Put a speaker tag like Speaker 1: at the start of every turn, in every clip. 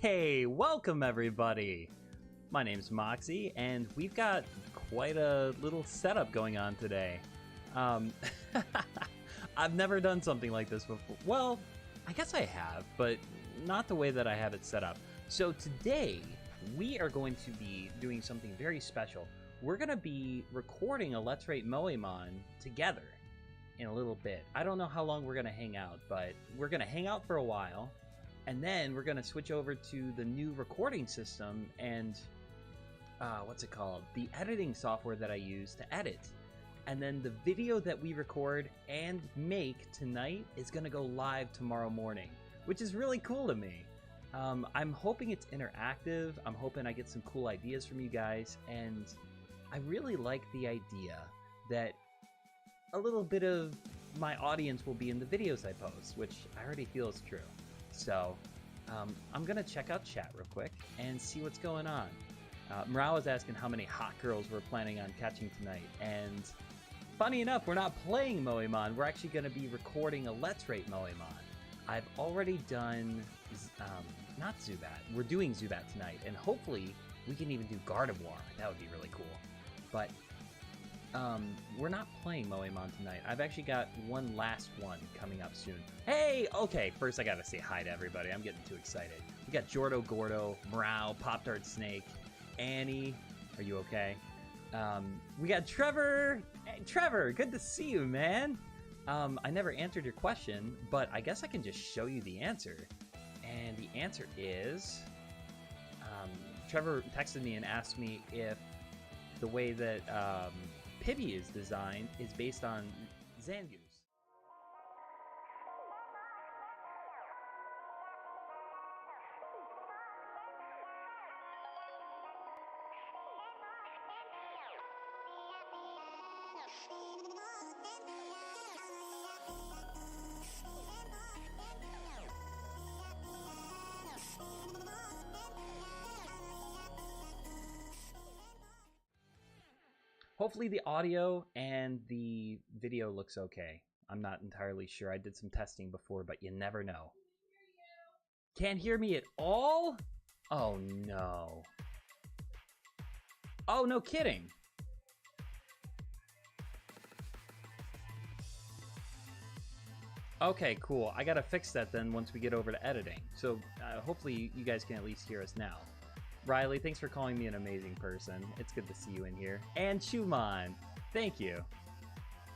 Speaker 1: Hey, welcome everybody! My name's Moxy, and we've got quite a little setup going on today. I've never done something like this before. Well, I guess I have, but not the way that I have it set up. So today, we are going to be doing something very special. We're going to be recording a Let's Rate Moemon together in a little bit. I don't know how long we're going to hang out, but we're going to hang out for a while. And then we're going to switch over to the new recording system and, what's it called? The editing software that I use to edit. And then the video that we record and make tonight is going to go live tomorrow morning, which is really cool to me. I'm hoping it's interactive. I'm hoping I get some cool ideas from you guys. And I really like the idea that a little bit of my audience will be in the videos I post, which I already feel is true. So, I'm gonna check out chat real quick and see what's going on. Morale is asking how many hot girls we're planning on catching tonight, and funny enough, we're not playing Moémon, we're actually gonna be recording a Let's Rate Moémon. I've already done, not Zubat, we're doing Zubat tonight, and hopefully we can even do Gardevoir, that would be really cool. But, we're not playing Moémon tonight. I've actually got one last one coming up soon. Hey! Okay, first I gotta say hi to everybody. I'm getting too excited. We got Jordo Gordo, Morale, Pop-Tart Snake, Annie. Are you okay? We got Trevor! Hey, Trevor, good to see you, man! I never answered your question, but I guess I can just show you the answer. And the answer is... Trevor texted me and asked me if the way that... Pibby is designed is based on Zangoose. Hopefully the audio and the video looks okay. I'm not entirely sure. I did some testing before, but you never know. Can't hear me at all? Oh no. Oh, no kidding. Okay, cool. I gotta fix that then once we get over to editing. So hopefully you guys can at least hear us now. Riley, thanks for calling me an amazing person. It's good to see you in here. And Shumon, thank you.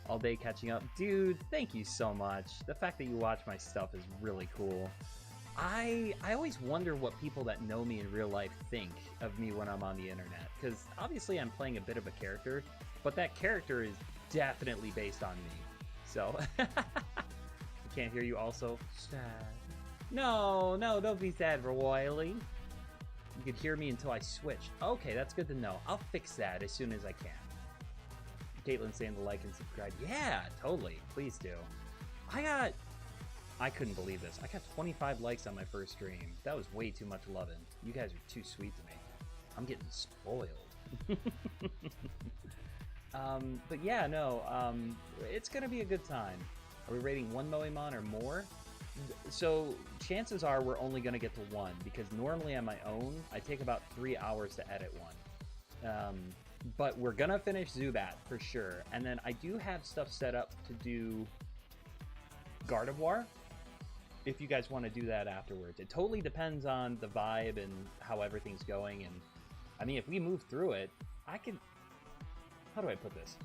Speaker 1: All day catching up. Dude, thank you so much. The fact that you watch my stuff is really cool. I always wonder what people that know me in real life think of me when I'm on the internet. Because obviously I'm playing a bit of a character, but that character is definitely based on me. So, I can't hear you also. Sad. No, don't be sad, Royally. You could hear me until I switched. Okay, that's good to know. I'll fix that as soon as I can. Caitlin saying to like and subscribe. Yeah, totally. Please do. I couldn't believe this. I got 25 likes on my first stream. That was way too much loving. You guys are too sweet to me. I'm getting spoiled. But yeah, no, it's gonna be a good time. Are we rating one Moémon or more? So chances are we're only going to get to one, because normally on my own I take about 3 hours to edit one. But we're gonna finish Zubat for sure, and then I do have stuff set up to do Gardevoir if you guys want to do that afterwards. It totally depends on the vibe and how everything's going. And I mean, if we move through it, I can, how do I put this?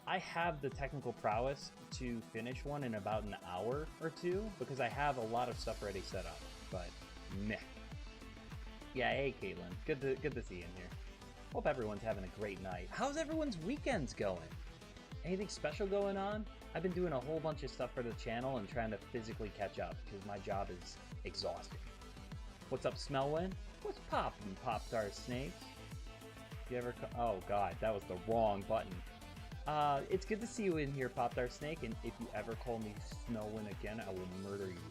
Speaker 1: I have the technical prowess to finish one in about an hour or two, because I have a lot of stuff already set up, but meh. Yeah, hey Caitlin, good to see you in here. Hope everyone's having a great night. How's everyone's weekends going? Anything special going on? I've been doing a whole bunch of stuff for the channel and trying to physically catch up, because my job is exhausting. What's up, Smellwin? What's poppin', Pop-Tart Snake? You ever oh god, that was the wrong button. It's good to see you in here, Pop-Tart Snake, and if you ever call me Snowwin again, I will murder you.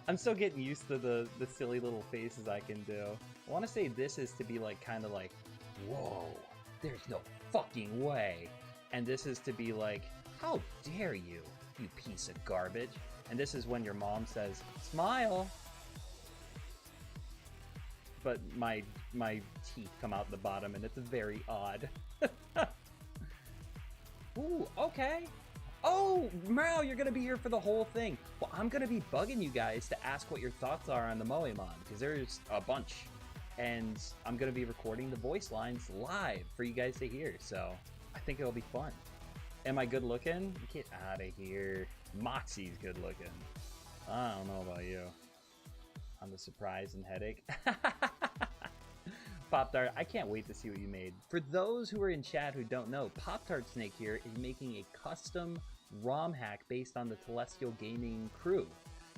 Speaker 1: I'm still getting used to the silly little faces I can do. I want to say this is to be like, kind of like, whoa, there's no fucking way. And this is to be like, how dare you, you piece of garbage. And this is when your mom says, "Smile." But my teeth come out the bottom, and it's very odd. Ooh, okay. Oh, Mao, you're gonna be here for the whole thing. Well, I'm gonna be bugging you guys to ask what your thoughts are on the Moémon, because there's a bunch. And I'm gonna be recording the voice lines live for you guys to hear, so I think it'll be fun. Am I good looking? Get out of here. Moxy's good looking. I don't know about you. I'm the surprise and headache. Pop-Tart, I can't wait to see what you made. For those who are in chat who don't know, Pop-Tart Snake here is making a custom ROM hack based on the Telestial Gaming crew.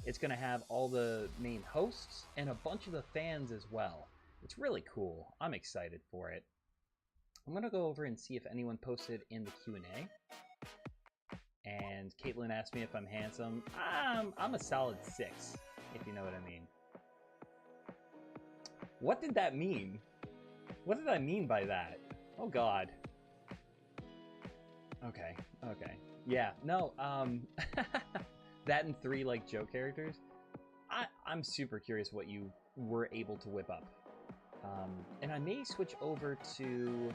Speaker 1: It's going to have all the main hosts and a bunch of the fans as well. It's really cool. I'm excited for it. I'm going to go over and see if anyone posted in the Q&A. And Caitlin asked me if I'm handsome. I'm a solid 6, if you know what I mean. What did that mean? What did I mean by that? Oh god. Okay, okay. Yeah, no, that and 3 like joke characters. I'm super curious what you were able to whip up. And I may switch over to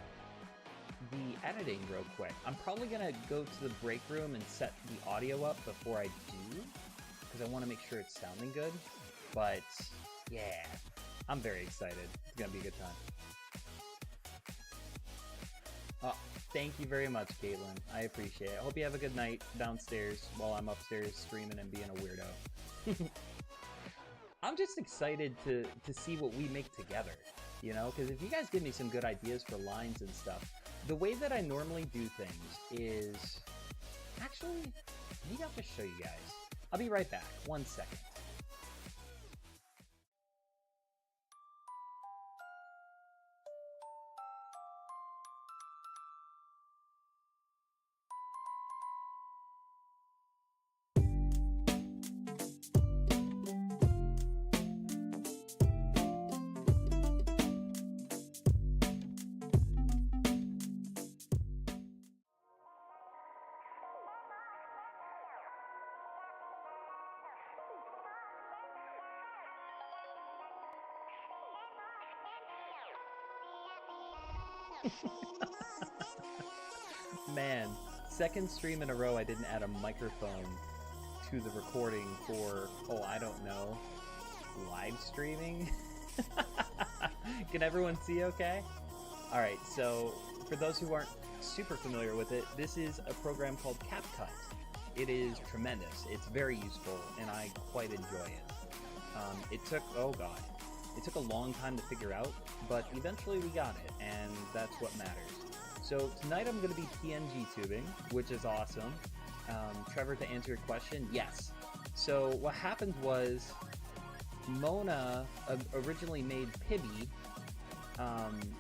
Speaker 1: the editing real quick. I'm probably gonna go to the break room and set the audio up before I do, because I want to make sure it's sounding good. But yeah, I'm very excited. It's gonna be a good time. Oh, thank you very much, Caitlin. I appreciate it. I hope you have a good night downstairs while I'm upstairs streaming and being a weirdo. I'm just excited to see what we make together, you know? Because if you guys give me some good ideas for lines and stuff, the way that I normally do things is... Actually, maybe I'll just show you guys. I'll be right back. 1 second. Man, second stream in a row I didn't add a microphone to the recording for, oh, I don't know, live streaming? Can everyone see okay? Alright, so for those who aren't super familiar with it, this is a program called CapCut. It is tremendous. It's very useful, and I quite enjoy it. It took, oh god, it took a long time to figure out, but eventually we got it, and that's what matters. So tonight I'm going to be PNG tubing, which is awesome. Trevor, to answer your question, yes. So what happened was Mona originally made Pibby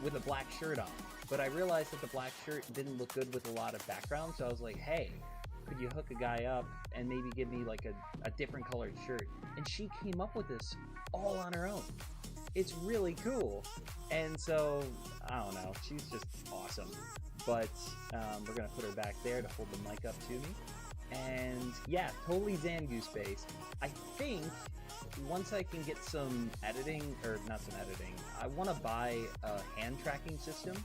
Speaker 1: with a black shirt on, but I realized that the black shirt didn't look good with a lot of background, so I was like, hey, could you hook a guy up and maybe give me like a different colored shirt? And she came up with this all on her own. It's really cool. And so, I don't know, she's just awesome. But we're going to put her back there to hold the mic up to me. And yeah, totally Zangoose based. I think once I can get some editing, or not some editing, I want to buy a hand tracking system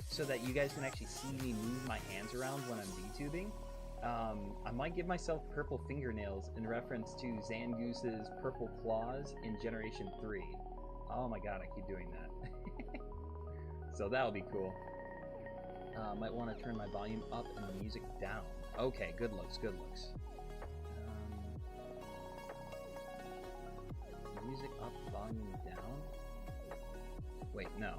Speaker 1: so that you guys can actually see me move my hands around when I'm VTubing. I might give myself purple fingernails in reference to Zangoose's purple claws in Generation 3. Oh my god, I keep doing that. So that'll be cool. Might want to turn my volume up and the music down. Okay, good looks, good looks. Music up, volume down? Wait, no.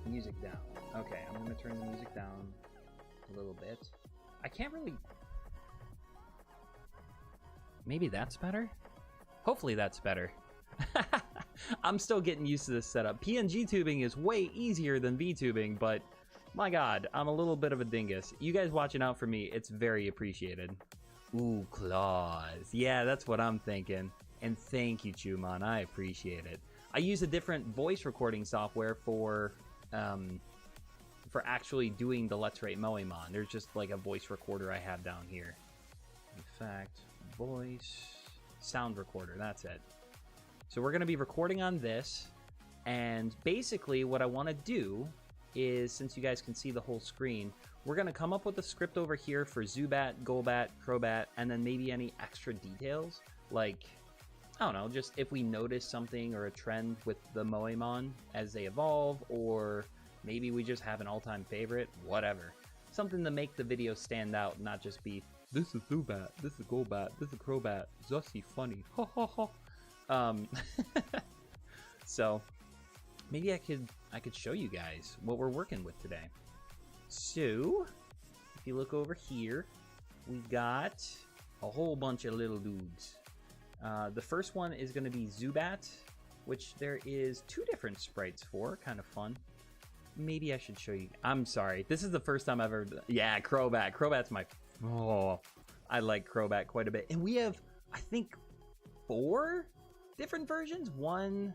Speaker 1: Music down. Okay, I'm going to turn the music down a little bit. I can't really... Maybe that's better? Hopefully that's better. I'm still getting used to this setup. PNG tubing is way easier than VTubing, but my god, I'm a little bit of a dingus. You guys watching out for me, it's very appreciated. Ooh, claws. Yeah, that's what I'm thinking. And thank you, Chumon. I appreciate it. I use a different voice recording software for actually doing the Let's Rate Moemon. There's just like a voice recorder I have down here. In fact, voice sound recorder. That's it. So we're going to be recording on this. And basically what I want to do is, since you guys can see the whole screen, we're going to come up with a script over here for Zubat, Golbat, Crobat, and then maybe any extra details. Like, I don't know, just if we notice something or a trend with the Moémon as they evolve, or maybe we just have an all-time favorite, whatever. Something to make the video stand out, not just be, this is Zubat, this is Golbat, this is Crobat, Zatsu funny, ha ha ha. So, maybe I could show you guys what we're working with today. So, if you look over here, we got a whole bunch of little dudes. The first one is going to be Zubat, which there is 2 different sprites for. Kind of fun. Maybe I should show you. I'm sorry. This is the first time I've ever... Yeah, Crobat. Crobat's my... Oh, I like Crobat quite a bit. And we have, I think, 4 different versions. 1,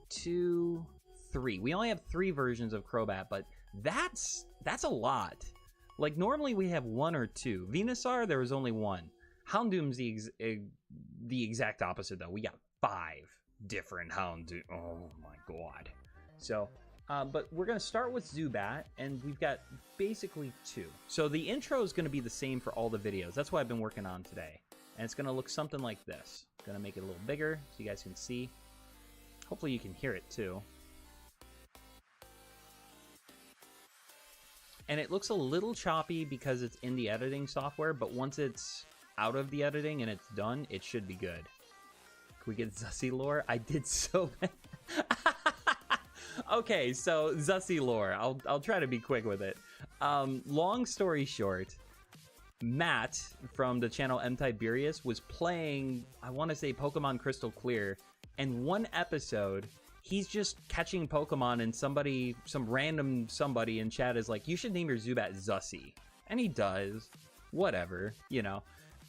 Speaker 1: 2, 3. We only have 3 versions of Crobat, but that's a lot. Like, normally we have 1 or 2. Venusaur, there was only 1. Houndoom's the exact opposite, though. We got 5 different Houndoom. Oh my god. So, but we're going to start with Zubat, and we've got basically 2. So the intro is going to be the same for all the videos. That's what I've been working on today. And it's going to look something like this. Going to make it a little bigger so you guys can see. Hopefully you can hear it, too. And it looks a little choppy because it's in the editing software, but once it's out of the editing and it's done, it should be good. Can we get Zatsu lore? I did so bad. Okay, so Zatsu lore. I'll try to be quick with it. Long story short, Matt from the channel M Tiberius was playing, I want to say, Pokemon Crystal Clear, and one episode he's just catching Pokemon, and some random somebody in chat is like, you should name your Zubat Zatsu. And he does. Whatever, you know.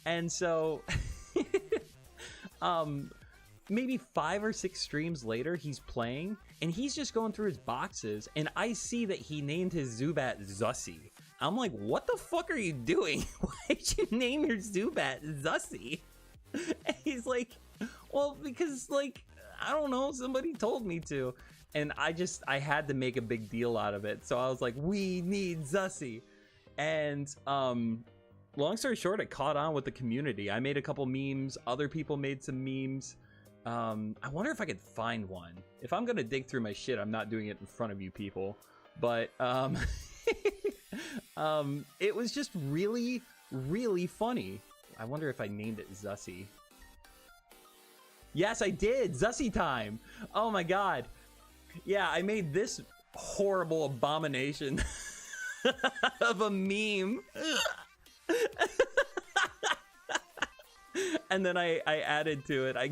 Speaker 1: And so, maybe 5 or 6 streams later, he's playing, and he's just going through his boxes, and I see that he named his Zubat Zatsu. I'm like, what the fuck are you doing? Why'd you name your Zubat Zatsu? And he's like, well, because, like, I don't know, somebody told me to. And I had to make a big deal out of it. So I was like, we need Zatsu. And long story short, it caught on with the community. I made a couple memes. Other people made some memes. I wonder if I could find one. If I'm gonna dig through my shit, I'm not doing it in front of you people. But it was just really, really funny. I wonder if I named it Zatsu. Yes, I did. Zatsu time. Oh my god. Yeah, I made this horrible abomination of a meme. And then I added to it. I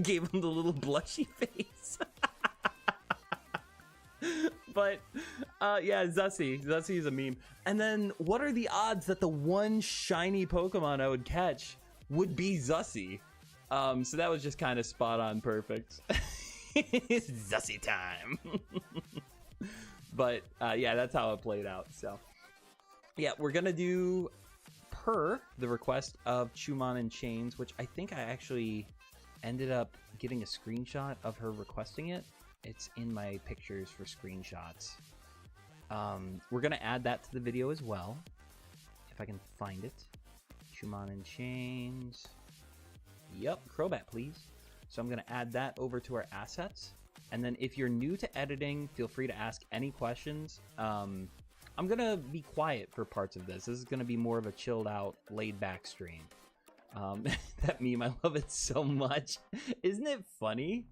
Speaker 1: gave him the little blushy face. But yeah, Zatsu. Zatsu is a meme. And then what are the odds that the one shiny Pokemon I would catch would be Zatsu? So that was just kind of spot on perfect. Zatsu time. But yeah, that's how it played out. So yeah, we're gonna do per the request of Chumon and Chains, which I think I actually ended up getting a screenshot of her requesting it. It's in my pictures for screenshots. We're gonna add that to the video as well, if I can find it. Chumon and Chains. Yep, Crobat, please. So I'm going to add that over to our assets. And then if you're new to editing, feel free to ask any questions. I'm going to be quiet for parts of this. This is going to be more of a chilled out, laid back stream. That meme, I love it so much. Isn't it funny?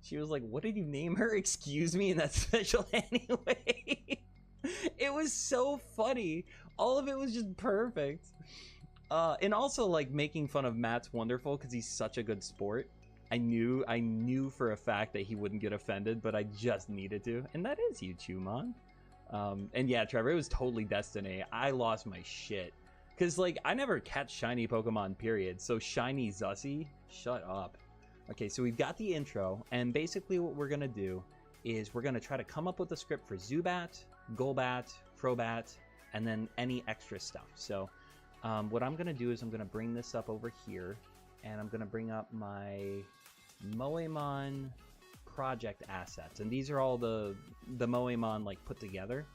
Speaker 1: She was like, what did you name her? Excuse me, and that's special anyway. It was so funny. All of it was just perfect. And also, like, making fun of Matt's wonderful because he's such a good sport. I knew for a fact that he wouldn't get offended, but I just needed to. And that is you, Chumon. And yeah, Trevor, it was totally Destiny. I lost my shit. Because, like, I never catch shiny Pokemon, period. So shiny Zatsu? Shut up. Okay, so we've got the intro. And basically what we're going to do is we're going to try to come up with a script for Zubat, Golbat, Crobat, and then any extra stuff. So what I'm going to do is I'm going to bring this up over here. and I'm gonna bring up my Moémon project assets, and these are all the Moémon like put together.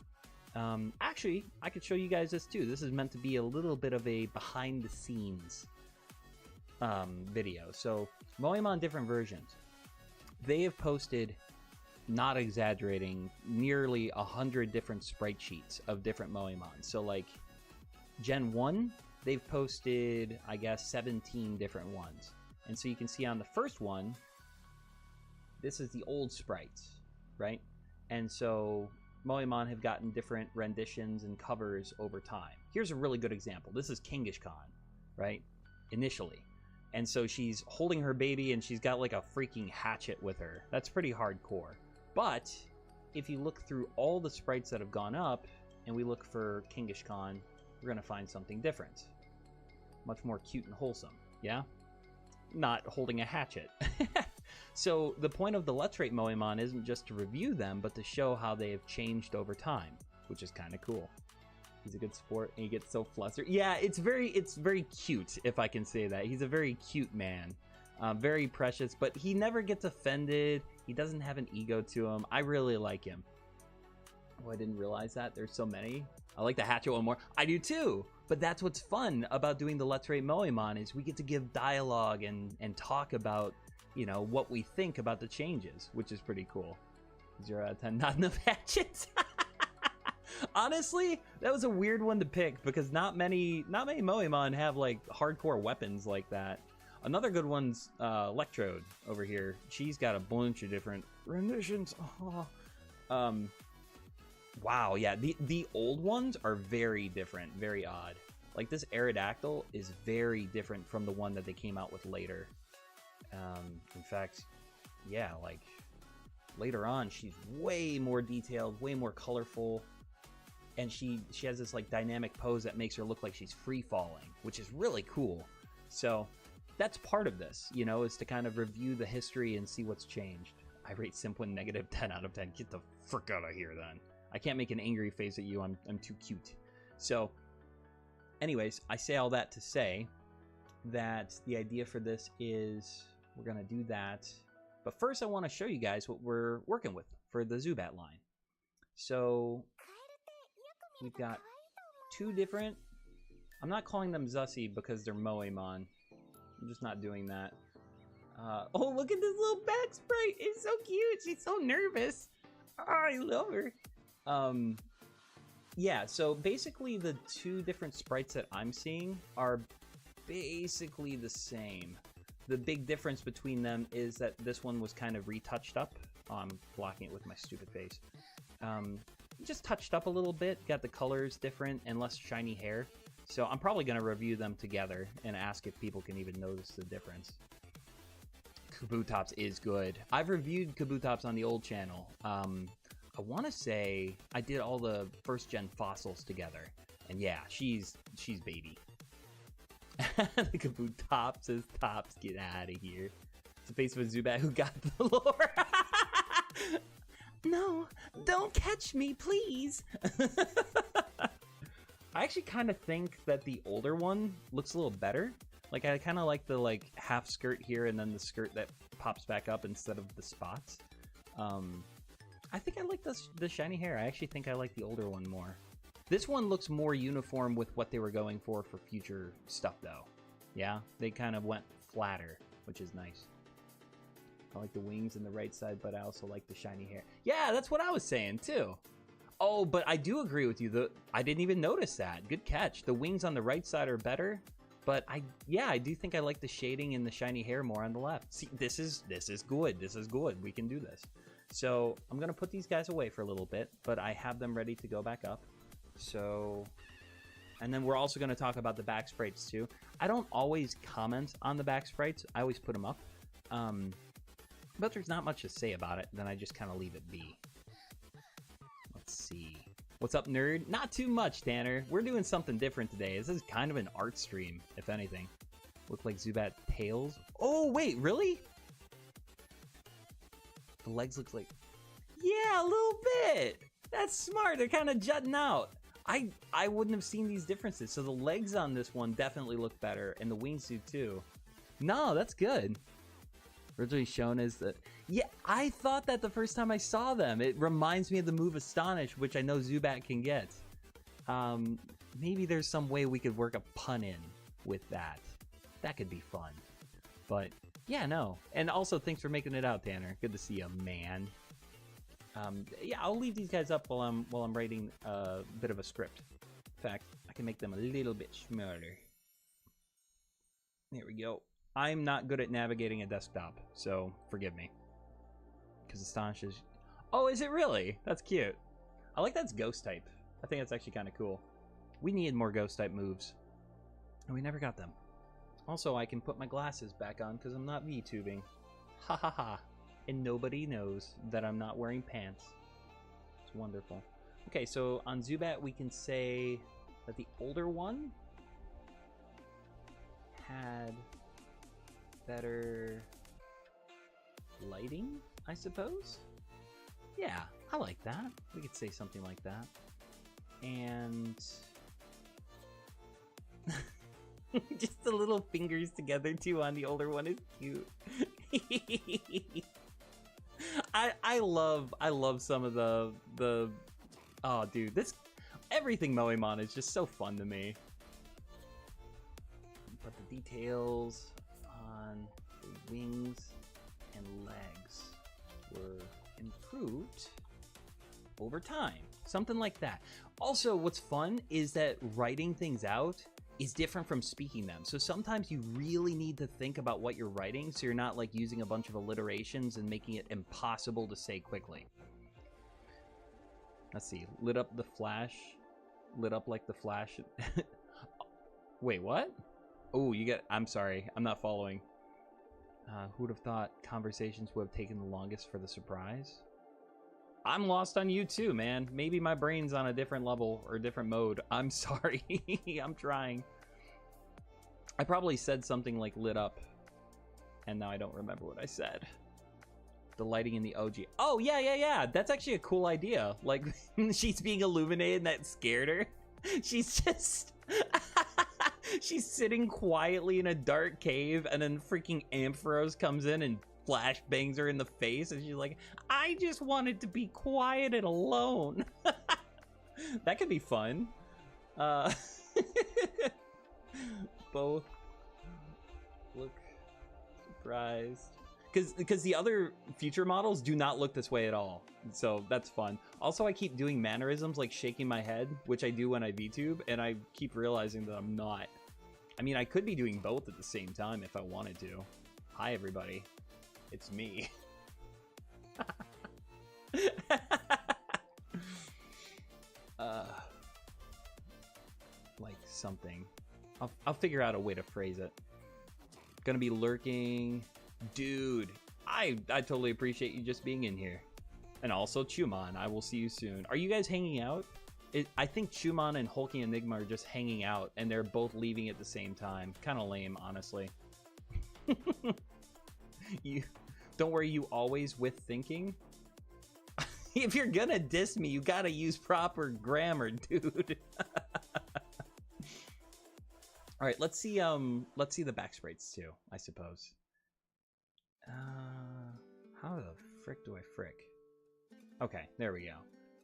Speaker 1: Actually, I could show you guys this too. This is meant to be a little bit of a behind the scenes video. So Moémon different versions. They have posted, not exaggerating, nearly 100 different sprite sheets of different Moémon. So like Gen 1, they've posted, I guess, 17 different ones. And so you can see on the first one, this is the old sprites, right? And so Moémon have gotten different renditions and covers over time. Here's a really good example. This is Kingish Khan, right? Initially. And so she's holding her baby and she's got like a freaking hatchet with her. That's pretty hardcore. But if you look through all the sprites that have gone up and we look for Kingish Khan, we're going to find something different. Much more cute and wholesome, yeah? Not holding a hatchet. So the point of the Let's Rate Moemon isn't just to review them, but to show how they have changed over time, which is kind of cool. He's a good sport, and he gets so flustered. Yeah, it's very cute, if I can say that. He's a very cute man, very precious, but he never gets offended. He doesn't have an ego to him. I really like him. Oh, I didn't realize that. There's so many. I like the hatchet one more. I do too. But that's what's fun about doing the Let's Rate Moemon is we get to give dialogue and talk about, you know, what we think about the changes, which is pretty cool. 0 out of 10, not enough hatchets. Honestly, that was a weird one to pick because not many Moemon have like hardcore weapons like that. Another good one's Electrode over here. She's got a bunch of different renditions. Oh. Wow, yeah, the old ones are very different, very odd. Like this Aerodactyl is very different from the one that they came out with later. In fact, yeah, like later on, she's way more detailed, way more colorful, and she has this like dynamic pose that makes her look like she's free falling, which is really cool. So that's part of this, you know, is to kind of review the history and see what's changed. I rate Simplin negative 10 out of 10. Get the frick out of here, then. I can't make an angry face at you. I'm too cute. So, anyways, I say all that to say that the idea for this is we're going to do that. But first, I want to show you guys what we're working with for the Zubat line. So, we've got two different... I'm not calling them Zussi because they're Moemon. I'm just not doing that. Oh, look at this little back sprite. It's so cute. She's so nervous. Oh, I love her. Yeah, so basically the two different sprites that I'm seeing are basically the same. The big difference between them is that this one was kind of retouched up. Oh, I'm blocking it with my stupid face. Just touched up a little bit, got the colors different and less shiny hair. So I'm probably going to review them together and ask if people can even notice the difference. Kabutops is good. I've reviewed Kabutops on the old channel. I want to say I did all the first gen fossils together, and yeah, she's baby. The Kabutops says tops, get out of here. It's a face of a Zubat who got the lore. No, don't catch me, please. I actually kind of think that the older one looks a little better. Like I kind of like the like half skirt here and then the skirt that pops back up instead of the spots. I think I like the shiny hair. I actually think I like the older one more. This one looks more uniform with what they were going for future stuff, though. Yeah, they kind of went flatter, which is nice. I like the wings in the right side, but I also like the shiny hair. Yeah, that's what I was saying, too. Oh, but I do agree with you. I didn't even notice that. Good catch. The wings on the right side are better, but I do think I like the shading and the shiny hair more on the left. See, this is good. This is good. We can do this. So I'm going to put these guys away for a little bit, but I have them ready to go back up. So, and then we're also going to talk about the back sprites too. I don't always comment on the back sprites. I always put them up. But there's not much to say about it. Then I just kind of leave it be. Let's see. What's up, nerd? Not too much, Tanner. We're doing something different today. This is kind of an art stream, if anything. Look like Zubat tails. Oh, wait, really? The legs look like... Yeah, a little bit. That's smart. They're kind of jutting out. I wouldn't have seen these differences. So the legs on this one definitely look better, and the wings do too. No, that's good. Originally shown as the... Yeah, I thought that the first time I saw them. It reminds me of the move Astonish, which I know Zubat can get. Maybe there's some way we could work a pun in with that. That could be fun. But, yeah, no. And also, thanks for making it out, Tanner. Good to see you, man. Yeah, I'll leave these guys up while I'm writing a bit of a script. In fact, I can make them a little bit smaller. There we go. I'm not good at navigating a desktop, so forgive me. Because Astonish is... Oh, is it really? That's cute. I like that's Ghost type. I think that's actually kind of cool. We need more Ghost type moves. And we never got them. Also, I can put my glasses back on because I'm not Vtubing. Ha ha ha. And nobody knows that I'm not wearing pants. It's wonderful. Okay, so on Zubat we can say that the older one had better lighting, I suppose? Yeah, I like that. We could say something like that. And... just the little fingers together too on the older one is cute. I love some of the oh dude, this everything Moémon is just so fun to me. But the details on the wings and legs were improved over time. Something like that. Also, what's fun is that writing things out is different from speaking them. So sometimes you really need to think about what you're writing so you're not like using a bunch of alliterations and making it impossible to say quickly. Let's see. Lit up the flash. Lit up like the flash. Wait, what? Oh, you get... I'm sorry. I'm not following. Who would have thought conversations would have taken the longest for the surprise? I'm lost on you too, man. Maybe my brain's on a different level or a different mode. I'm sorry. I'm trying. I probably said something like lit up, and now I don't remember what I said. The lighting in the OG. Oh, yeah. That's actually a cool idea. Like, she's being illuminated and that scared her. She's just... she's sitting quietly in a dark cave, and then freaking Ampharos comes in and flash bangs her in the face, and she's like, I just wanted to be quiet and alone. That could be fun. Both look surprised. Because the other future models do not look this way at all. So that's fun. Also, I keep doing mannerisms like shaking my head, which I do when I VTube, and I keep realizing that I'm not. I mean, I could be doing both at the same time if I wanted to. Hi, everybody. It's me. Like something. I'll figure out a way to phrase it. Gonna be lurking. Dude, I totally appreciate you just being in here. And also Chumon, I will see you soon. Are you guys hanging out? I think Chumon and Hulky Enigma are just hanging out, and they're both leaving at the same time. Kind of lame, honestly. Don't worry, you always with thinking. If you're gonna diss me, you gotta use proper grammar, dude. All right, let's see the back sprites too, I suppose. How the frick do I frick? Okay, there we go.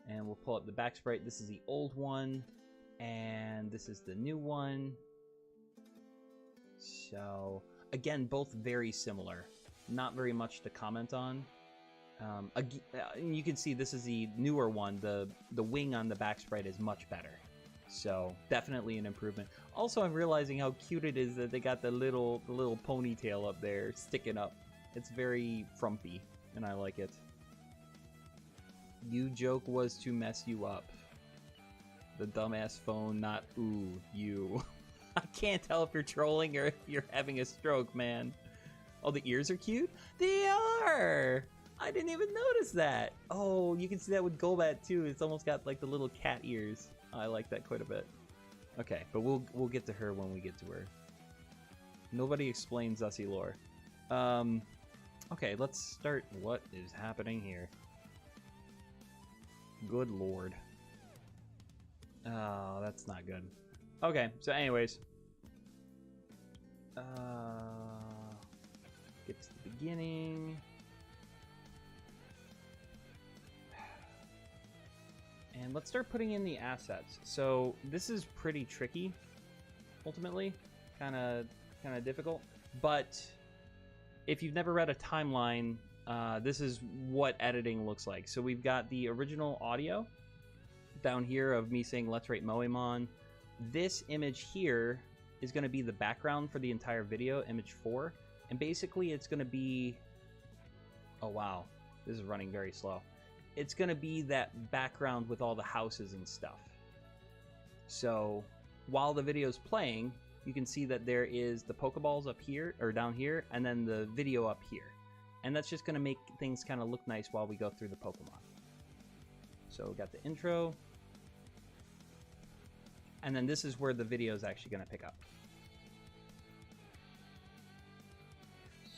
Speaker 1: And we'll pull up the back sprite. This is the old one, and this is the new one. So again, both very similar. Not very much to comment on. You can see this is the newer one. The wing on the back sprite is much better. So definitely an improvement. Also, I'm realizing how cute it is that they got the little ponytail up there sticking up. It's very frumpy, and I like it. You joke was to mess you up. The dumbass phone, not ooh, you. I can't tell if you're trolling or if you're having a stroke, man. Oh, the ears are cute? They are! I didn't even notice that. Oh, you can see that with Golbat too. It's almost got like the little cat ears. I like that quite a bit. Okay, but we'll get to her when we get to her. Nobody explains Zussie lore. Okay, let's start. What is happening here? Good lord. Oh, that's not good. Okay, so anyways. Get to the beginning. And let's start putting in the assets. So this is pretty tricky, ultimately, kind of difficult. But if you've never read a timeline, this is what editing looks like. So we've got the original audio down here of me saying "Let's Rate Moemon." This image here is going to be the background for the entire video, image 4, and basically it's going to be, oh wow, this is running very slow. It's going to be that background with all the houses and stuff. So while the video's playing, you can see that there is the Pokeballs up here, or down here, and then the video up here. And that's just going to make things kind of look nice while we go through the Pokemon. So we got the intro. And then this is where the video is actually going to pick up.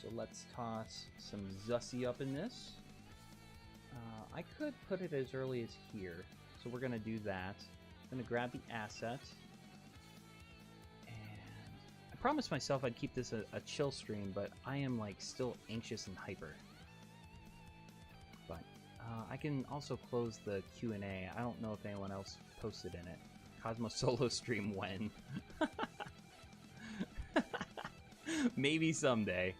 Speaker 1: So let's toss some Zatsu up in this. I could put it as early as here. So we're going to do that. I'm going to grab the asset. And I promised myself I'd keep this a chill stream, but I am like still anxious and hyper. But I can also close the Q&A. I don't know if anyone else posted in it. Cosmo solo stream when? Maybe someday.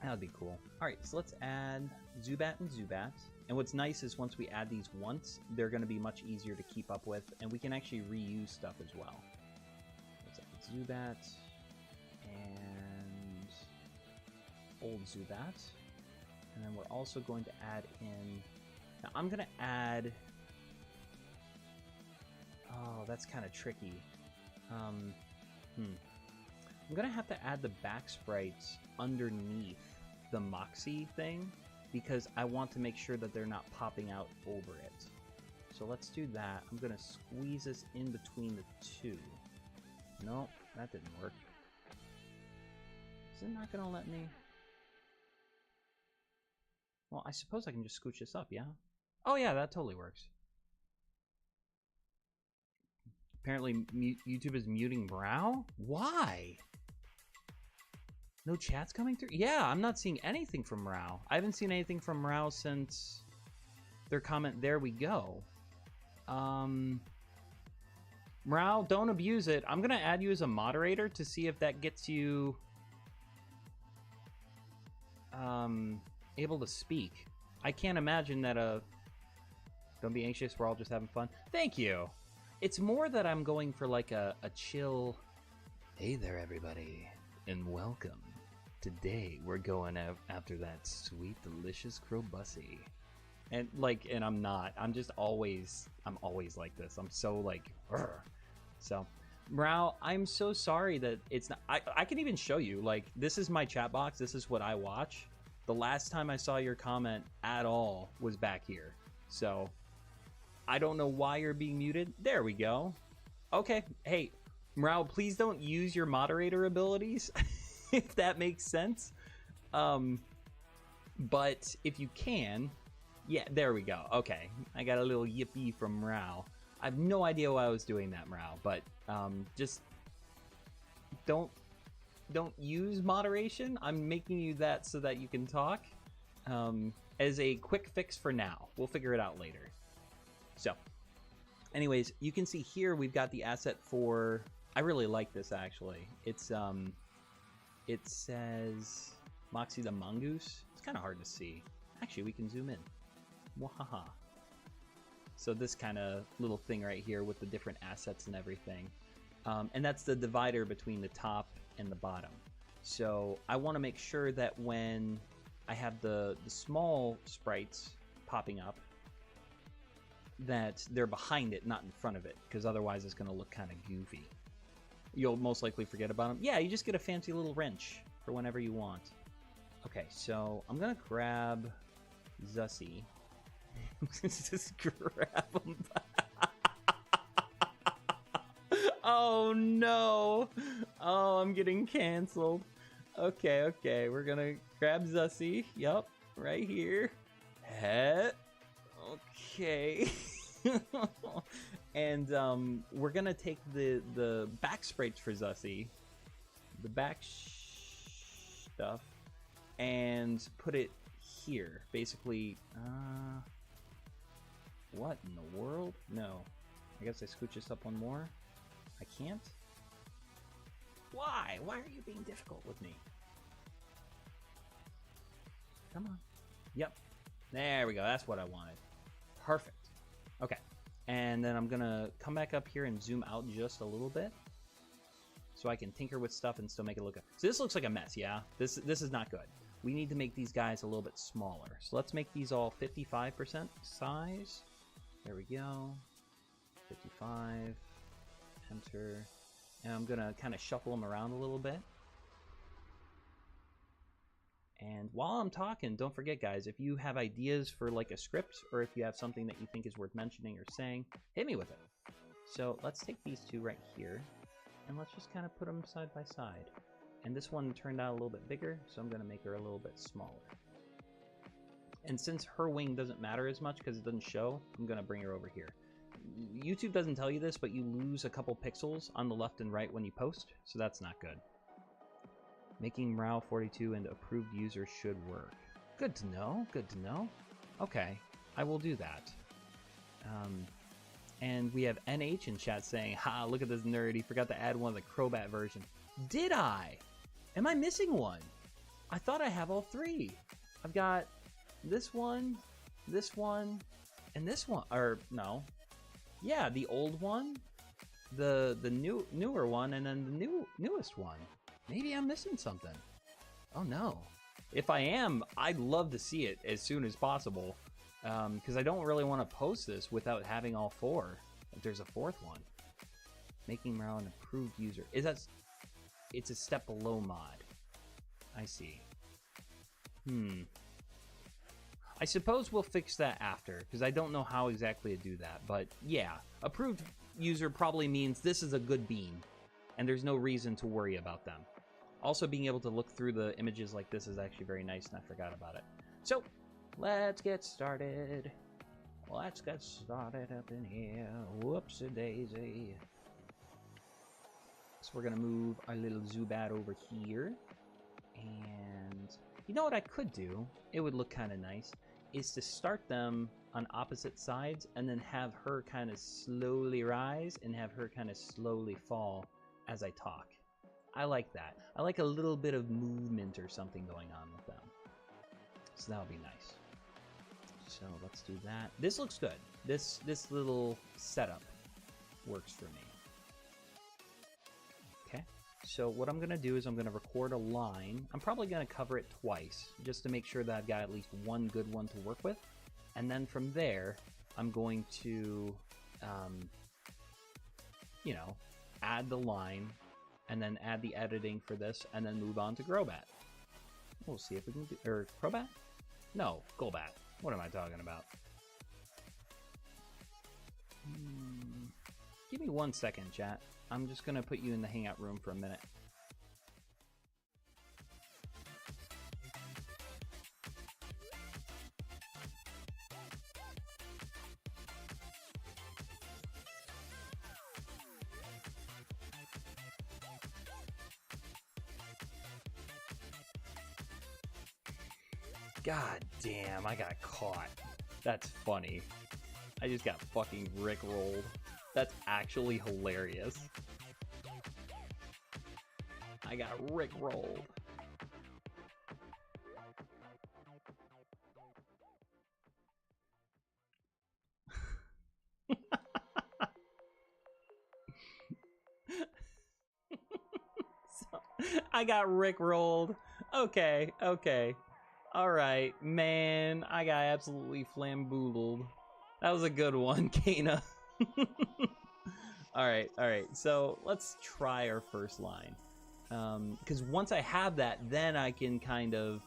Speaker 1: That would be cool. Alright, so let's add Zubat and Zubat. And what's nice is once we add these once, they're going to be much easier to keep up with, and we can actually reuse stuff as well. Let's add Zubat and old Zubat. And then we're also going to add in... Now I'm going to add... Oh, that's kind of tricky. I'm going to have to add the back sprites underneath the Moxy thing because I want to make sure that they're not popping out over it. So let's do that. I'm going to squeeze this in between the two. Nope, that didn't work. Is it not going to let me? Well, I suppose I can just scooch this up, yeah? Oh yeah, that totally works. Apparently, YouTube is muting Brow? Why? No chats coming through? Yeah, I'm not seeing anything from Rao. I haven't seen anything from Rao since their comment, there we go. Rao, don't abuse it. I'm going to add you as a moderator to see if that gets you able to speak. I can't imagine that don't be anxious, we're all just having fun. Thank you. It's more that I'm going for like a chill... Hey there, everybody, and welcome. Today, we're going after that sweet, delicious Crowbussy. And I'm not. I'm always like this. I'm so like... Urgh. So, Mrao, I'm so sorry that it's not... I can even show you, like, this is my chat box. This is what I watch. The last time I saw your comment at all was back here. So... I don't know why you're being muted. There we go. Okay. Hey, Mrao, please don't use your moderator abilities, if that makes sense. But if you can, yeah, there we go. Okay. I got a little yippee from Mrao. I have no idea why I was doing that, Mrao, but just don't use moderation. I'm making you that so that you can talk as a quick fix for now. We'll figure it out later. So, anyways, you can see here we've got the asset for... I really like this, actually. It's, it says Moxy the Mongoose. It's kind of hard to see. Actually, we can zoom in. Wahaha. So this kind of little thing right here with the different assets and everything. And that's the divider between the top and the bottom. So I want to make sure that when I have the small sprites popping up, that they're behind it, not in front of it, because otherwise it's going to look kind of goofy. You'll most likely forget about them. Yeah, you just get a fancy little wrench for whenever you want. Okay, so I'm going to grab Zatsu. Just grab him. Oh no! Oh, I'm getting canceled. Okay, we're going to grab Zatsu. Yup, right here. Head. Okay. And we're gonna take the back sprites for Zatsu, the back stuff, and put it here. Basically, what in the world? No. I guess I scooch this up one more. I can't? Why? Why are you being difficult with me? Come on. Yep. There we go. That's what I wanted. Perfect. Okay. And then I'm going to come back up here and zoom out just a little bit so I can tinker with stuff and still make it look good. So this looks like a mess, yeah? This is not good. We need to make these guys a little bit smaller. So let's make these all 55% size. There we go. 55. Enter. And I'm going to kind of shuffle them around a little bit. And while I'm talking, don't forget, guys, if you have ideas for like a script, or if you have something that you think is worth mentioning or saying, hit me with it. So let's take these two right here, and let's just kind of put them side by side. And this one turned out a little bit bigger, so I'm going to make her a little bit smaller. And since her wing doesn't matter as much because it doesn't show, I'm going to bring her over here. YouTube doesn't tell you this, but you lose a couple pixels on the left and right when you post, so that's not good. Making Morale 42 and approved users should work. Good to know, good to know. Okay, I will do that. And we have NH in chat saying, ha, look at this nerd, he forgot to add one of the Crobat version. Did I? Am I missing one? I thought I have all three. I've got this one, and this one. Or, no. Yeah, the old one, the newer one, and then the newest one. Maybe I'm missing something. Oh no. If I am, I'd love to see it as soon as possible. Because I don't really want to post this without having all four. If there's a fourth one. Making Morale an approved user. It's a step below mod. I see. I suppose we'll fix that after, because I don't know how exactly to do that. But yeah, approved user probably means this is a good bean, and there's no reason to worry about them. Also, being able to look through the images like this is actually very nice, and I forgot about it. So, let's get started. Let's get started up in here. Whoopsie-daisy. So we're going to move our little Zubat over here. And you know what I could do? It would look kind of nice. Is to start them on opposite sides and then have her kind of slowly rise and have her kind of slowly fall as I talk. I like that. I like a little bit of movement or something going on with them. So that'll be nice. So let's do that. This looks good. This little setup works for me. Okay. So what I'm going to do is I'm going to record a line. I'm probably going to cover it twice just to make sure that I've got at least one good one to work with. And then from there, I'm going to, you know, add the line and then add the editing for this and then move on to Crobat. We'll see if we can do, or Crobat? No, Golbat. What am I talking about? Give me 1 second, chat. I'm just going to put you in the hangout room for a minute. God damn, I got caught. That's funny. I just got fucking rickrolled. That's actually hilarious. I got rickrolled. So, I got rickrolled. Okay, okay. Alright, man, I got absolutely flamboodled. That was a good one, Kana. Alright, so let's try our first line. Because once I have that, then I can kind of,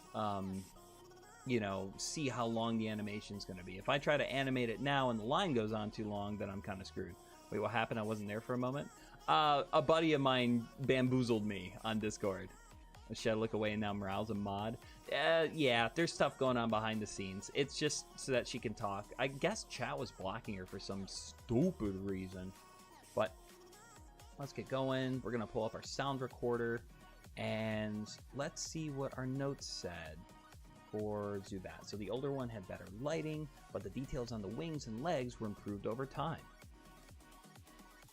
Speaker 1: you know, see how long the animation's going to be. If I try to animate it now and the line goes on too long, then I'm kind of screwed. Wait, what happened? I wasn't there for a moment? A buddy of mine bamboozled me on Discord. Should I look away and now Morale's a mod? Yeah, there's stuff going on behind the scenes. It's just so that she can talk. I guess chat was blocking her for some stupid reason. But let's get going. We're going to pull up our sound recorder. And let's see what our notes said for Zubat. So the older one had better lighting, but the details on the wings and legs were improved over time.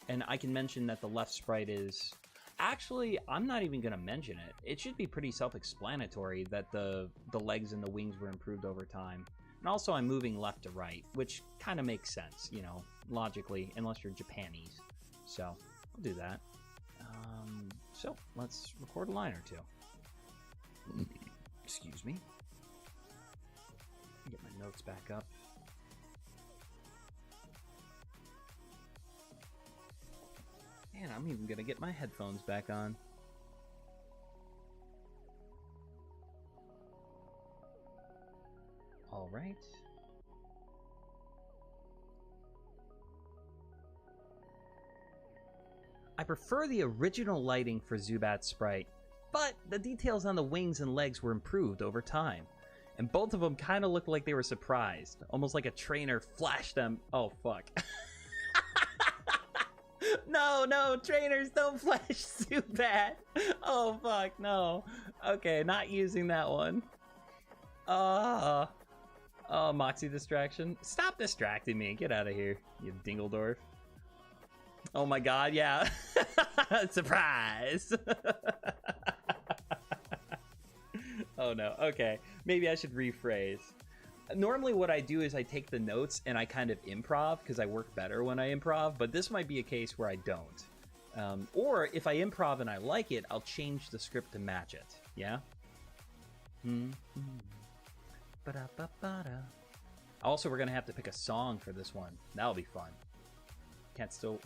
Speaker 1: And I can mention that the left sprite is... Actually, I'm not even going to mention it. It should be pretty self-explanatory that the legs and the wings were improved over time. And also I'm moving left to right, which kind of makes sense, you know, logically, unless you're Japanese. So I'll do that. So let's record a line or two. Excuse me. Get my notes back up. And I'm even gonna get my headphones back on. All right. I prefer the original lighting for Zubat's sprite, but the details on the wings and legs were improved over time. And both of them kind of looked like they were surprised, almost like a trainer flashed them. Oh, fuck. No, trainers don't flash Zubat. Oh, fuck, no. Okay, not using that one. Oh, Moxy distraction. Stop distracting me. Get out of here, you Dingledorf. Oh my god, yeah. Surprise! Oh no, okay. Maybe I should rephrase. Normally what I do is I take the notes and I kind of improv, because I work better when I improv, but this might be a case where I don't. Or if I improv and I like it, I'll change the script to match it, yeah? Also, we're going to have to pick a song for this one. That'll be fun. Can't still...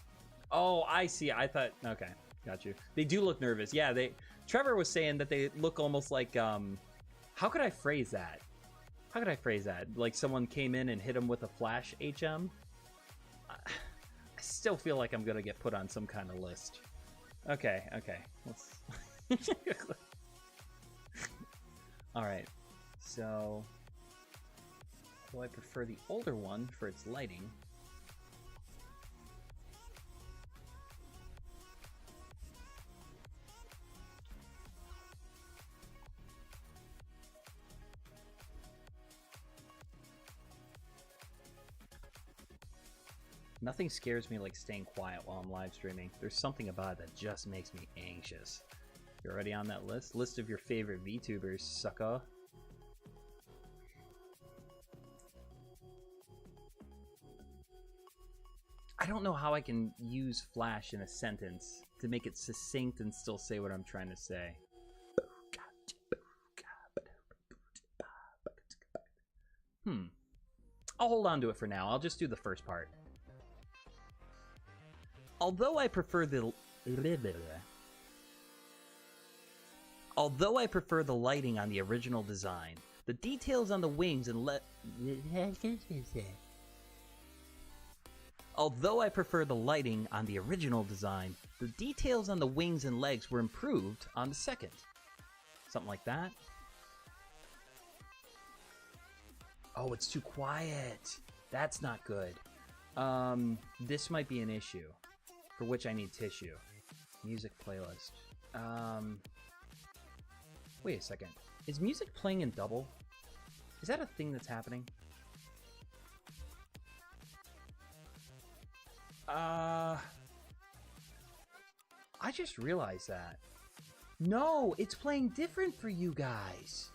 Speaker 1: Oh, I see. I thought... Okay, got you. They do look nervous. Yeah, Trevor was saying that they look almost like... How could I phrase that? How could I phrase that? Like someone came in and hit him with a flash HM? I still feel like I'm going to get put on some kind of list. Okay. Let's... Alright. So... Well, I prefer the older one for its lighting. Nothing scares me like staying quiet while I'm live streaming. There's something about it that just makes me anxious. You're already on that list? List of your favorite VTubers, sucker. I don't know how I can use Flash in a sentence to make it succinct and still say what I'm trying to say. I'll hold on to it for now. I'll just do the first part. Although I prefer the lighting on the original design, the details on the wings and Although I prefer the lighting on the original design, the details on the wings and legs were improved on the second. Something like that. Oh, it's too quiet. That's not good. This might be an issue, for which I need tissue. Music playlist. Wait a second. Is music playing in double? Is that a thing that's happening? I just realized that. No, it's playing different for you guys.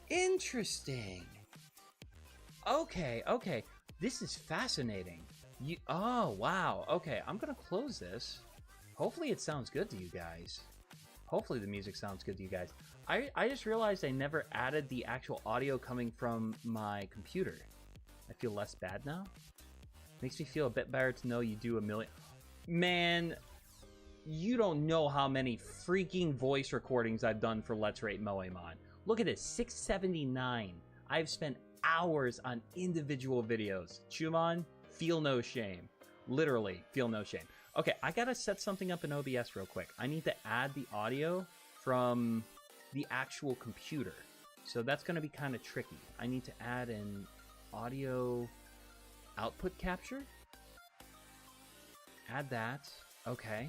Speaker 1: Interesting. Okay. This is fascinating. Oh, wow. Okay, I'm gonna close this. Hopefully it sounds good to you guys. Hopefully the music sounds good to you guys. I just realized I never added the actual audio coming from my computer. I feel less bad now. Makes me feel a bit better to know you do 1 million. Man, you don't know how many freaking voice recordings I've done for Let's Rate Moemon. Look at this, 679. I've spent hours on individual videos. Chumon, feel no shame. Literally, feel no shame. Okay, I gotta set something up in OBS real quick. I need to add the audio from the actual computer. So that's gonna be kind of tricky. I need to add an audio output capture. Add that. Okay.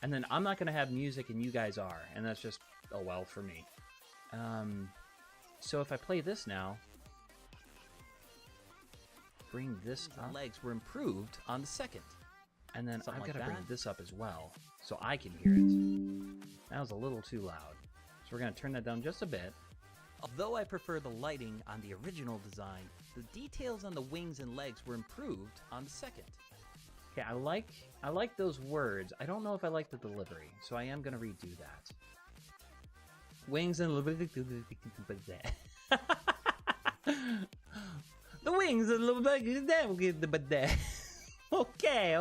Speaker 1: And then I'm not going to have music and you guys are. And that's just, oh well, for me. So if I play this now, bring this up.
Speaker 2: Legs were improved on the second.
Speaker 1: And then
Speaker 2: Something
Speaker 1: I've
Speaker 2: like
Speaker 1: got to bring
Speaker 2: that.
Speaker 1: this up as well, so I can hear it. That was a little too loud. So we're going to turn that down just a bit.
Speaker 2: Although I prefer the lighting on the original design, the details on the wings and legs were improved on the second.
Speaker 1: Okay, I like those words. I don't know if I like the delivery, so I am going to redo that. Wings and the wings and Okay,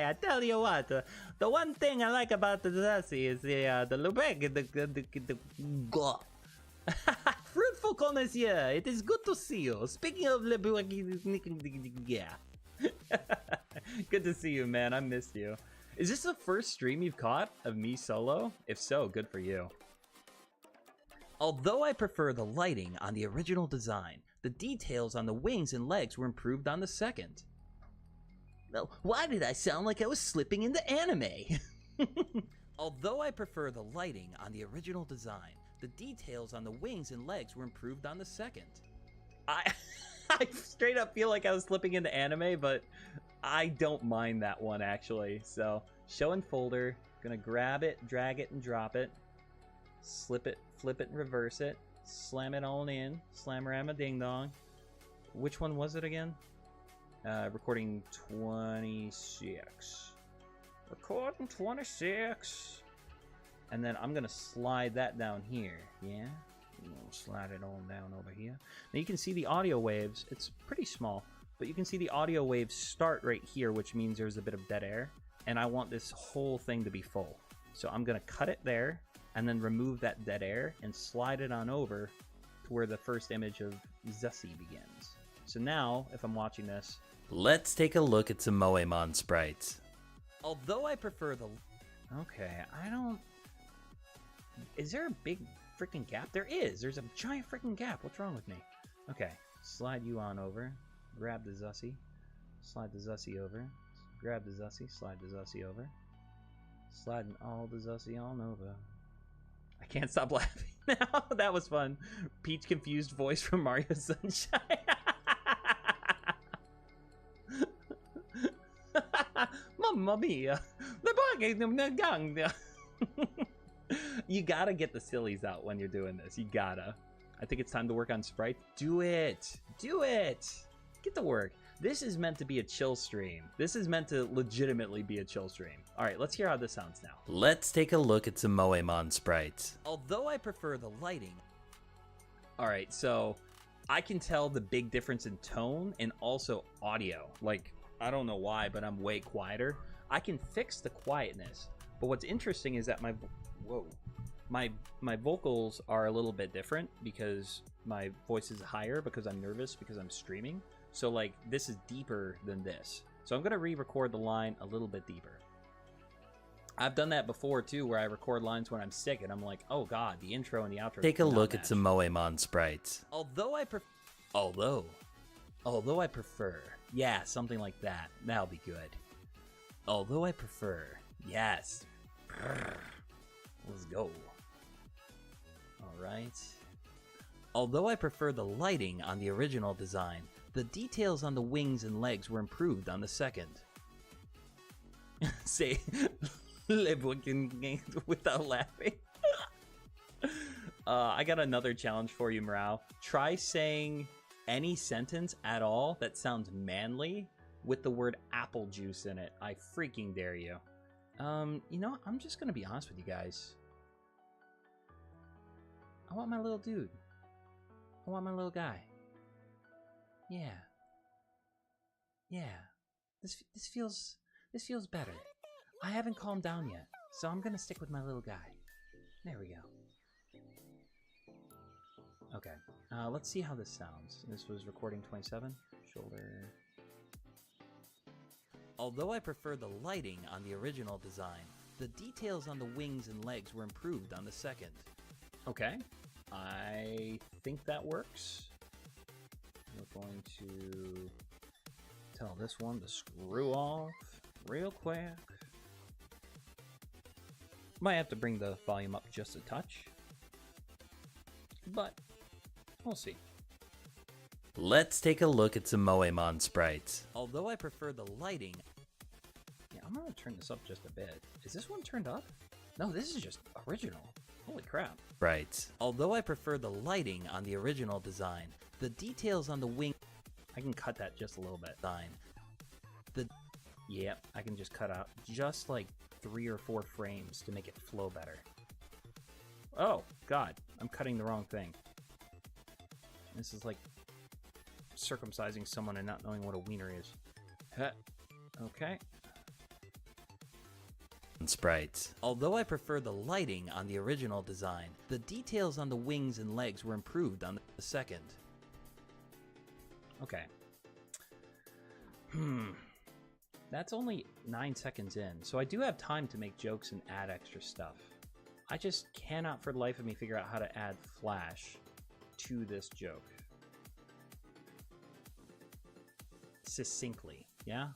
Speaker 1: I tell you what, the one thing I like about the Zatsu is the Lubeg, Fruitful connoisseur, it is good to see you. Speaking of yeah. Good to see you, man, I missed you. Is this the first stream you've caught of me solo? If so, good for you.
Speaker 2: Although I prefer the lighting on the original design, the details on the wings and legs were improved on the second. No, why did I sound like I was slipping into anime? Although I prefer the lighting on the original design, the details on the wings and legs were improved on the second.
Speaker 1: I straight up feel like I was slipping into anime, but I don't mind that one actually. So, show in folder, gonna grab it, drag it, and drop it. Slip it, flip it, and reverse it. Slam it all in. Slamorama ding dong. Which one was it again? Recording 26. Recording 26. And then I'm gonna slide that down here. Yeah. Slide it on down over here. Now you can see the audio waves. It's pretty small, but you can see the audio waves start right here, which means there's a bit of dead air. And I want this whole thing to be full. So I'm gonna cut it there and then remove that dead air and slide it on over to where the first image of Zatsu begins. So now, if I'm watching this,
Speaker 2: let's take a look at some Moémon sprites. Although I prefer the...
Speaker 1: Okay, I don't... Is there a big freaking gap? There is! There's a giant freaking gap. What's wrong with me? Okay, slide you on over. Grab the Zatsu. Slide the Zatsu over. Grab the Zatsu. Slide the Zatsu over. Sliding all the Zatsu on over. I can't stop laughing now. That was fun. Peach confused voice from Mario Sunshine. Mamma mia. You gotta get the sillies out when you're doing this. You gotta. I think it's time to work on sprites. Do it. Do it. Get to work. This is meant to be a chill stream. This is meant to legitimately be a chill stream. All right, let's hear how this sounds now.
Speaker 2: Let's take a look at some Moémon sprites. Although I prefer the lighting.
Speaker 1: All right, so I can tell the big difference in tone and also audio. Like, I don't know why, but I'm way quieter. I can fix the quietness. But what's interesting is that my vocals are a little bit different because my voice is higher because I'm nervous because I'm streaming. So like this is deeper than this. So I'm gonna re-record the line a little bit deeper. I've done that before too, where I record lines when I'm sick and I'm like, oh god, the intro and the outro.
Speaker 2: Take a look at some Moémon sprites.
Speaker 1: Although I prefer, yeah, something like that. That'll be good. Although I prefer, yes. Let's go. All right. Although I prefer the lighting on the original design, the details on the wings and legs were improved on the second. Say, live without laughing. I got another challenge for you, Morale. Try saying any sentence at all that sounds manly with the word apple juice in it. I freaking dare you. You know, I'm just gonna be honest with you guys. I want my little dude. I want my little guy. Yeah. Yeah. This feels better. I haven't calmed down yet, so I'm gonna stick with my little guy. There we go. Okay. Let's see how this sounds. This was recording 27. Shoulder.
Speaker 2: Although I prefer the lighting on the original design, the details on the wings and legs were improved on the second.
Speaker 1: Okay. I think that works. We're going to tell this one to screw off real quick. Might have to bring the volume up just a touch, but we'll see.
Speaker 2: Let's take a look at some Moémon sprites. Although I prefer the lighting...
Speaker 1: Yeah, I'm gonna turn this up just a bit. Is this one turned up? No, this is just original. Holy crap.
Speaker 2: Sprites. Although I prefer the lighting on the original design, the details on the wing...
Speaker 1: I can cut that just a little bit.
Speaker 2: Yep,
Speaker 1: I can just cut out just like 3 or 4 frames to make it flow better. Oh, God, I'm cutting the wrong thing. This is like circumcising someone and not knowing what a wiener is. Huh. Okay.
Speaker 2: Sprites. Although I prefer the lighting on the original design, the details on the wings and legs were improved on the second.
Speaker 1: Okay. That's only 9 seconds in, so I do have time to make jokes and add extra stuff. I just cannot for the life of me figure out how to add flash to this joke. Succinctly, yeah?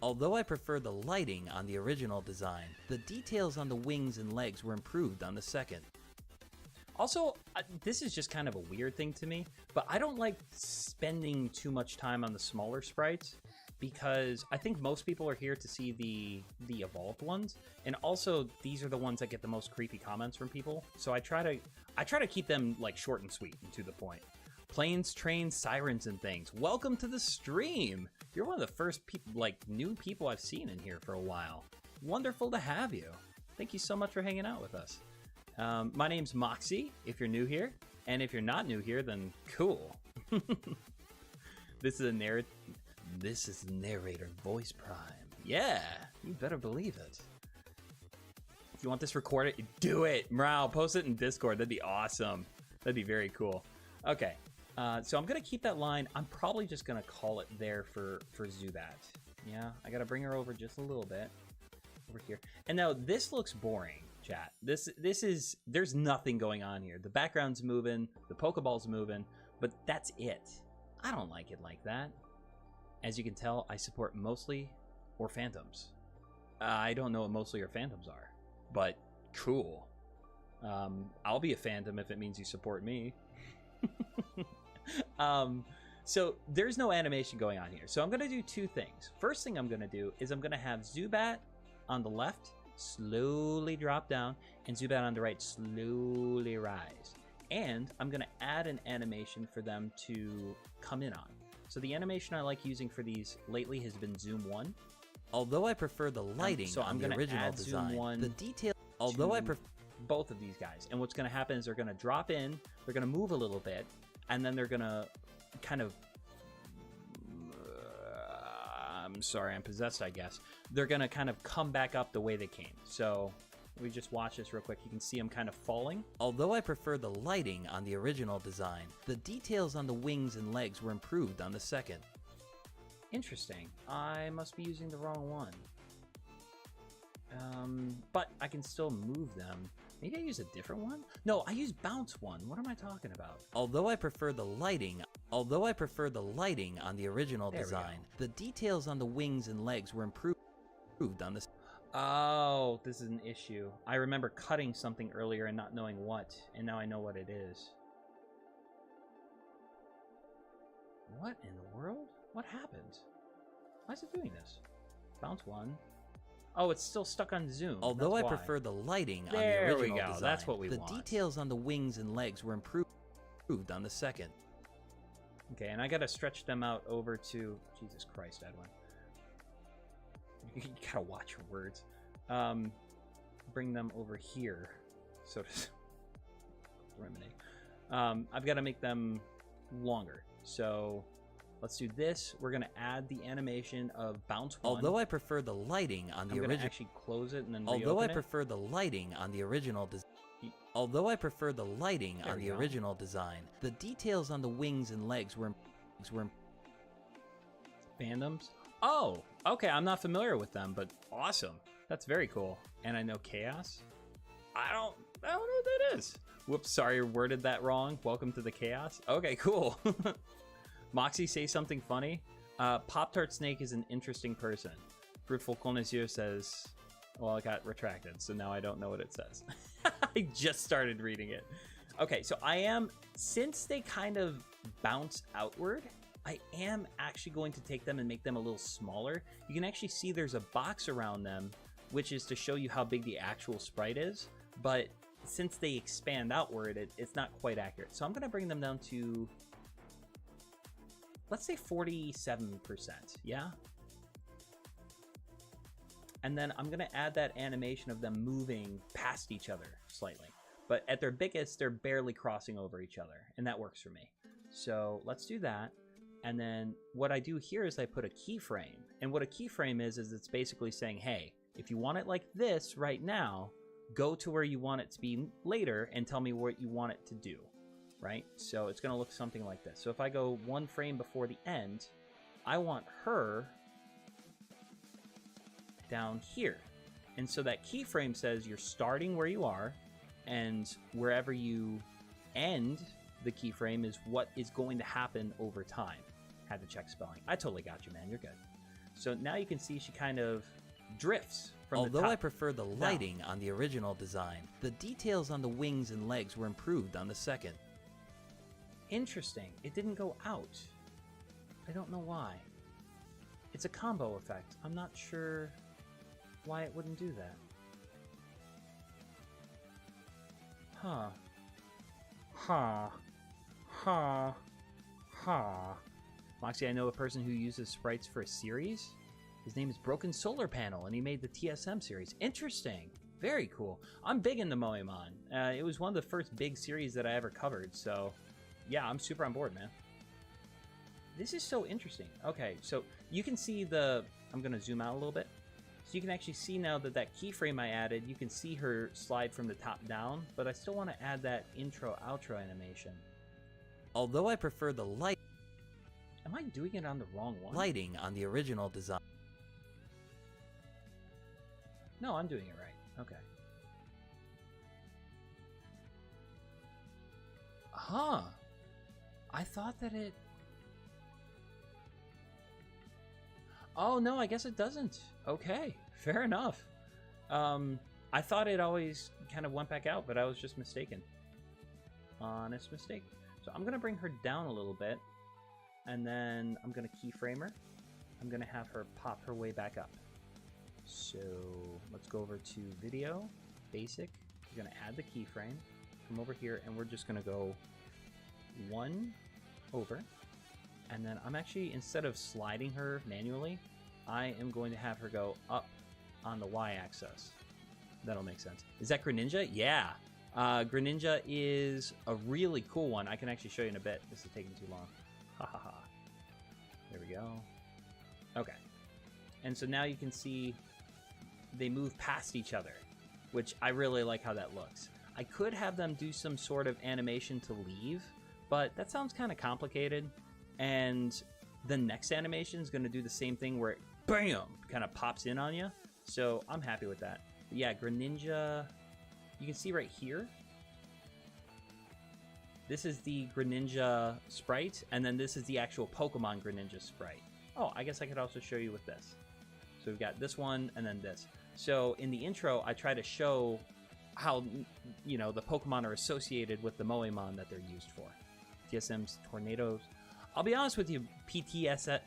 Speaker 2: Although I prefer the lighting on the original design, the details on the wings and legs were improved on the second.
Speaker 1: Also, this is just kind of a weird thing to me, but I don't like spending too much time on the smaller sprites because I think most people are here to see the evolved ones, and also these are the ones that get the most creepy comments from people. So I try to keep them like short and sweet and to the point. Planes, trains, sirens, and things. Welcome to the stream. You're one of the first new people I've seen in here for a while. Wonderful to have you. Thank you so much for hanging out with us. My name's Moxy, if you're new here, and if you're not new here, then cool. This is the narrator voice prime. Yeah, you better believe it. If you want this recorded, do it. Mrao, post it in Discord. That'd be awesome. That'd be very cool. Okay, so I'm gonna keep that line. I'm probably just gonna call it there for Zubat. Yeah, I gotta bring her over just a little bit over here. And now this looks boring. Chat. This is, there's nothing going on here. The background's moving, the Pokeball's moving, but that's it. I don't like it like that. As you can tell, I support mostly or phantoms. I don't know what mostly or phantoms are, but cool. I'll be a phantom if it means you support me. So there's no animation going on here. So I'm gonna do 2 things. First thing I'm gonna do is I'm gonna have Zubat on the left slowly drop down, and Zubat on the right slowly rise. And I'm going to add an animation for them to come in on. So the animation I like using for these lately has been Zoom 1.
Speaker 2: Although I prefer the lighting
Speaker 1: so
Speaker 2: on
Speaker 1: I'm
Speaker 2: the original
Speaker 1: add
Speaker 2: design,
Speaker 1: Zoom 1
Speaker 2: the detail. Although I prefer
Speaker 1: both of these guys, and what's going to happen is they're going to drop in, they're going to move a little bit, and then they're going to kind of I'm sorry, I'm possessed, I guess. They're going to kind of come back up the way they came. So we just watch this real quick. You can see them kind of falling.
Speaker 2: Although I prefer the lighting on the original design, the details on the wings and legs were improved on the second.
Speaker 1: Interesting. I must be using the wrong one. But I can still move them. Maybe I use a different one? No, I use bounce one. What am I talking about?
Speaker 2: Although I prefer the lighting on the original design, the details on the wings and legs were improved on this.
Speaker 1: Oh, this is an issue. I remember cutting something earlier and not knowing what, and now I know what it is. What in the world? What happened? Why is it doing this? Bounce one. Oh, it's still stuck on Zoom.
Speaker 2: Although I prefer the lighting on the original design,
Speaker 1: that's what we
Speaker 2: want. The details on the wings and legs were improved on the second.
Speaker 1: Okay, and I gotta stretch them out over to... Jesus Christ, Edwin. You gotta watch your words. Bring them over here. So to... I've got to make them longer. So... let's do this. We're going to add the animation of bounce one.
Speaker 2: Although I prefer the lighting on the original...
Speaker 1: I'm going to actually close it and then reopen
Speaker 2: Although I prefer the lighting on the original design, the details on the wings and legs were
Speaker 1: Fandoms? Oh, okay. I'm not familiar with them, but awesome. That's very cool. And I know Chaos. I don't know what that is. Whoops, sorry, worded that wrong. Welcome to the Chaos. Okay, cool. Moxy, say something funny. Pop-Tart Snake is an interesting person. Fruitful Connoisseur says, Well, it got retracted, so now I don't know what it says. I just started reading it. Okay, so since they kind of bounce outward, I am actually going to take them and make them a little smaller. You can actually see there's a box around them, which is to show you how big the actual sprite is. But since they expand outward, it's not quite accurate. So I'm going to bring them down to, let's say 47%, yeah? And then I'm going to add that animation of them moving past each other slightly. But at their biggest, they're barely crossing over each other, and that works for me. So let's do that. And then what I do here is I put a keyframe. And what a keyframe is it's basically saying, hey, if you want it like this right now, go to where you want it to be later and tell me what you want it to do, right? So it's going to look something like this. So if I go one frame before the end, I want her down here. And so that keyframe says you're starting where you are, and wherever you end the keyframe is what is going to happen over time. Had to check spelling. I totally got you, man. You're good. So now you can see she kind of drifts from the top.
Speaker 2: Although I prefer the lighting on the original design, the details on the wings and legs were improved on the second.
Speaker 1: Interesting. It didn't go out. I don't know why. It's a combo effect. I'm not sure why it wouldn't do that. Huh. Moxy, I know a person who uses sprites for a series. His name is Broken Solar Panel, and he made the TSM series. Interesting. Very cool. I'm big into Moémon. It was one of the first big series that I ever covered, so yeah, I'm super on board, man. This is so interesting. Okay, so you can see I'm going to zoom out a little bit. So you can actually see now that keyframe I added, you can see her slide from the top down, but I still want to add that intro-outro animation.
Speaker 2: Although I prefer the light...
Speaker 1: Am I doing it on the wrong one?
Speaker 2: Lighting on the original design.
Speaker 1: No, I'm doing it right. Okay. Huh. I thought that it... Oh, no, I guess it doesn't. Okay, fair enough. I thought it always kind of went back out, but I was just mistaken. Honest mistake. So I'm going to bring her down a little bit, and then I'm going to keyframe her. I'm going to have her pop her way back up. So let's go over to Video, Basic. We're going to add the keyframe. Come over here, and we're just going to go one over. And then I'm actually, instead of sliding her manually, I am going to have her go up on the y-axis. That'll make sense. Is that Greninja? Yeah. Greninja is a really cool one. I can actually show you in a bit. This is taking too long. Ha ha ha. There we go. Okay. And so now you can see they move past each other, which I really like how that looks. I could have them do some sort of animation to leave, but that sounds kind of complicated. And the next animation is going to do the same thing where it, bam, kind of pops in on you. So I'm happy with that. But yeah, Greninja, you can see right here. This is the Greninja sprite, and then this is the actual Pokemon Greninja sprite. Oh, I guess I could also show you with this. So we've got this one and then this. So in the intro, I try to show how, you know, the Pokemon are associated with the Moémon that they're used for. TSM's Tornadoes. I'll be honest with you, PTST.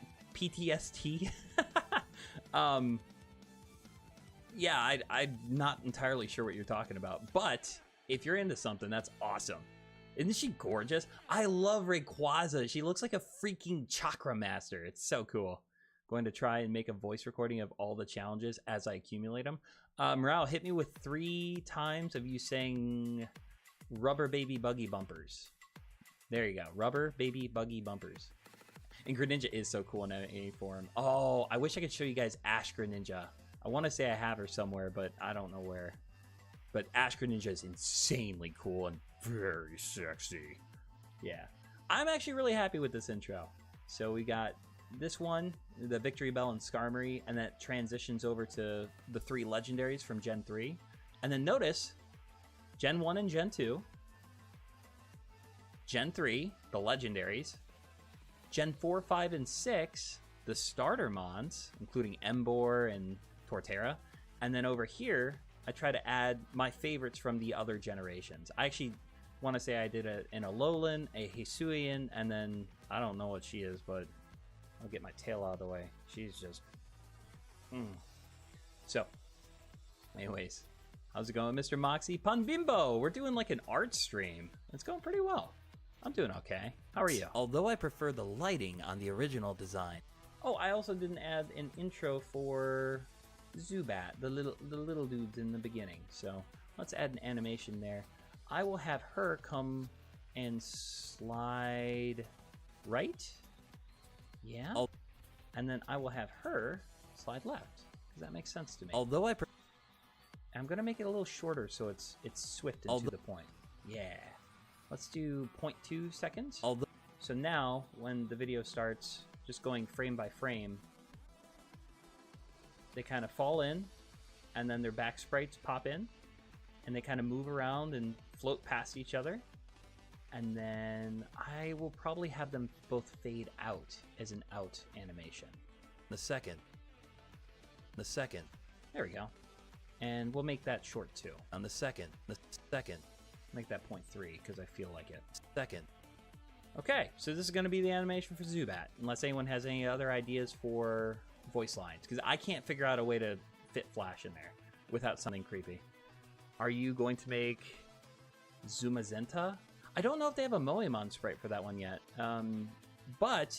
Speaker 1: Yeah, I'm not entirely sure what you're talking about, but if you're into something, that's awesome. Isn't she gorgeous? I love Rayquaza. She looks like a freaking chakra master. It's so cool. Going to try and make a voice recording of all the challenges as I accumulate them. Morale, hit me with 3 times of you saying rubber baby buggy bumpers. There you go. Rubber baby buggy bumpers. And Greninja is so cool in any form. Oh, I wish I could show you guys Ash Greninja. I want to say I have her somewhere, but I don't know where. But Ash Greninja is insanely cool and very sexy. Yeah. I'm actually really happy with this intro. So we got this one, the Victory Bell and Skarmory, and that transitions over to the 3 legendaries from Gen 3. And then notice, Gen 1 and Gen 2. Gen 3, the legendaries. Gen 4, 5, and 6, the starter mons, including Emboar and Torterra. And then over here, I try to add my favorites from the other generations. I actually want to say I did an Alolan, a Hisuian, and then I don't know what she is, but I'll get my tail out of the way. She's just... So, anyways, how's it going, Mr. Moxy? Pun Bimbo! We're doing like an art stream. It's going pretty well. I'm doing okay. How are you?
Speaker 2: Although I prefer the lighting on the original design.
Speaker 1: Oh, I also didn't add an intro for Zubat, the little dudes in the beginning. So let's add an animation there. I will have her come and slide right. Yeah. And then I will have her slide left. Because that makes sense to me.
Speaker 2: Although
Speaker 1: I'm gonna make it a little shorter so it's swift and to the point. Yeah. Let's do 0.2 seconds. So now when the video starts, just going frame by frame, they kind of fall in, and then their back sprites pop in, and they kind of move around and float past each other. And then I will probably have them both fade out as an out animation.
Speaker 2: The second.
Speaker 1: There we go. And we'll make that short too.
Speaker 2: On the second.
Speaker 1: Make that 0.3 because I feel like it.
Speaker 2: Second.
Speaker 1: Okay, so this is going to be the animation for Zubat, unless anyone has any other ideas for voice lines, because I can't figure out a way to fit Flash in there without something creepy. Are you going to make Zumazenta? I don't know if they have a Moémon sprite for that one yet, but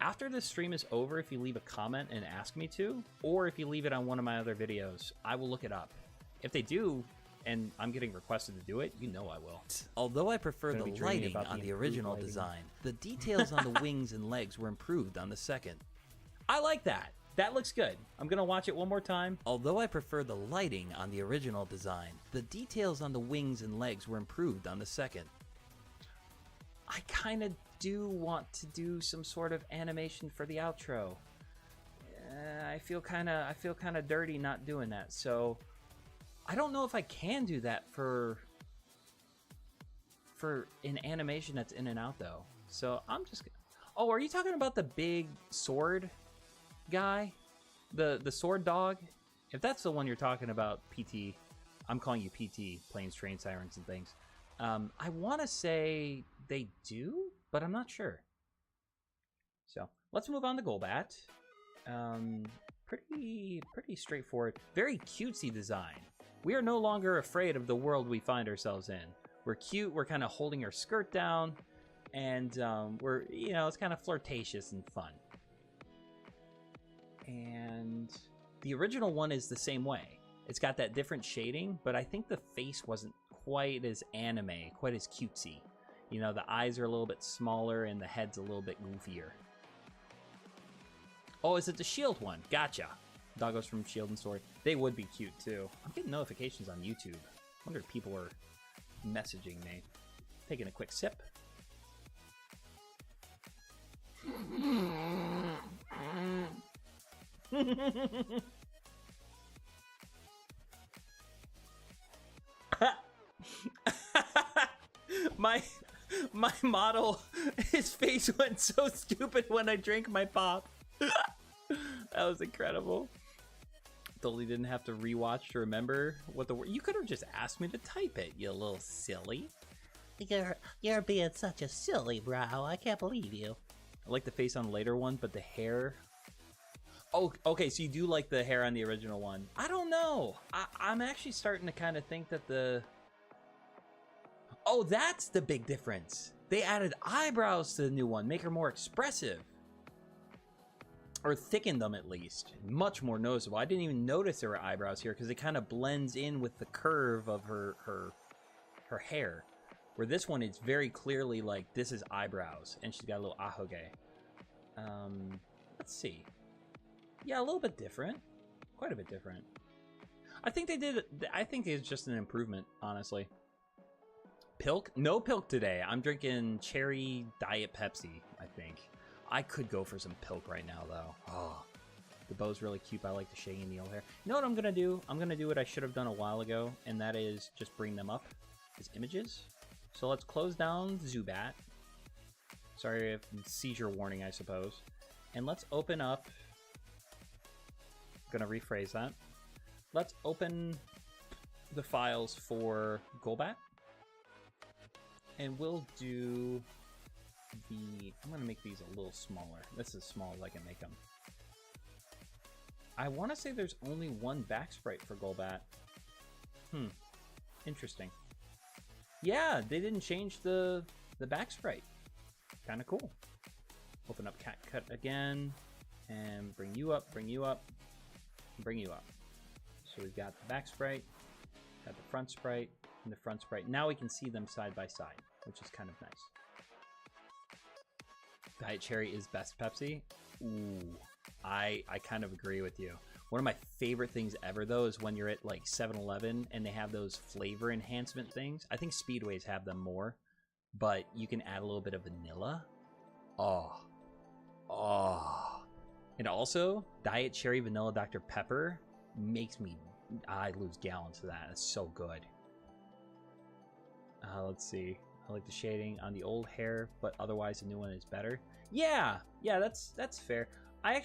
Speaker 1: after this stream is over, if you leave a comment and ask me to, or if you leave it on one of my other videos, I will look it up. If they do, and I'm getting requested to do it, you know I will.
Speaker 2: Although I prefer the lighting on the original design, the details on the wings and legs were improved on the second.
Speaker 1: I like that. That looks good. I'm going to watch it one more time.
Speaker 2: Although I prefer the lighting on the original design, the details on the wings and legs were improved on the second.
Speaker 1: I kind of do want to do some sort of animation for the outro. I feel kind of dirty not doing that. So I don't know if I can do that for an animation that's in and out though. So I'm just gonna... Oh, are you talking about the big sword guy? The sword dog? If that's the one you're talking about, PT, I'm calling you PT, Planes, Train Sirens and things. I want to say they do, but I'm not sure. So let's move on to Golbat. Pretty straightforward. Very cutesy design. We are no longer afraid of the world we find ourselves in. We're cute, we're kind of holding our skirt down, and we're, you know, it's kind of flirtatious and fun. And the original one is the same way. It's got that different shading, but I think the face wasn't quite as anime, quite as cutesy. You know, the eyes are a little bit smaller and the head's a little bit goofier. Oh, is it the Shield one? Gotcha. Doggos from Shield and Sword. They would be cute too. I'm getting notifications on YouTube. I wonder if people are messaging me. Taking a quick sip. My model, his face went so stupid when I drank my pop. That was incredible. Totally didn't have to rewatch to remember what the word. You could have just asked me to type it, you little silly.
Speaker 2: You're being such a silly brow. I can't believe you.
Speaker 1: I like the face on the later one, but the hair. Oh, okay. So you do like the hair on the original one? I don't know. I'm actually starting to kind of think that the. Oh, that's the big difference. They added eyebrows to the new one, make her more expressive. Or thicken them at least. Much more noticeable. I didn't even notice there were eyebrows here because it kind of blends in with the curve of her hair. Where this one, it's very clearly like this is eyebrows, and she's got a little ahoge. Let's see. Yeah, a little bit different. Quite a bit different. I think they did. I think it's just an improvement, honestly. Pilk? No Pilk today. I'm drinking cherry diet Pepsi, I think. I could go for some Pilk right now, though. Oh, the bow's really cute. I like the shaggy and the yellow hair. You know what I'm going to do? I'm going to do what I should have done a while ago, and that is just bring them up as images. So let's close down Zubat. Sorry if seizure warning, I suppose. And let's open up. I'm going to rephrase that. let's open the files for Golbat. And we'll do the... I'm going to make these a little smaller. This is as small as I can make them. I want to say there's only one back sprite for Golbat. Interesting. Yeah, they didn't change the back sprite. Kind of cool. Open up Cat Cut again. And bring you up, bring you up, bring you up. So we've got the back sprite, got the front sprite, and the front sprite. Now we can see them side by side, which is kind of nice. Diet Cherry is best Pepsi. Ooh, I kind of agree with you. One of my favorite things ever, though, is when you're at like 7-Eleven and they have those flavor enhancement things. I think Speedways have them more, but you can add a little bit of vanilla. Oh. And also, Diet Cherry Vanilla Dr. Pepper makes me... I lose gallons of that. It's so good. Let's see. I like the shading on the old hair, but otherwise the new one is better. Yeah, that's fair. I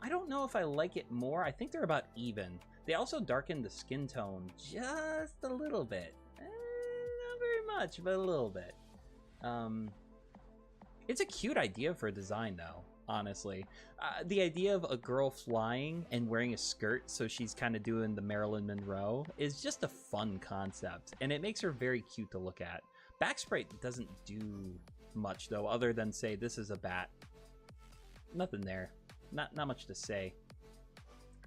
Speaker 1: don't know if I like it more. I think they're about even. They also darken the skin tone just a little bit. Not very much, but a little bit. It's a cute idea for a design, though, honestly. The idea of a girl flying and wearing a skirt so she's kind of doing the Marilyn Monroe is just a fun concept, and it makes her very cute to look at. Backsprite doesn't do much, though, other than say this is a bat. Nothing there. Not much to say.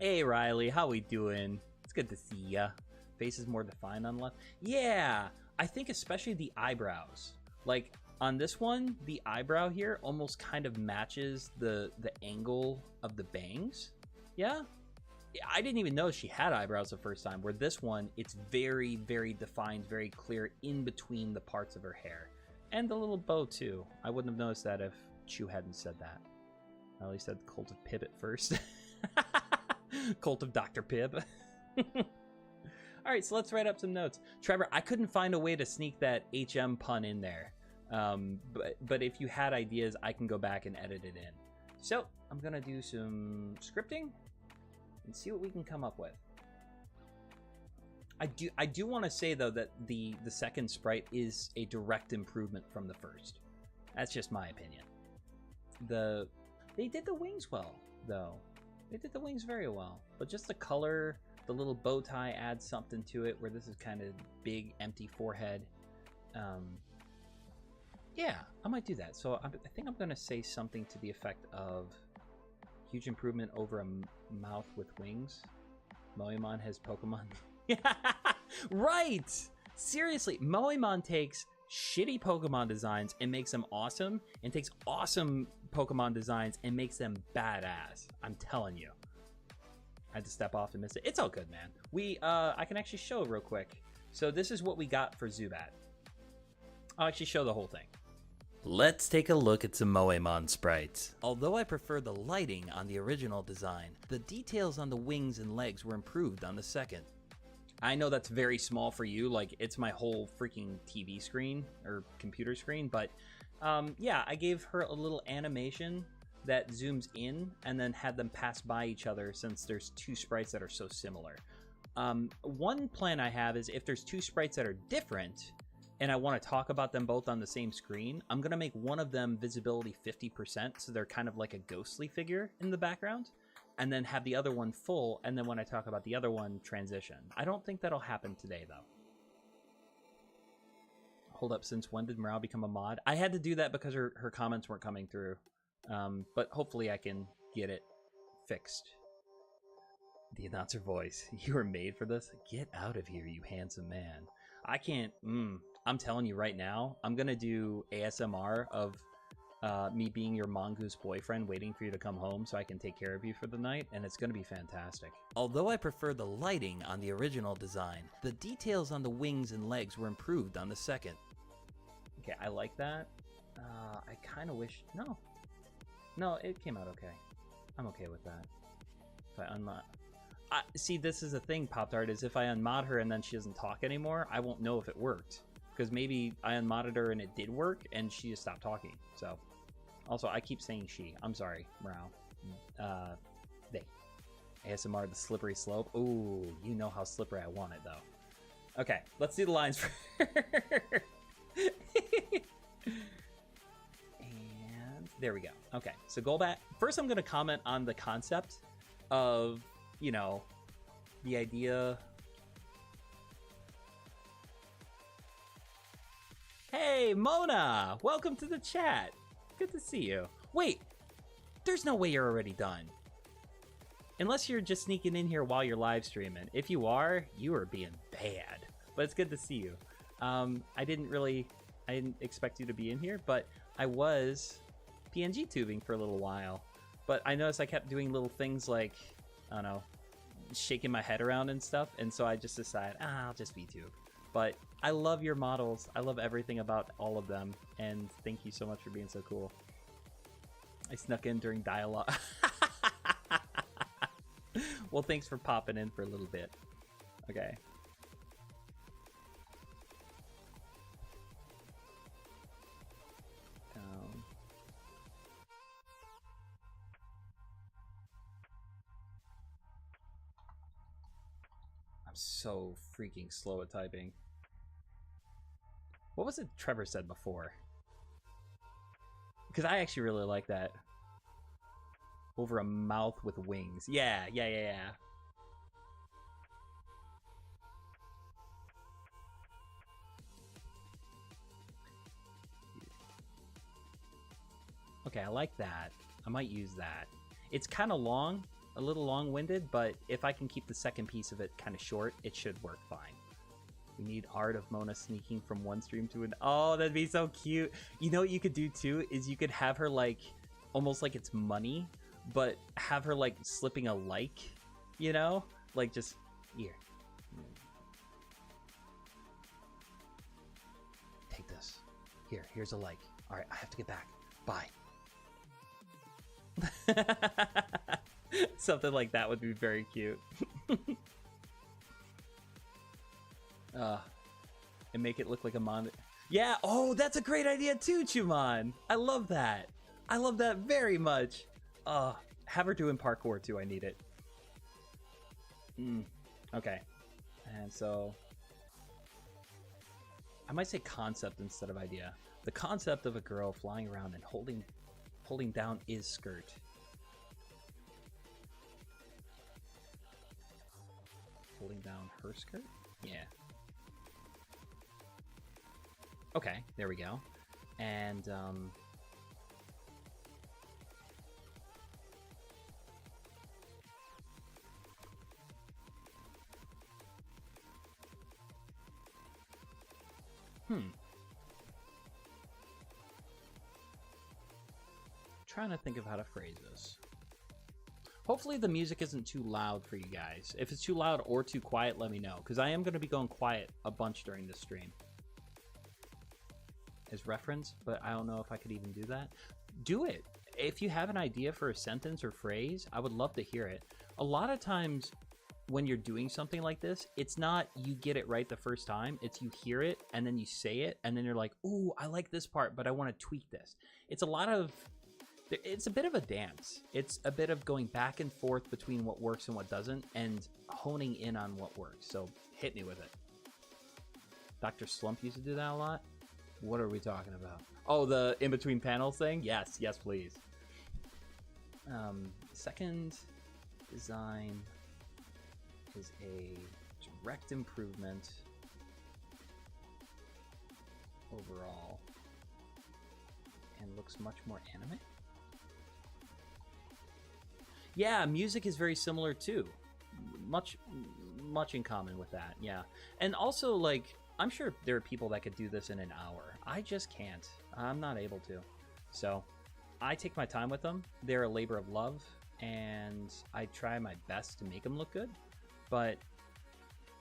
Speaker 1: Hey, Riley, how we doing? It's good to see ya. Face is more defined on the left. Yeah, I think especially the eyebrows. Like, on this one, the eyebrow here almost kind of matches the angle of the bangs. Yeah? I didn't even know she had eyebrows the first time, where this one, it's very, very defined, very clear in between the parts of her hair. And the little bow, too. I wouldn't have noticed that if Chew hadn't said that. I at least said Cult of Pib at first. Cult of Dr. Pib. Alright, so let's write up some notes. Trevor, I couldn't find a way to sneak that HM pun in there. But if you had ideas, I can go back and edit it in. So, I'm going to do some scripting and see what we can come up with. I do want to say, though, that the second sprite is a direct improvement from the first. That's just my opinion. They did the wings well, though. They did the wings very well. But just the color, the little bow tie adds something to it, where this is kind of big, empty forehead. Yeah, I might do that. So I think I'm going to say something to the effect of huge improvement over a mouth with wings. Moémon has Pokemon. Right! Seriously, Moémon takes shitty Pokemon designs and makes them awesome, and takes awesome Pokemon designs and makes them badass. I'm telling you. I had to step off and miss it. It's all good, man. I can actually show real quick. So this is what we got for Zubat. I'll actually show the whole thing.
Speaker 2: Let's take a look at some Moémon sprites. Although I prefer the lighting on the original design, the details on the wings and legs were improved on the second.
Speaker 1: I know that's very small for you, like it's my whole freaking TV screen or computer screen, but yeah, I gave her a little animation that zooms in and then had them pass by each other, since there's two sprites that are so similar. One plan I have is if there's two sprites that are different and I want to talk about them both on the same screen, I'm going to make one of them visibility 50%, so they're kind of like a ghostly figure in the background, and then have the other one full, and then when I talk about the other one, transition. I don't think that'll happen today, though. Hold up, since when did Morale become a mod? I had to do that because her comments weren't coming through, but hopefully I can get it fixed. The announcer voice. You were made for this? Get out of here, you handsome man. I can't... I'm telling you right now, I'm going to do ASMR of me being your mongoose boyfriend waiting for you to come home so I can take care of you for the night, and it's going to be fantastic.
Speaker 2: Although I prefer the lighting on the original design, the details on the wings and legs were improved on the second.
Speaker 1: Okay, I like that. I kind of wish... No, it came out okay. I'm okay with that. If I unmod... see, this is the thing, Pop-Tart, is if I unmod her and then she doesn't talk anymore, I won't know if it worked. Because maybe I unmodded her and it did work, and she just stopped talking. So, also, I keep saying she. I'm sorry, Morale. They. ASMR, the slippery slope. Ooh, you know how slippery I want it, though. Okay, let's do the lines first. And there we go. Okay, so go back. First, I'm going to comment on the concept of, you know, the idea. Hey, Mona! Welcome to the chat. Good to see you. Wait, there's no way you're already done. Unless you're just sneaking in here while you're live streaming. If you are being bad. But it's good to see you. I didn't expect you to be in here, but I was PNG tubing for a little while. But I noticed I kept doing little things like, I don't know, shaking my head around and stuff, and so I just decided, I'll just VTube. But I love your models. I love everything about all of them, and thank you so much for being so cool. I snuck in during dialogue. Well, thanks for popping in for a little bit. Okay. I'm so freaking slow at typing. What was it Trevor said before? Because I actually really like that. Over a mouth with wings. Yeah. Okay, I like that. I might use that. It's kind of long, a little long-winded, but if I can keep the second piece of it kind of short, it should work fine. We need art of Mona sneaking from one stream to an... Oh, that'd be so cute. You know what you could do too is you could have her like almost like it's money, but have her like slipping a like, you know, like just here. Take this. Here's a like. All right, I have to get back. Bye. Something like that would be very cute. And make it look like a mon. Yeah. Oh, that's a great idea too, Chumon. I love that. I love that very much. Have her doing parkour too. I need it. Okay. And so I might say concept instead of idea. The concept of a girl flying around and holding down is skirt. Holding down her skirt? Yeah. Okay, there we go. And trying to think of how to phrase this. Hopefully the music isn't too loud for you guys. If it's too loud or too quiet, let me know, because I am going to be going quiet a bunch during this stream. As reference, but I don't know if I could even do that. Do it. If you have an idea for a sentence or phrase, I would love to hear it. A lot of times when you're doing something like this, it's not you get it right the first time. It's you hear it and then you say it and then you're like, ooh, I like this part, but I want to tweak this. It's a bit of a dance. It's a bit of going back and forth between what works and what doesn't and honing in on what works. So hit me with it. Dr. Slump used to do that a lot. What are we talking about? Oh, the in-between panels thing? Yes, please. Second design is a direct improvement overall and looks much more anime. Yeah, music is very similar too. Much in common with that, yeah. And also, like, I'm sure there are people that could do this in an hour. I just can't. I'm not able to. So I take my time with them. They're a labor of love, and I try my best to make them look good. But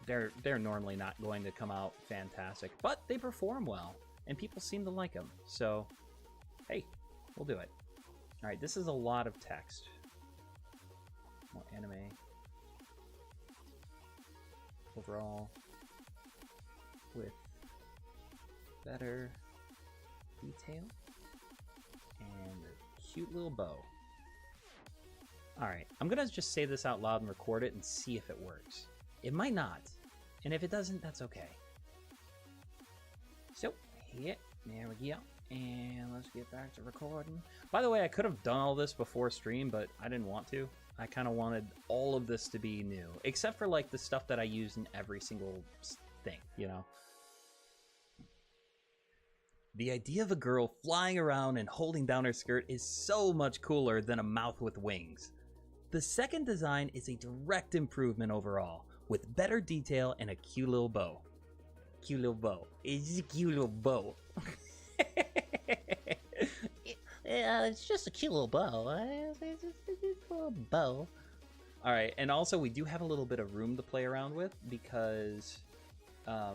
Speaker 1: they're normally not going to come out fantastic. But they perform well, and people seem to like them. So, hey, we'll do it. All right, this is a lot of text. More anime. Overall. With better detail and a cute little bow. Alright, I'm gonna just say this out loud and record it and see if it works. It might not. And if it doesn't, that's okay. So, here, there we go. And let's get back to recording. By the way, I could have done all this before stream, but I didn't want to. I kind of wanted all of this to be new. Except for, like, the stuff that I use in every single thing, you know?
Speaker 2: The idea of a girl flying around and holding down her skirt is so much cooler than a mouth with wings. The second design is a direct improvement overall, with better detail and a cute little bow. Cute little bow. It's a cute little bow.
Speaker 3: Yeah, it's just a cute little bow. It's just a little bow.
Speaker 1: Alright, and also we do have a little bit of room to play around with because I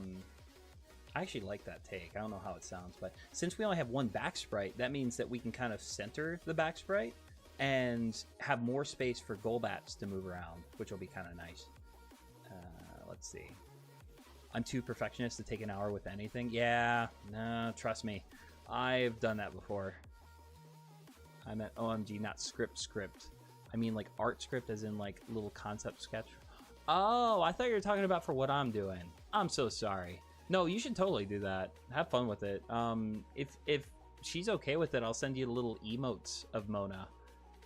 Speaker 1: actually like that take. I don't know how it sounds, but since we only have one back sprite, that means that we can kind of center the back sprite and have more space for Golbats to move around, which will be kind of nice. Let's see. I'm too perfectionist to take an hour with anything. Yeah, no, trust me. I've done that before. I meant OMG, not script. I mean like art script as in like little concept sketch. Oh, I thought you were talking about for what I'm doing. I'm so sorry. No, you should totally do that. Have fun with it. If she's okay with it, I'll send you little emotes of Mona.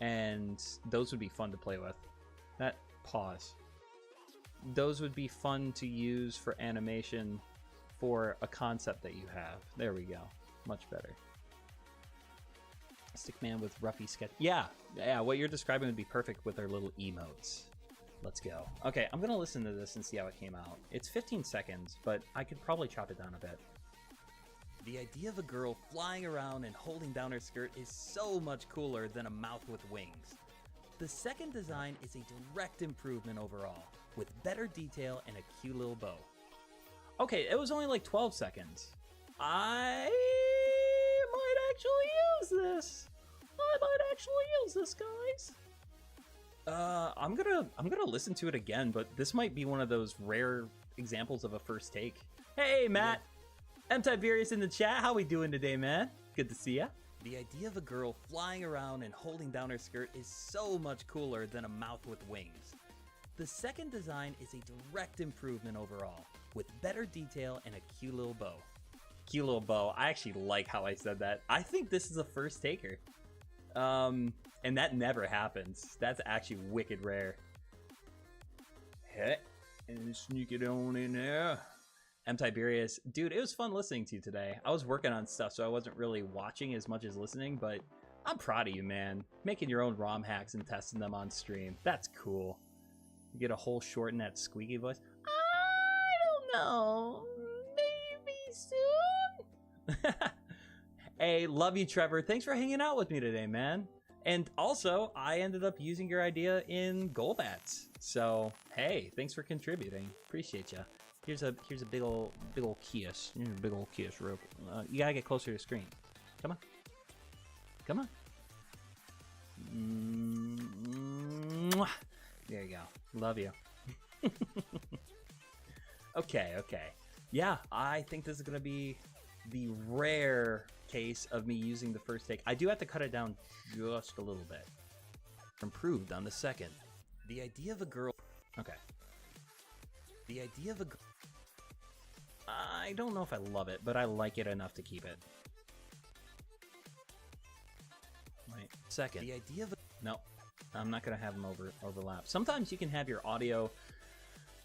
Speaker 1: And those would be fun to play with. Pause. Those would be fun to use for animation for a concept that you have. There we go. Much better. Stickman with Ruffy sketch. Yeah, what you're describing would be perfect with our little emotes. Let's go. Okay, I'm gonna listen to this and see how it came out. It's 15 seconds, but I could probably chop it down a bit.
Speaker 2: The idea of a girl flying around and holding down her skirt is so much cooler than a mouth with wings. The second design is a direct improvement overall, with better detail and a cute little bow.
Speaker 1: Okay, it was only like 12 seconds. I might actually use this. Guys. I'm gonna listen to it again, but this might be one of those rare examples of a first take. Hey, Matt. Yeah. Tiberius in the chat. How we doing today, man? Good to see ya.
Speaker 2: The idea of a girl flying around and holding down her skirt is so much cooler than a mouth with wings. The second design is a direct improvement overall, with better detail and a cute little bow.
Speaker 1: Cute little bow. I actually like how I said that. I think this is a first taker. And that never happens. That's actually wicked rare. Heh. And sneak it on in there. Tiberius. Dude, it was fun listening to you today. I was working on stuff, so I wasn't really watching as much as listening, but I'm proud of you, man. Making your own ROM hacks and testing them on stream. That's cool. You get a whole short in that squeaky voice.
Speaker 3: I don't know. Maybe soon?
Speaker 1: Hey, love you, Trevor. Thanks for hanging out with me today, man. And also, I ended up using your idea in Golbats. So, hey, thanks for contributing. Appreciate you. Here's a big ol' kiss. Big ol' kiss, real. You gotta get closer to the screen. Come on. Come on. Mwah. There you go. Love you. Okay. Yeah, I think this is gonna be the rare case of me using the first take. I do have to cut it down just a little bit.
Speaker 2: Improved on the second. The idea of a girl...
Speaker 1: Okay.
Speaker 2: The idea of a...
Speaker 1: I don't know if I love it, but I like it enough to keep it. Wait.
Speaker 2: Second. The idea of a...
Speaker 1: No, I'm not going to have them overlap. Sometimes you can have your audio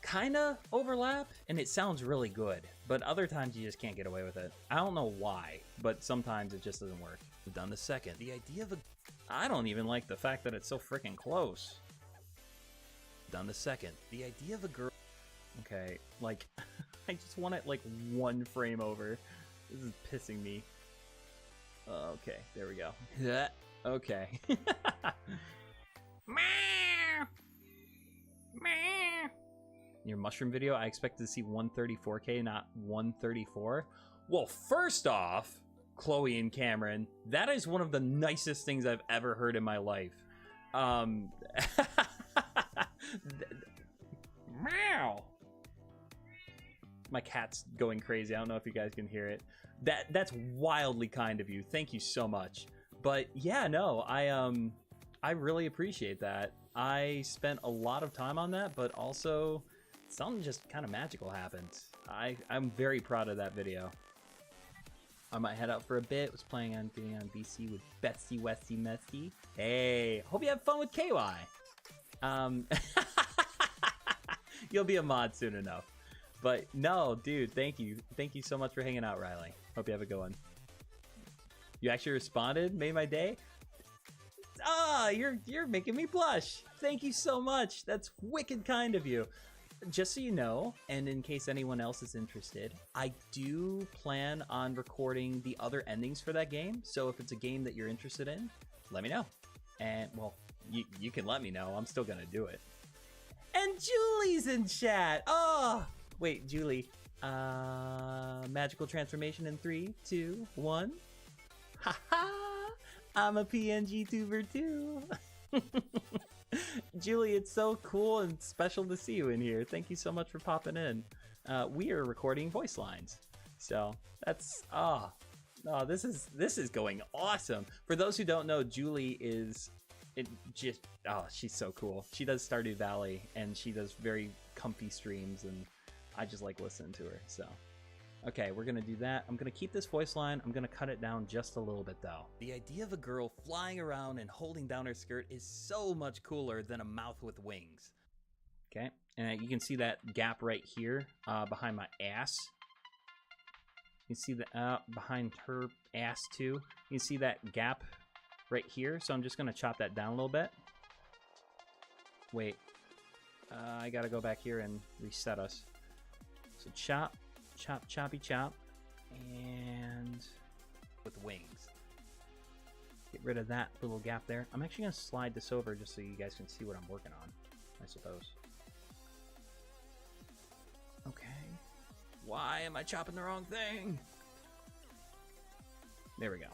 Speaker 1: kind of overlap, and it sounds really good. But other times you just can't get away with it. I don't know why, but sometimes it just doesn't work.
Speaker 2: Done the second. The idea of a...
Speaker 1: I don't even like the fact that it's so freaking close.
Speaker 2: Done the second. The idea of a girl...
Speaker 1: Okay, like, I just want it like one frame over. This is pissing me. Okay, there we go. Okay. Your mushroom video, I expected to see 134K, not 134. Well, first off, Chloe and Cameron, that is one of the nicest things I've ever heard in my life. Meow. My cat's going crazy. I don't know if you guys can hear it. That's wildly kind of you. Thank you so much. But yeah, no, I really appreciate that. I spent a lot of time on that, but also something just kind of magical happened. I'm very proud of that video. I might head out for a bit. Was planning on getting on BC with Betsy Westy Mesty. Hey, hope you have fun with KY. You'll be a mod soon enough. But no, dude, thank you. Thank you so much for hanging out, Riley. Hope you have a good one. You actually responded, made my day. Ah, you're making me blush. Thank you so much. That's wicked kind of you. Just so you know, and in case anyone else is interested, I do plan on recording the other endings for that game. So if it's a game that you're interested in, let me know. And, well, you can let me know. I'm still going to do it. And Julie's in chat. Oh, wait, Julie. Magical transformation in 3, 2, 1. Haha. I'm a PNG tuber too. Julie, it's so cool and special to see you in here. Thank you so much for popping in. We are recording voice lines, so that's this is going awesome. For those who don't know, Julie is she's so cool. She does Stardew Valley and she does very comfy streams, and I just like listening to her. So okay, we're gonna do that. I'm gonna keep this voice line. I'm gonna cut it down just a little bit though. The idea of a girl flying around and holding down her skirt is so much cooler than a mouth with wings. Okay, and you can see that gap right here behind my ass. You can see that behind her ass too. You can see that gap right here. So I'm just gonna chop that down a little bit. Wait, I gotta go back here and reset us. So chop. Chop, choppy, chop, and with wings. Get rid of that little gap there. I'm actually going to slide this over just so you guys can see what I'm working on, I suppose. Okay. Why am I chopping the wrong thing? There we go.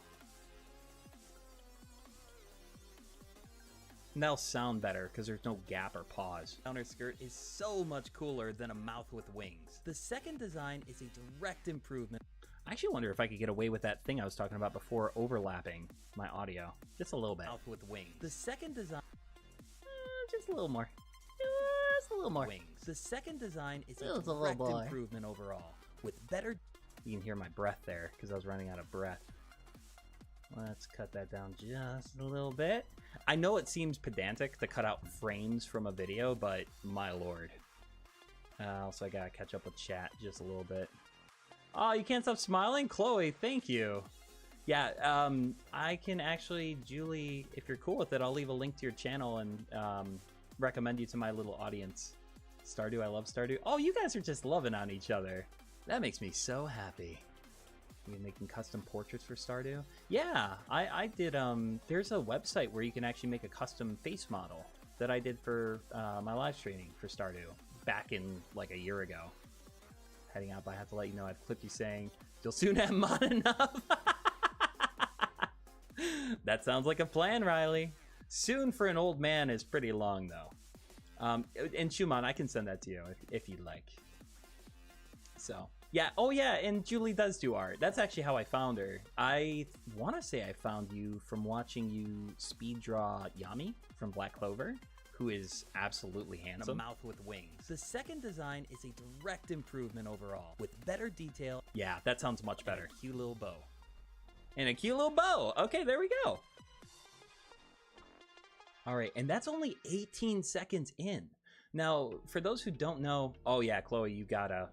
Speaker 1: And that'll sound better because there's no gap or pause. Counter skirt is so much cooler than a mouth with wings. The second design is a direct improvement. I actually wonder if I could get away with that thing I was talking about before, overlapping my audio. Just a little bit. Mouth with wings. The second design... just a little more. Just a little more. Wings. The second design is a direct improvement overall. With better... You can hear my breath there because I was running out of breath. Let's cut that down just a little bit. I know it seems pedantic to cut out frames from a video, but my lord. Also, I gotta catch up with chat just a little bit. Oh, you can't stop smiling? Chloe, thank you. Yeah, I can actually, Julie, if you're cool with it, I'll leave a link to your channel and recommend you to my little audience. Stardew, I love Stardew. Oh, you guys are just loving on each other. That makes me so happy. You're making custom portraits for Stardew? Yeah, I did, there's a website where you can actually make a custom face model that I did for my live streaming for Stardew back in like a year ago. Heading out, but I have to let you know I've clipped you saying, you'll soon have mod enough. That sounds like a plan, Riley. Soon for an old man is pretty long though. And Shumon, I can send that to you if you'd like. So... yeah, oh yeah, and Julie does do art. That's actually how I found her. I want to say I found you from watching you speed draw Yami from Black Clover, who is absolutely handsome. A mouth with wings. The second design is a direct improvement overall, with better detail. Yeah, that sounds much better. A cute little bow. And a cute little bow. Okay, there we go. All right, and that's only 18 seconds in. Now, for those who don't know, oh yeah, Chloe, you gotta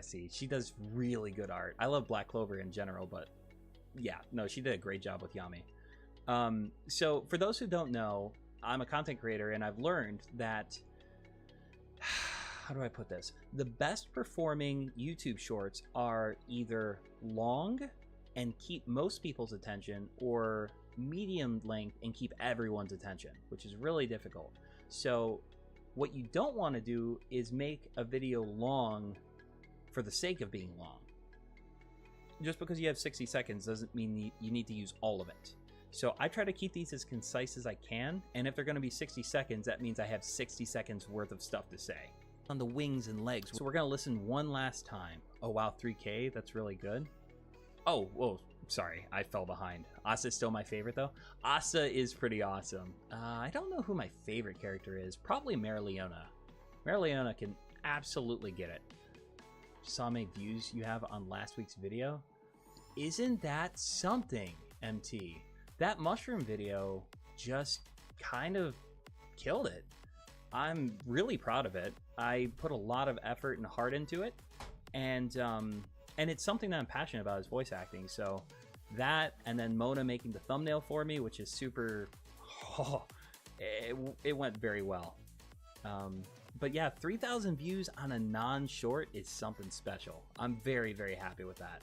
Speaker 1: see. She does really good art. I love Black Clover in general, but yeah, no, she did a great job with Yami. So for those who don't know, I'm a content creator, and I've learned that, how do I put this? The best performing YouTube shorts are either long and keep most people's attention, or medium length and keep everyone's attention, which is really difficult. So what you don't want to do is make a video long for the sake of being long. Just because you have 60 seconds doesn't mean you need to use all of it. So I try to keep these as concise as I can, and if they're going to be 60 seconds, that means I have 60 seconds worth of stuff to say. On the wings and legs, so we're going to listen one last time. Oh wow, 3K, that's really good. Oh, whoa, Sorry, I fell behind. Asa's still my favorite, though. Asa is pretty awesome. I don't know who my favorite character is. Probably Marileona. Marileona can absolutely get it. Saw how many views you have on last week's video. Isn't that something, MT? That mushroom video just kind of killed it. I'm really proud of it. I put a lot of effort and heart into it, and it's something that I'm passionate about is voice acting. So that, and then Mona making the thumbnail for me, which is super. Oh, it went very well. But yeah, 3,000 views on a non-short is something special. I'm very, very happy with that.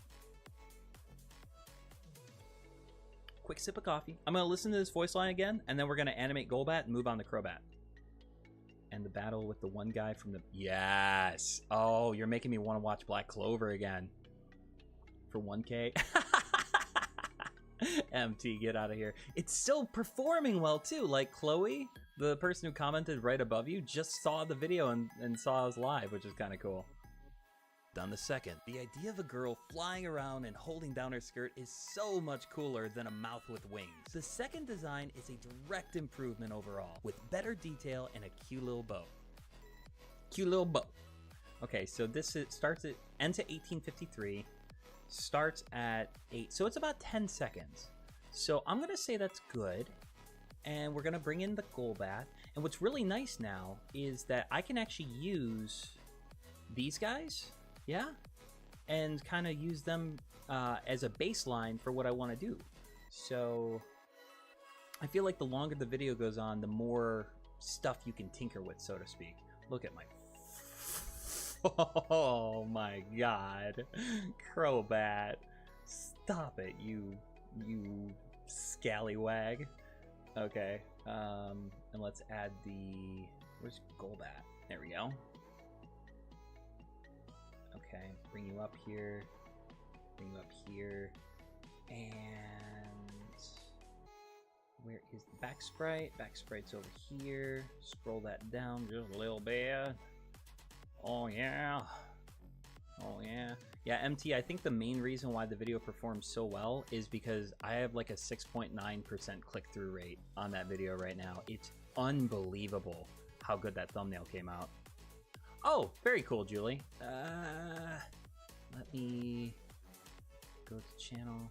Speaker 1: Quick sip of coffee. I'm going to listen to this voice line again, and then we're going to animate Golbat and move on to Crobat. And the battle with the one guy from the... Yes! Oh, you're making me want to watch Black Clover again. For 1K? MT, get out of here. It's still performing well, too. Like, Chloe, the person who commented right above you, just saw the video and saw us live, which is kind of cool. On the second, the idea of a girl flying around and holding down her skirt is so much cooler than a mouth with wings. The second design is a direct improvement overall, with better detail and a cute little bow. Cute little bow. Okay, so this starts at ends at 1853, starts at 8, so it's about 10 seconds. So I'm gonna say that's good, and we're gonna bring in the Golbat. And what's really nice now is that I can actually use these guys. Yeah, and kind of use them as a baseline for what I want to do. So I feel like the longer the video goes on, the more stuff you can tinker with, so to speak. Look at my... Oh my god. Crobat. Stop it, you scallywag. Okay, and let's add the... Where's Golbat? There we go. Okay, bring you up here, and where is the back sprite? Back sprite's over here. Scroll that down just a little bit. Oh yeah. Oh yeah. Yeah, MT, I think the main reason why the video performs so well is because I have like a 6.9% click-through rate on that video right now. It's unbelievable how good that thumbnail came out. Oh, very cool, Julie. Let me go to channel.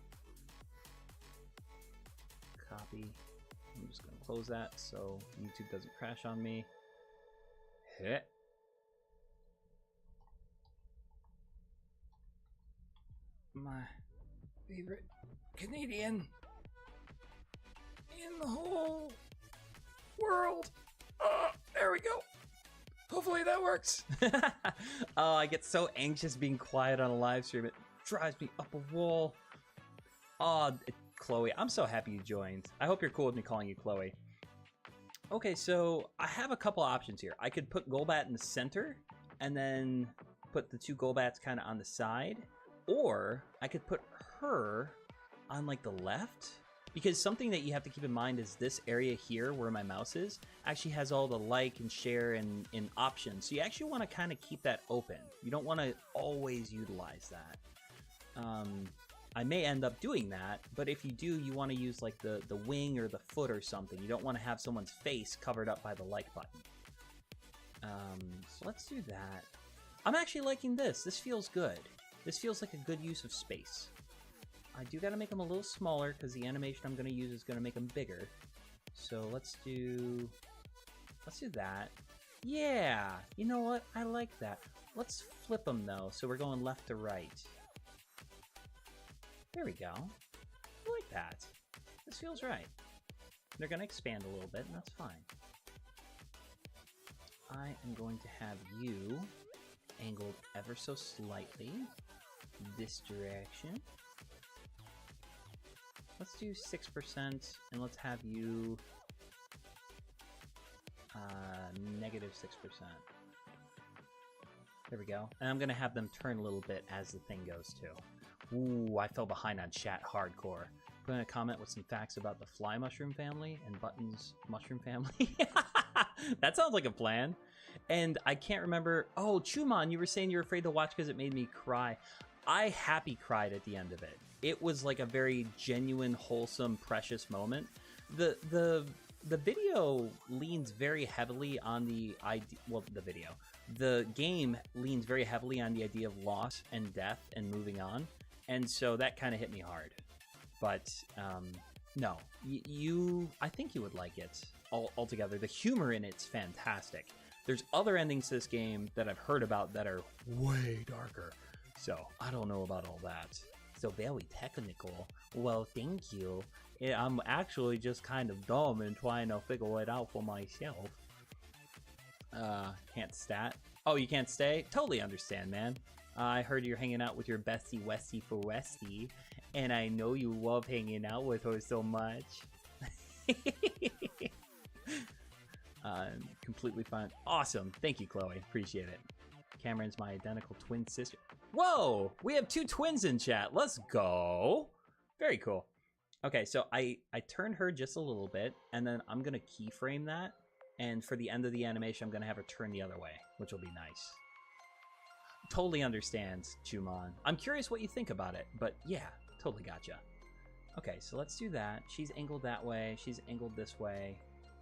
Speaker 1: Copy. I'm just going to close that so YouTube doesn't crash on me. Hit. My favorite Canadian in the whole world. There we go. Hopefully that works. Oh, I get so anxious being quiet on a live stream. It drives me up a wall. Oh, Chloe, I'm so happy you joined. I hope you're cool with me calling you Chloe. Okay, so I have a couple options here. I could put Golbat in the center and then put the two Golbats kind of on the side. Or I could put her on like the left. Because something that you have to keep in mind is this area here where my mouse is actually has all the like and share and options. So you actually want to kind of keep that open. You don't want to always utilize that. I may end up doing that, but if you do, you want to use like the wing or the foot or something. You don't want to have someone's face covered up by the like button. So let's do that. I'm actually liking this. This feels good. This feels like a good use of space. I do gotta make them a little smaller because the animation I'm gonna use is gonna make them bigger. So let's do that. Yeah, you know what? I like that. Let's flip them though, so we're going left to right. There we go. I like that. This feels right. They're gonna expand a little bit, and that's fine. I am going to have you angled ever so slightly this direction. Let's do 6%, and let's have you negative 6%. There we go. And I'm going to have them turn a little bit as the thing goes too. Ooh, I fell behind on chat hardcore. Put in a comment with some facts about the fly mushroom family and Button's mushroom family. That sounds like a plan. And I can't remember. Oh, Chumon, you were saying you were afraid to watch because it made me cry. I happy cried at the end of it. it was like a very genuine, wholesome, precious moment. The video leans very heavily on the idea. Well, the game leans very heavily on the idea of loss and death and moving on, and so that kind of hit me hard. But no, I think you would like it altogether. The humor in it's fantastic. There's other endings to this game that I've heard about that are way darker, so I don't know about all that. So very technical. Well, thank you. I'm actually just kind of dumb and trying to figure it out for myself. Can't stat. Oh, you can't stay? Totally understand, man. I heard you're hanging out with your bestie Westie for Westie, and I know you love hanging out with her so much. Completely fine. Awesome. Thank you, Chloe. Appreciate it. Cameron's my identical twin sister. Whoa! We have 2 twins in chat. Let's go. Very cool. Okay, so I turned her just a little bit, and then I'm going to keyframe that. And for the end of the animation, I'm going to have her turn the other way, which will be nice. Totally understands, Jumon. I'm curious what you think about it, but yeah, totally gotcha. Okay, so let's do that. She's angled that way. She's angled this way,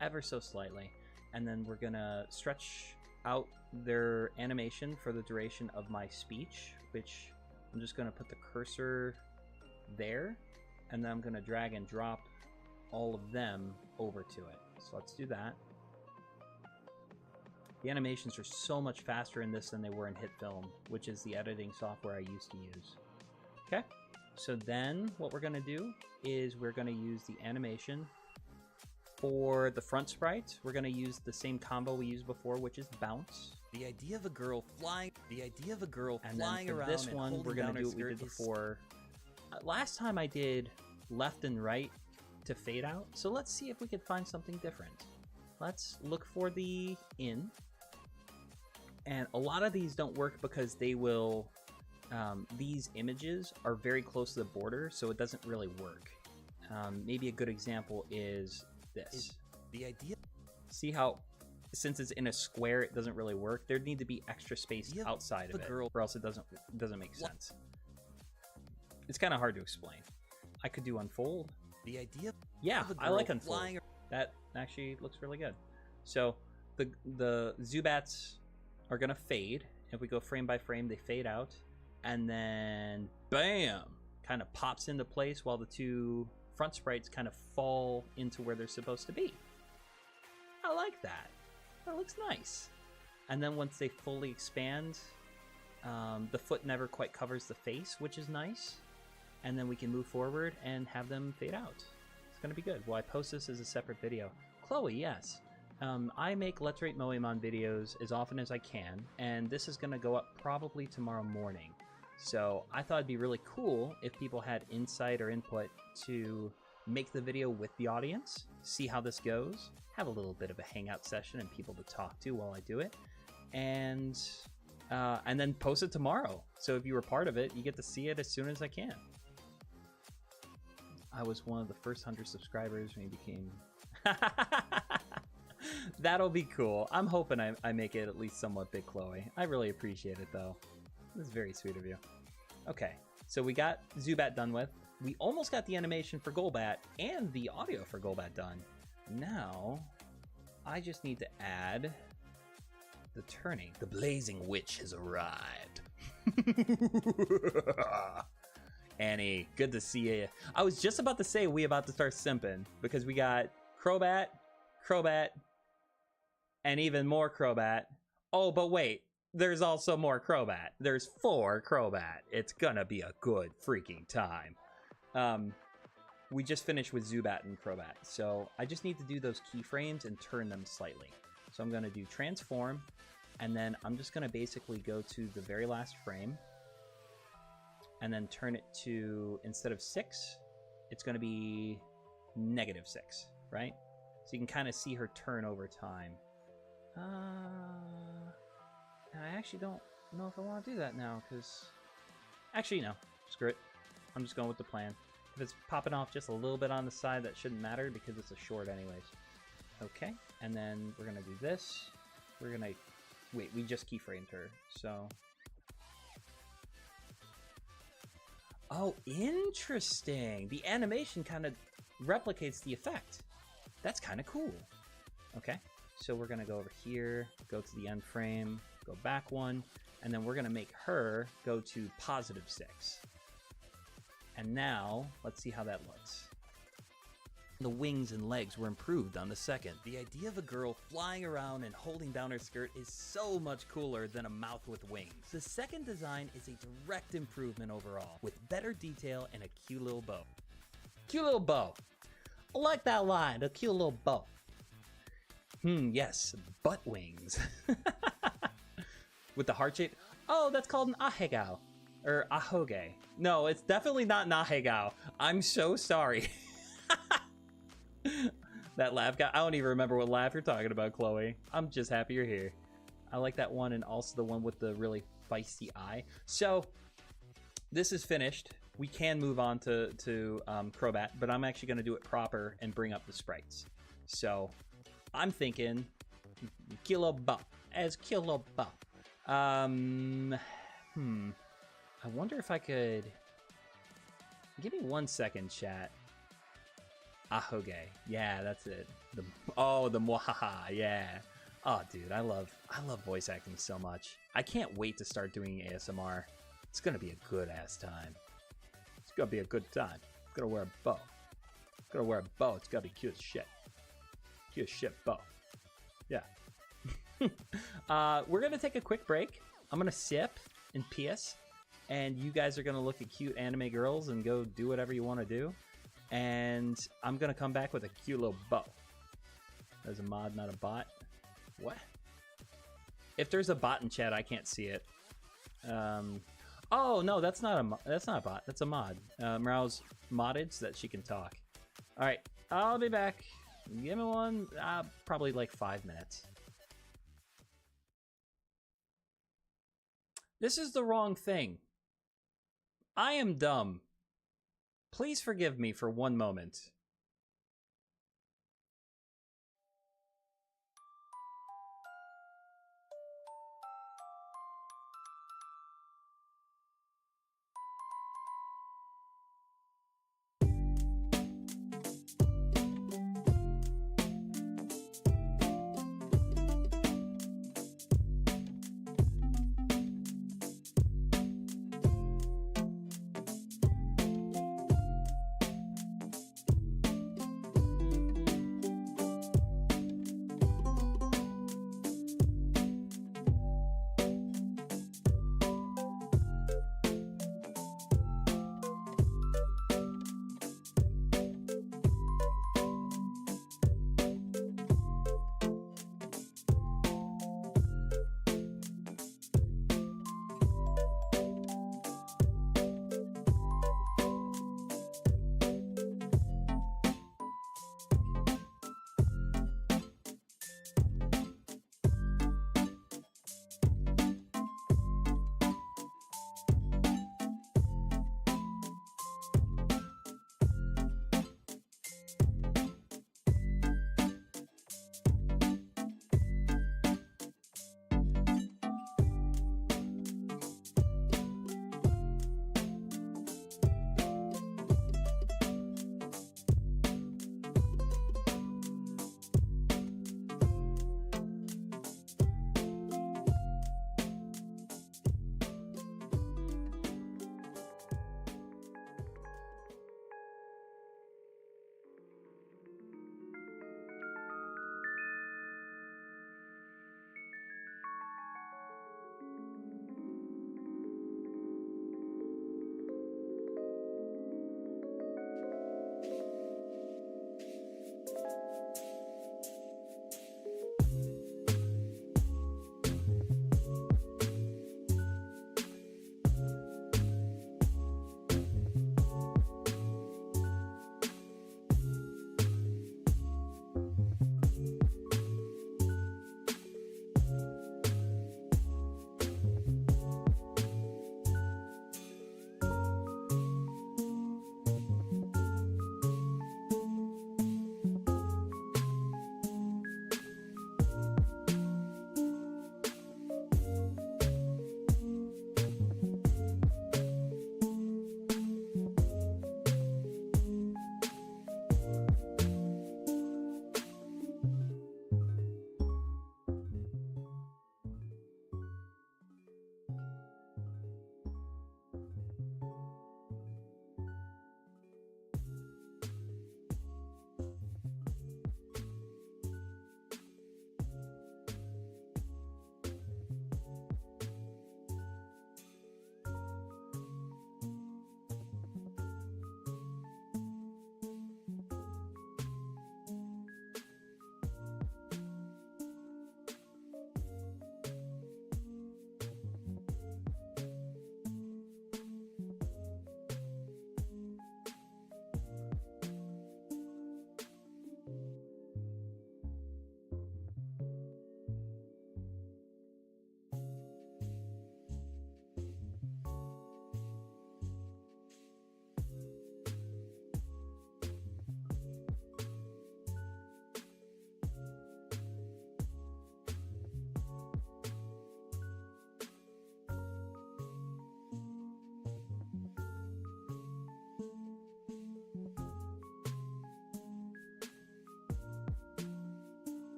Speaker 1: ever so slightly. And then we're going to stretch out their animation for the duration of my speech, which I'm just going to put the cursor there, and then I'm going to drag and drop all of them over to it. So let's do that. The animations are so much faster in this than they were in HitFilm, which is the editing software I used to use. Okay, so then what we're going to do is we're going to use the animation for the front sprite. We're going to use the same combo we used before, which is bounce.
Speaker 2: The idea of a girl flying. The idea of a girl
Speaker 1: And
Speaker 2: flying
Speaker 1: then for
Speaker 2: around.
Speaker 1: this
Speaker 2: and
Speaker 1: one, we're
Speaker 2: going to
Speaker 1: do what we did before. Last time I did left and right to fade out, so let's see if we could find something different. Let's look for the in. And a lot of these don't work because they will, these images are very close to the border, so it doesn't really work. Maybe a good example is this.
Speaker 2: The idea.
Speaker 1: See how, since it's in a square, it doesn't really work. There need to be extra space outside of it, or else it doesn't make sense. It's kind of hard to explain. I could do unfold.
Speaker 2: The idea.
Speaker 1: Yeah, I like unfold. That actually looks really good. So the Zubats are gonna fade. If we go frame by frame, they fade out, and then bam, kind of pops into place while the 2 front sprites kind of fall into where they're supposed to be. I like that. That looks nice. And then once they fully expand, the foot never quite covers the face, which is nice. And then we can move forward and have them fade out. It's gonna be good. Well, I post this as a separate video. Chloe, yes. I make Let's Rate Moemon videos as often as I can, and this is gonna go up probably tomorrow morning. So I thought it'd be really cool if people had insight or input to make the video with the audience, see how this goes, have a little bit of a hangout session and people to talk to while I do it, and then post it tomorrow. So if you were part of it, you get to see it as soon as I can. I was one of the first 100 subscribers when he became... That'll be cool. I'm hoping I make it at least somewhat big, Chloe. I really appreciate it, though. This is very sweet of you. Okay, so we got Zubat done with. We almost got the animation for Golbat and the audio for Golbat done. Now, I just need to add the turning. The Blazing Witch has arrived. Annie, good to see you. I was just about to say we about to start simping because we got Crobat, and even more Crobat. Oh, but wait, there's also more Crobat. There's 4 Crobat. It's gonna be a good freaking time. We just finished with Zubat and Crobat, so I just need to do those keyframes and turn them slightly. So I'm gonna do transform, and then I'm just gonna basically go to the very last frame, and then turn it to, instead of 6, it's gonna be -6, right? So you can kind of see her turn over time. And I actually don't know if I want to do that now, because... Actually, no. Screw it. I'm just going with the plan. If it's popping off just a little bit on the side, that shouldn't matter, because it's a short anyways. Okay, and then we're going to do this. We're going to... Wait, we just keyframed her, so... Oh, interesting. The animation kind of replicates the effect. That's kind of cool. Okay, so we're gonna go over here, go to the end frame, go back one, and then we're gonna make her go to +6. And now, let's see how that looks.
Speaker 2: The wings and legs were improved on the second. The idea of a girl flying around and holding down her skirt is so much cooler than a mouth with wings. The second design is a direct improvement overall, with better detail and a cute little bow.
Speaker 1: Cute little bow.
Speaker 3: I like that line, a cute little bow.
Speaker 1: Yes, butt wings. With the heart shape. Oh, that's called an ahegao. Or ahoge. No, it's definitely not an ahegao. I'm so sorry. That laugh guy. I don't even remember what laugh you're talking about, Chloe. I'm just happy you're here. I like that one, and also the one with the really feisty eye. So this is finished. We can move on to Crobat, but I'm actually going to do it proper and bring up the sprites. So I'm thinking Kilobo as Kilobo. I wonder if I could. Give me 1 second, chat. Ahoge. Yeah, that's it. The mwahaha. Yeah. Oh, dude, I love voice acting so much. I can't wait to start doing ASMR. It's gonna be a good ass time. It's gonna be a good time. I'm gonna wear a bow. It's gonna be cute as shit. Cute as shit bow. Yeah. We're gonna take a quick break. I'm gonna sip and piss, and you guys are gonna look at cute anime girls and go do whatever you want to do. And I'm gonna come back with a cute little bow. There's a mod, not a bot. What? If there's a bot in chat, I can't see it. Oh no, that's not a bot. That's a mod. Meow's modded so that she can talk. All right, I'll be back. Give me one. Probably like 5 minutes. This is the wrong thing. I am dumb. Please forgive me for one moment.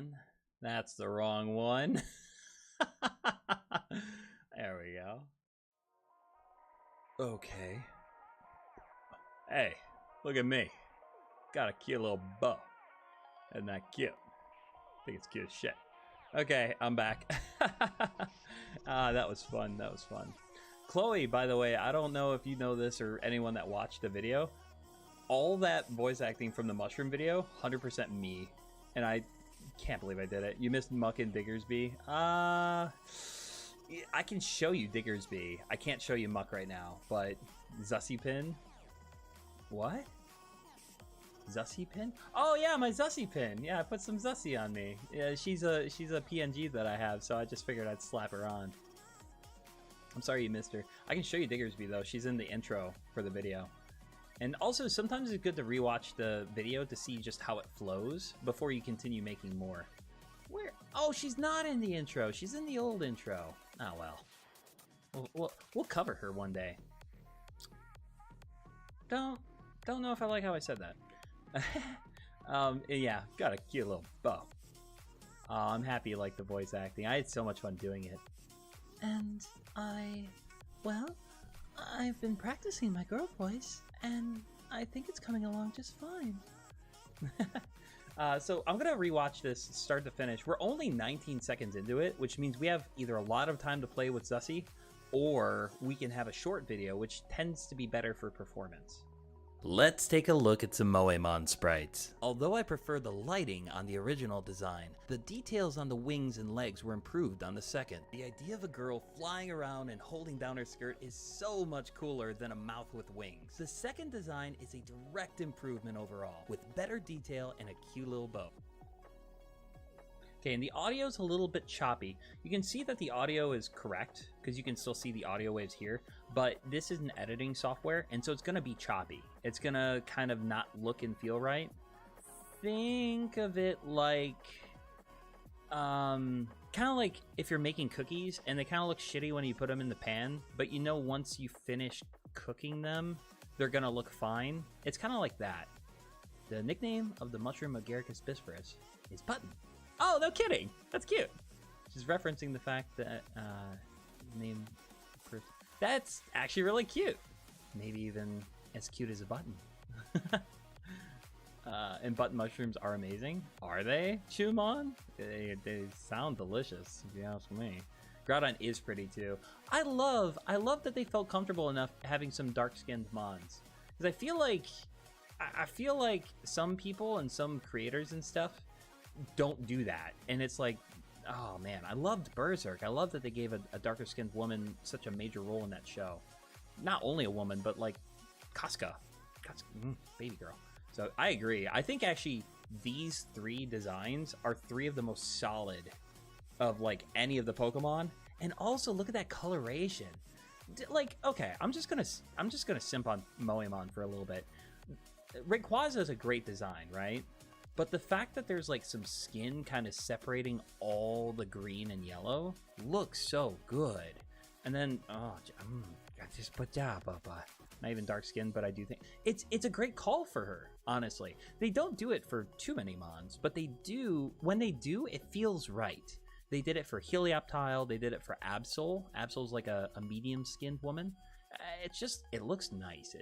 Speaker 1: one. That's the wrong one. There we go. Okay. Hey, look at me. Got a cute little bow. Isn't that cute? I think it's cute as shit. Okay, I'm back. That was fun. That was fun. Chloe, by the way, I don't know if you know this or anyone that watched the video. All that voice acting from the mushroom video, 100% me. And I can't believe I did it. You missed Muck and Diggersby. I can show you Diggersby. I can't show you Muck right now, but Zussie Pin? What? Zussie Pin? Oh yeah, my Zussie Pin. Yeah, I put some Zussie on me. Yeah, she's a PNG that I have, so I just figured I'd slap her on. I'm sorry you missed her. I can show you Diggersby though. She's in the intro for the video. And also, sometimes it's good to rewatch the video to see just how it flows before you continue making more. Where? Oh, she's not in the intro. She's in the old intro. Oh well. We'll cover her one day. Don't know if I like how I said that. Yeah, got a cute little bow. I'm happy you like the voice acting. I had so much fun doing it.
Speaker 2: And well, I've been practicing my girl voice, and I think it's coming along just fine.
Speaker 1: So I'm gonna rewatch this start to finish. We're only 19 seconds into it, which means we have either a lot of time to play with Zussie, or we can have a short video, which tends to be better for performance.
Speaker 2: Let's take a look at some Moémon sprites. Although I prefer the lighting on the original design, the details on the wings and legs were improved on the second. The idea of a girl flying around and holding down her skirt is so much cooler than a mouth with wings. The second design is a direct improvement overall, with better detail and a cute little bow.
Speaker 1: Okay, and the audio is a little bit choppy. You can see that the audio is correct, because you can still see the audio waves here, but this is an editing software, and so it's going to be choppy. It's going to kind of not look and feel right. Think of it like, kind of like if you're making cookies, and they kind of look shitty when you put them in the pan, but you know once you finish cooking them, they're going to look fine. It's kind of like that. The nickname of the mushroom Agaricus bisporus is Button. Oh, no kidding. That's cute. She's referencing the fact that, name... That's actually really cute. Maybe even as cute as a button. And button mushrooms are amazing. Are they, Chumon? They sound delicious, if you ask me. Groudon is pretty, too. I love that they felt comfortable enough having some dark-skinned mons. Because I feel like some people and some creators and stuff don't do that, and it's like, oh man, I loved Berserk. I love that they gave a darker skinned woman such a major role in that show. Not only a woman, but like Casca, baby girl. So I agree. I think actually these three designs are three of the most solid of like any of the Pokemon. And also look at that coloration. Like, okay, I'm just gonna simp on Moémon for a little bit. Rayquaza is a great design, right? But the fact that there's like some skin kind of separating all the green and yellow looks so good. And then, just put job up. Not even dark skin, but I do think it's a great call for her, honestly. They don't do it for too many mons, but they do. When they do, it feels right. They did it for Helioptile. They did it for Absol. Absol's like a medium-skinned woman. It looks nice.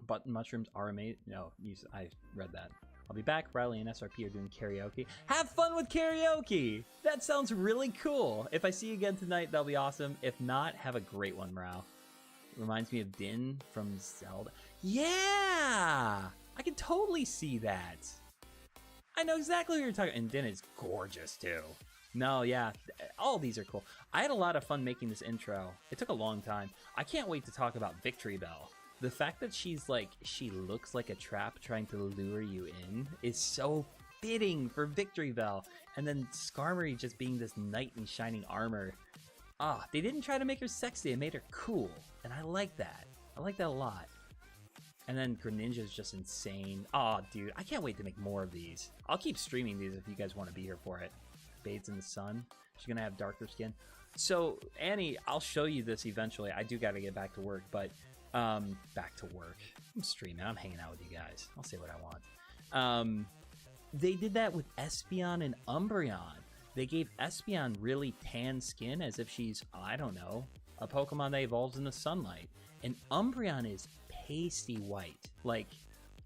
Speaker 1: Button mushrooms are amazing. No, I read that. I'll be back. Riley and SRP are doing karaoke. Have fun with karaoke! That sounds really cool. If I see you again tonight, that'll be awesome. If not, have a great one, Morale. Reminds me of Din from Zelda. Yeah! I can totally see that. I know exactly what you're talking about. And Din is gorgeous, too. No, yeah. All these are cool. I had a lot of fun making this intro. It took a long time. I can't wait to talk about Victory Bell. The fact that she looks like a trap trying to lure you in is so fitting for Victory Bell. And then Skarmory just being this knight in shining armor. They didn't try to make her sexy, they made her cool. And I like that. I like that a lot. And then Greninja is just insane. Dude, I can't wait to make more of these. I'll keep streaming these if you guys want to be here for it. Bathes in the sun. She's gonna have darker skin. So, Annie, I'll show you this eventually. I do gotta get back to work, but back to work. I'm streaming. I'm hanging out with you guys. I'll say what I want. They did that with Espeon and Umbreon. They gave Espeon really tan skin as if she's, I don't know, a Pokemon that evolves in the sunlight. And Umbreon is pasty white. Like,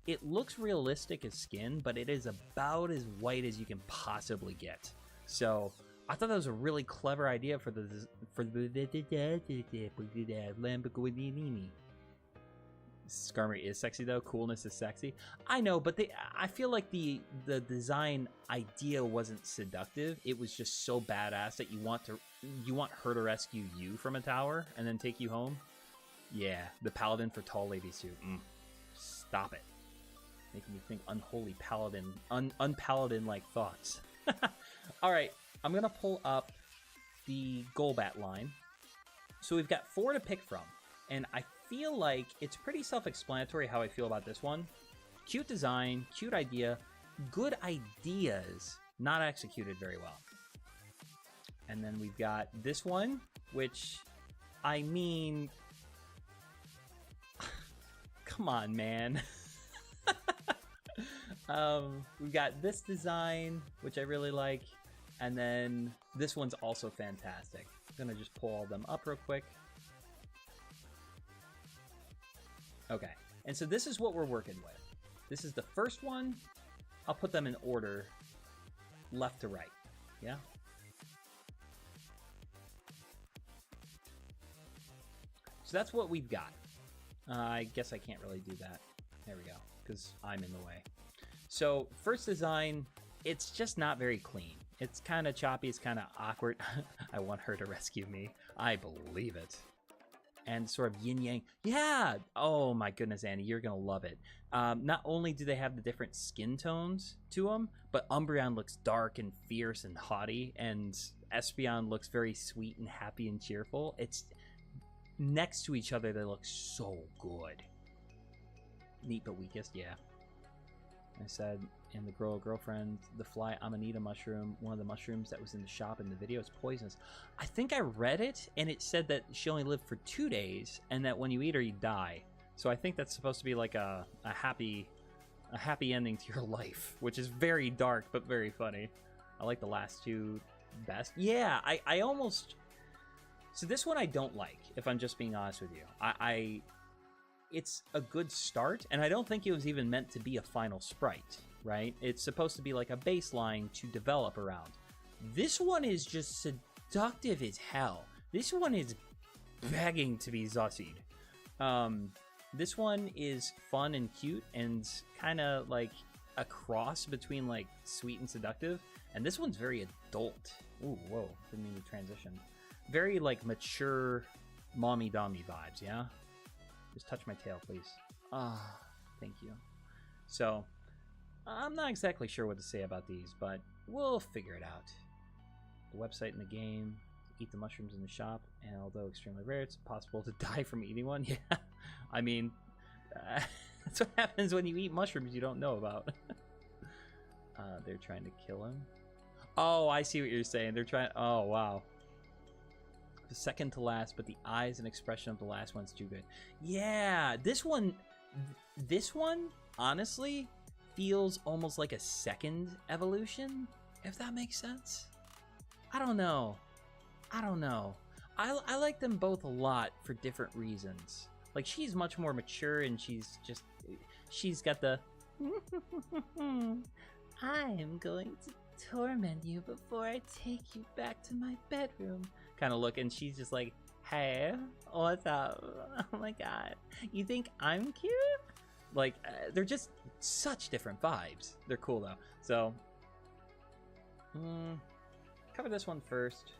Speaker 1: it looks realistic as skin, but it is about as white as you can possibly get. So I thought that was a really clever idea for the Lamborghini. Skarmory is sexy though. Coolness is sexy. I know, but I feel like the design idea wasn't seductive. It was just so badass that you want her to rescue you from a tower and then take you home. Yeah, the paladin for tall ladies too. Stop it. Making me think unholy paladin, unpaladin like thoughts. All right, I'm gonna pull up the Golbat line. So we've got 4 to pick from, and I feel like it's pretty self-explanatory how I feel about this one. Cute design, cute idea, good ideas, not executed very well. And then we've got this one, which, I mean, come on, man. We've got this design, which I really like, and then this one's also fantastic. I'm gonna just pull all them up real quick. Okay, and so this is what we're working with. This is the first one. I'll put them in order, left to right, yeah? So that's what we've got. I guess I can't really do that. There we go, because I'm in the way. So first design, it's just not very clean. It's kind of choppy, it's kind of awkward. I want her to rescue me. I believe it. And sort of yin-yang. Yeah! Oh my goodness, Annie, you're going to love it. Not only do they have the different skin tones to them, but Umbreon looks dark and fierce and haughty, and Espeon looks very sweet and happy and cheerful. It's next to each other, they look so good. Neat but weakest, yeah. I said, and the girlfriend, the fly Amanita mushroom, one of the mushrooms that was in the shop in the video, is poisonous. I think I read it, and it said that she only lived for 2 days, and that when you eat her, you die. So I think that's supposed to be like a happy ending to your life, which is very dark, but very funny. I like the last 2 best. Yeah, I almost... So this one I don't like, if I'm just being honest with you. It's a good start, and I don't think it was even meant to be a final sprite, right? It's supposed to be like a baseline to develop around. This one is just seductive as hell. This one is begging to be Zatsu'd. This one is fun and cute and kind of like a cross between like sweet and seductive. And this one's very adult. Ooh, whoa, didn't mean to transition. Very like mature mommy-dommy vibes, yeah? Just touch my tail, please. Ah, thank you. So, I'm not exactly sure what to say about these, but we'll figure it out. The website in the game, eat the mushrooms in the shop, and although extremely rare, it's possible to die from eating one. Yeah, I mean, that's what happens when you eat mushrooms you don't know about. They're trying to kill him. Oh, I see what you're saying. They're trying... Oh, wow. The second to last, but the eyes and expression of the last one's too good. Yeah, this one, honestly, feels almost like a second evolution, if that makes sense. I don't know. I like them both a lot for different reasons. Like, she's much more mature, and she's got the... I'm going to torment you before I take you back to my bedroom kind of look, and she's just like, hey, what's up? Oh my god, you think I'm cute? Like, they're just such different vibes. They're cool though. So cover this one first.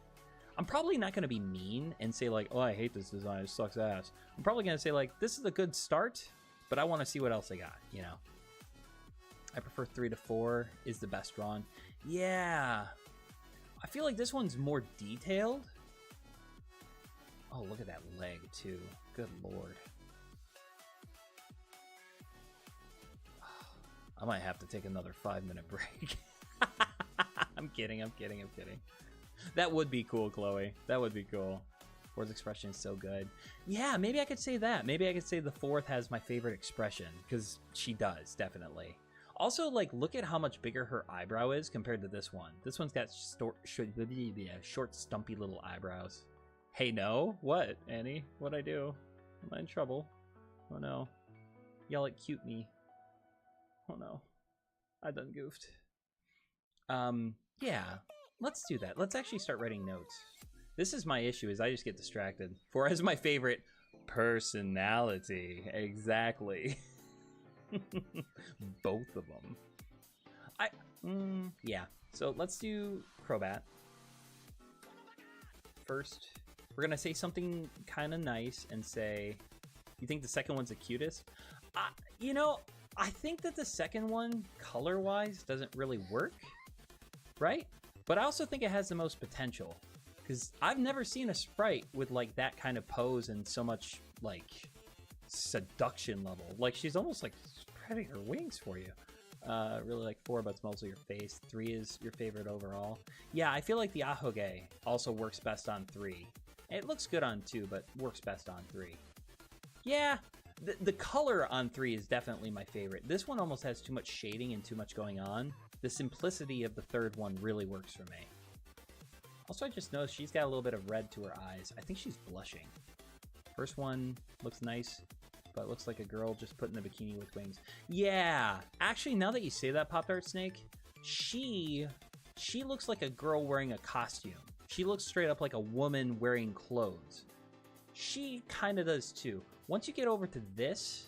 Speaker 1: I'm probably not going to be mean and say like, oh, I hate this design, it sucks ass. I'm probably going to say like, this is a good start, but I want to see what else I got, you know. I prefer 3 to 4 is the best drawn. Yeah, I feel like this one's more detailed. Oh, look at that leg, too. Good lord. I might have to take another 5-minute break. I'm kidding. That would be cool, Chloe. That would be cool. 4's expression is so good. Yeah, maybe I could say that. Maybe I could say the 4th has my favorite expression, because she does, definitely. Also, like, look at how much bigger her eyebrow is compared to this one. This one's got short, stumpy little eyebrows. Hey, no? What, Annie? What'd I do? Am I in trouble? Oh, no. Y'all like cute me. Oh, no. I done goofed. Yeah. Let's do that. Let's actually start writing notes. This is my issue, is I just get distracted. 4 is my favorite personality. Exactly. Both of them. Yeah. So let's do Crobat. First, we're gonna say something kind of nice and say, you think the second one's the cutest? You know, I think that the second one, color-wise, doesn't really work, right? But I also think it has the most potential, because I've never seen a sprite with like that kind of pose and so much like seduction level. Like, she's almost like spreading her wings for you. Really like 4, but it's mostly your face. 3 is your favorite overall. Yeah, I feel like the Ahoge also works best on 3. It looks good on 2, but works best on 3. Yeah, the color on 3 is definitely my favorite. This one almost has too much shading and too much going on. The simplicity of the third one really works for me. Also, I just noticed she's got a little bit of red to her eyes. I think she's blushing. First one looks nice, but it looks like a girl just put in a bikini with wings. Yeah, actually, now that you say that, Pop Tart Snake, she looks like a girl wearing a costume. She looks straight up like a woman wearing clothes. She kind of does too. Once you get over to this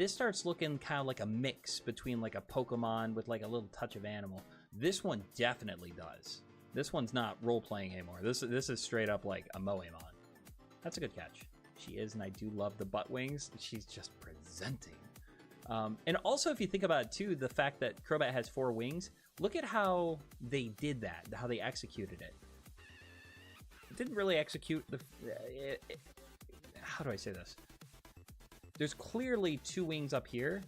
Speaker 1: starts looking kind of like a mix between like a Pokemon with like a little touch of animal. This one definitely does. This one's not role-playing anymore. This is straight up like a Moémon. That's a good catch. She is, and I do love the butt wings. She's just presenting. And also, if you think about it too, the fact that Crobat has 4 wings, look at how they did that, how they executed it. It didn't really execute the... how do I say this? There's clearly 2 wings up here,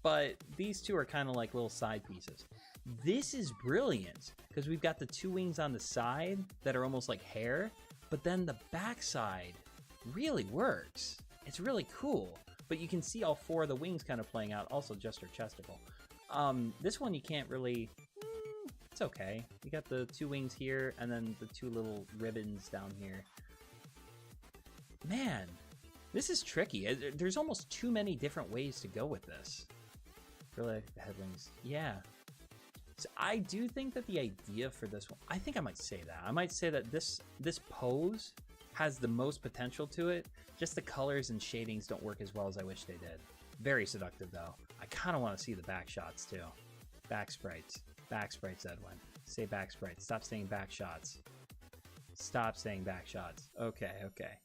Speaker 1: but these 2 are kind of like little side pieces. This is brilliant, because we've got the 2 wings on the side that are almost like hair, but then the back side really works. It's really cool, but you can see all 4 of the wings kind of playing out, also just her chesticle. This one you can't really... it's okay. You got the 2 wings here, and then the 2 little ribbons down here. Man, this is tricky. There's almost too many different ways to go with this. Really like the head wings. Yeah. So I do think that the idea for this one, I think I might say that. I might say that this pose has the most potential to it. Just the colors and shadings don't work as well as I wish they did. Very seductive though. I kind of want to see the back shots too. Back sprites. Back sprites, Edwin. Say back sprites. Stop saying back shots. Stop saying back shots. Okay, okay.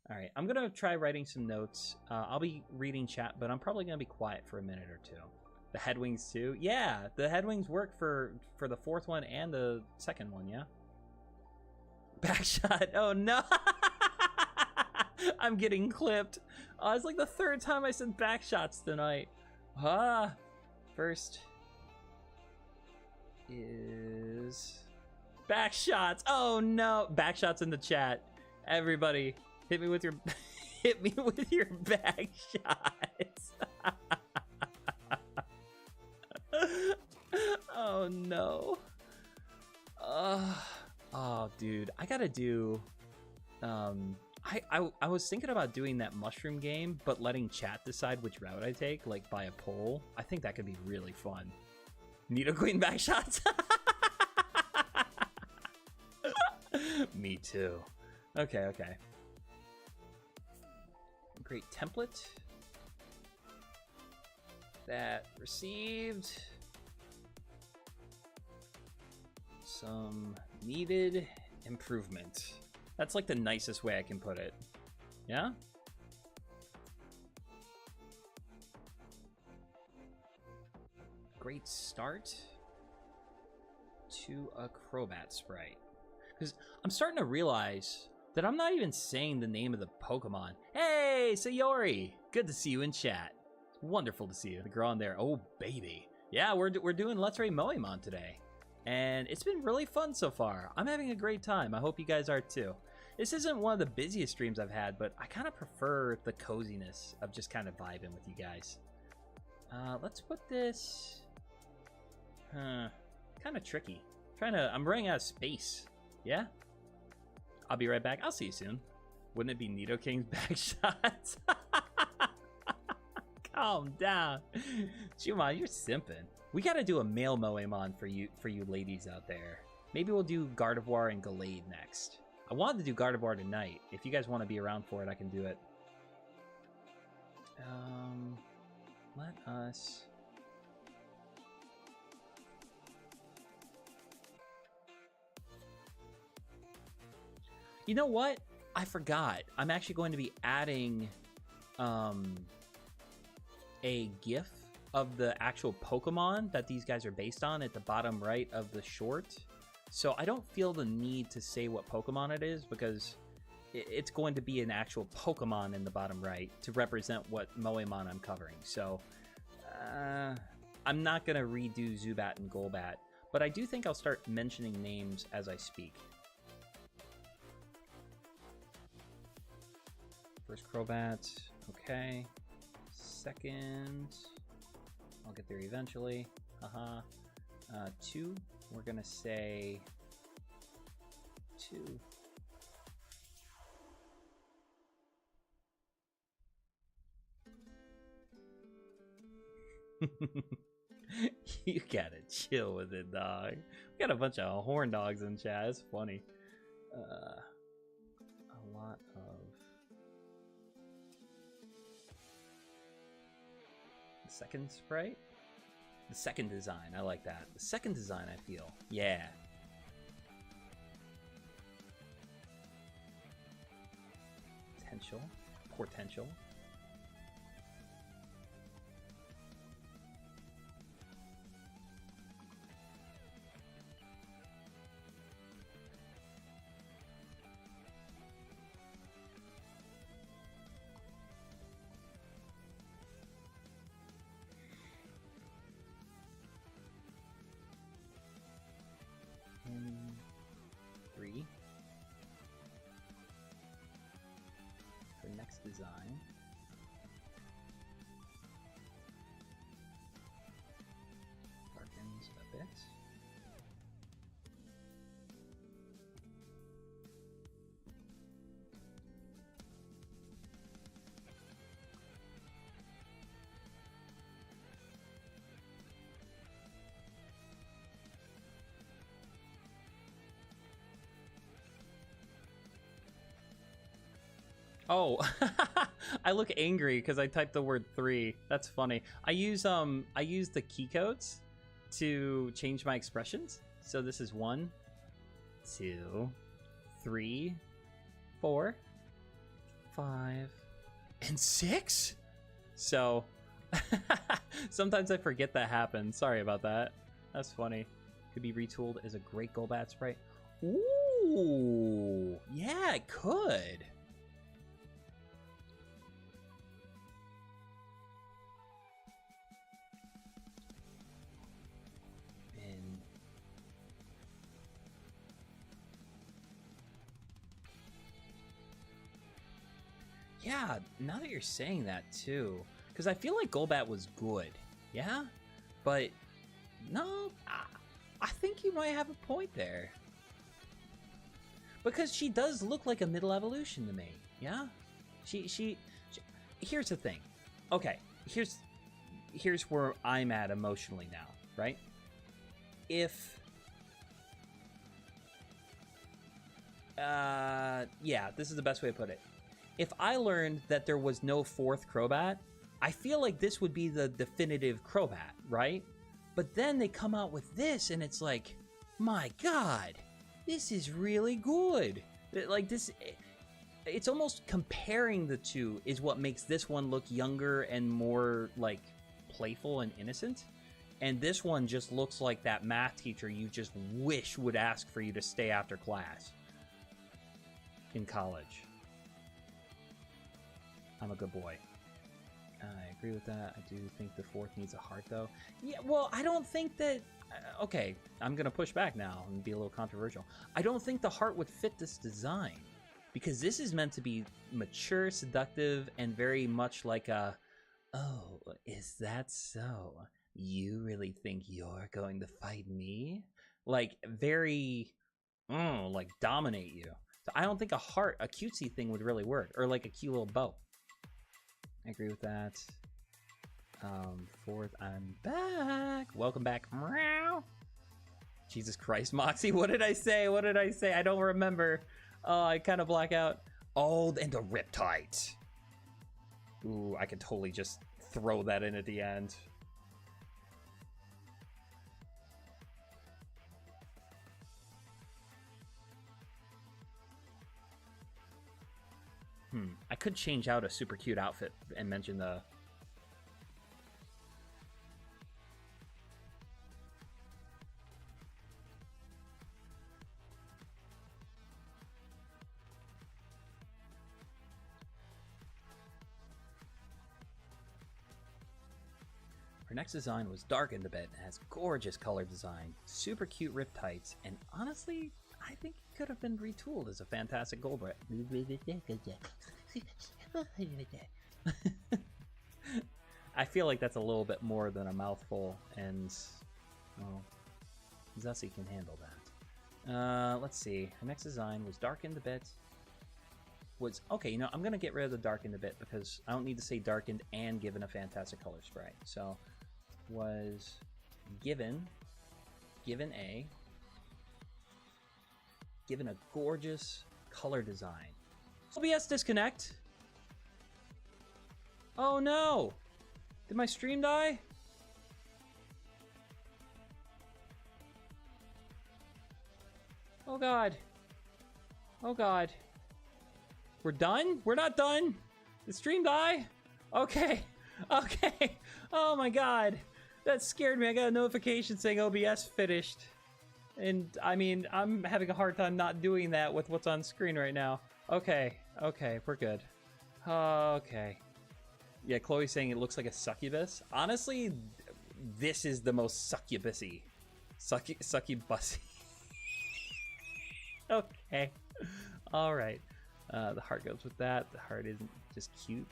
Speaker 1: All right, I'm gonna try writing some notes. I'll be reading chat, but I'm probably gonna be quiet for a minute or 2. The head wings too? Yeah, the head wings work for the 4th one and the 2nd one, yeah? Backshot, oh no! I'm getting clipped. Oh, it's like the 3rd time I said backshots tonight. First is backshots. Oh no, backshots in the chat. Everybody, hit me with your hit me with your backshots. Oh no. Oh dude, I gotta do I was thinking about doing that mushroom game, but letting chat decide which route I take, like by a poll. I think that could be really fun. Nidoqueen backshots. Me too. Okay, okay. Great template. That received some needed improvement. That's like the nicest way I can put it. Yeah? Great start to a Crobat sprite. Because I'm starting to realize that I'm not even saying the name of the Pokemon. Hey, Sayori! Good to see you in chat. It's wonderful to see you. The girl on there. Oh, baby. Yeah, we're doing Let's Rate Moemon today. And it's been really fun so far. I'm having a great time. I hope you guys are too. This isn't one of the busiest streams I've had, but I kind of prefer the coziness of just kind of vibing with you guys. Let's put this... kind of tricky. I'm running out of space. Yeah? I'll be right back. I'll see you soon. Wouldn't it be Nidoking's back shots? Calm down. Juma, you're simping. We gotta do a male Moémon for you ladies out there. Maybe we'll do Gardevoir and Gallade next. I wanted to do Gardevoir tonight. If you guys want to be around for it, I can do it. Let us... You know what? I forgot. I'm actually going to be adding a GIF of the actual Pokemon that these guys are based on at the bottom right of the short. So I don't feel the need to say what Pokemon it is because it's going to be an actual Pokemon in the bottom right to represent what Moémon I'm covering. So I'm not going to redo Zubat and Golbat, but I do think I'll start mentioning names as I speak. First Crobat, okay. Second, I'll get there eventually. Haha. 2, we're gonna say 2. You gotta chill with it, dog. We got a bunch of horn dogs in chat. It's funny. A lot of... Second sprite? The second design, I like that. The second design, I feel. Yeah. Potential. Design. Darkens a bit. Oh, I look angry because I typed the word 3. That's funny. I use the key codes to change my expressions. So this is 1, 2, 3, 4, 5, and 6. So sometimes I forget that happens. Sorry about that. That's funny. Could be retooled as a great Golbat sprite. Ooh, yeah, it could. Yeah, now that you're saying that too, because I feel like Golbat was good, yeah? But no, I think you might have a point there. Because she does look like a middle evolution to me, yeah? She here's the thing. Okay, here's where I'm at emotionally now, right? Yeah, this is the best way to put it. If I learned that there was no 4th Crobat, I feel like this would be the definitive Crobat, right? But then they come out with this, and it's like, my God, this is really good. Like this, it's almost comparing the two is what makes this one look younger and more like playful and innocent. And this one just looks like that math teacher you just wish would ask for you to stay after class in college. I'm a good boy. I agree with that. I do think the 4th needs a heart, though. Yeah, well, I don't think that... okay, I'm going to push back now and be a little controversial. I don't think the heart would fit this design. Because this is meant to be mature, seductive, and very much like a
Speaker 2: Oh, is that so? You really think you're going to fight me? Like, very, like, dominate you. So I don't think a heart, a cutesy thing would really work. Or, like, a cute little bow. I agree with that. Fourth, I'm back. Welcome back. Meow. Jesus Christ, Moxy, what did I say? What did I say? I don't remember. Oh, I kind of black out. Oh, and the Riptide. Ooh, I could totally just throw that in at the end. I could change out a super cute outfit and mention the... Her next design was darkened a bit and has gorgeous color design, super cute rip tights, and honestly, I think it could have been retooled as a fantastic gold brat. I feel like that's a little bit more than a mouthful, and well, Zatsu can handle that. Let's see. Her next design was darkened a bit. Was okay, you know, I'm gonna get rid of the darkened a bit because I don't need to say darkened and given a fantastic color spray. So was given a gorgeous color design. OBS disconnect. Oh no! Did my stream die? Oh god. Oh god. We're done? We're not done? Did stream die? Okay. Okay. Oh my god. That scared me. I got a notification saying OBS finished. And I mean, I'm having a hard time not doing that with what's on screen right now. Okay. Okay, we're good. Okay. Yeah, Chloe's saying it looks like a succubus. Honestly, this is the most succubus-y. Succubus-y. Okay. Alright. The heart goes with that. The heart isn't just cute.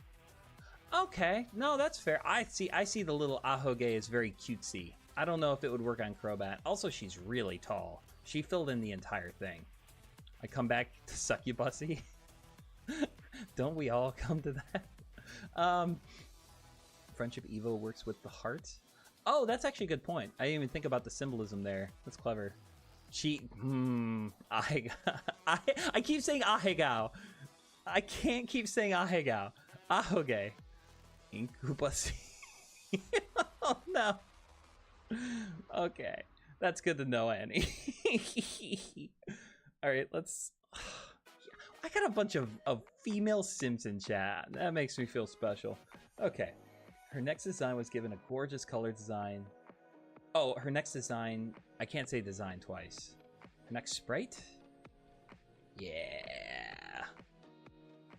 Speaker 2: Okay, no, that's fair. I see the little ahoge is very cutesy. I don't know if it would work on Crobat. Also, she's really tall. She filled in the entire thing. I come back to succubusy. Don't we all come to that? Friendship Evo works with the heart. Oh, that's actually a good point. I didn't even think about the symbolism there. That's clever. I keep saying ahegao. I can't keep saying ahegao. Ahoge. Incubus. Oh no. Okay. That's good to know, Annie. Alright, let's... I got a bunch of female Sims in chat. That makes me feel special. Okay. Her next design was given a gorgeous color design. Oh, her next design... I can't say design twice. Her next sprite? Yeah.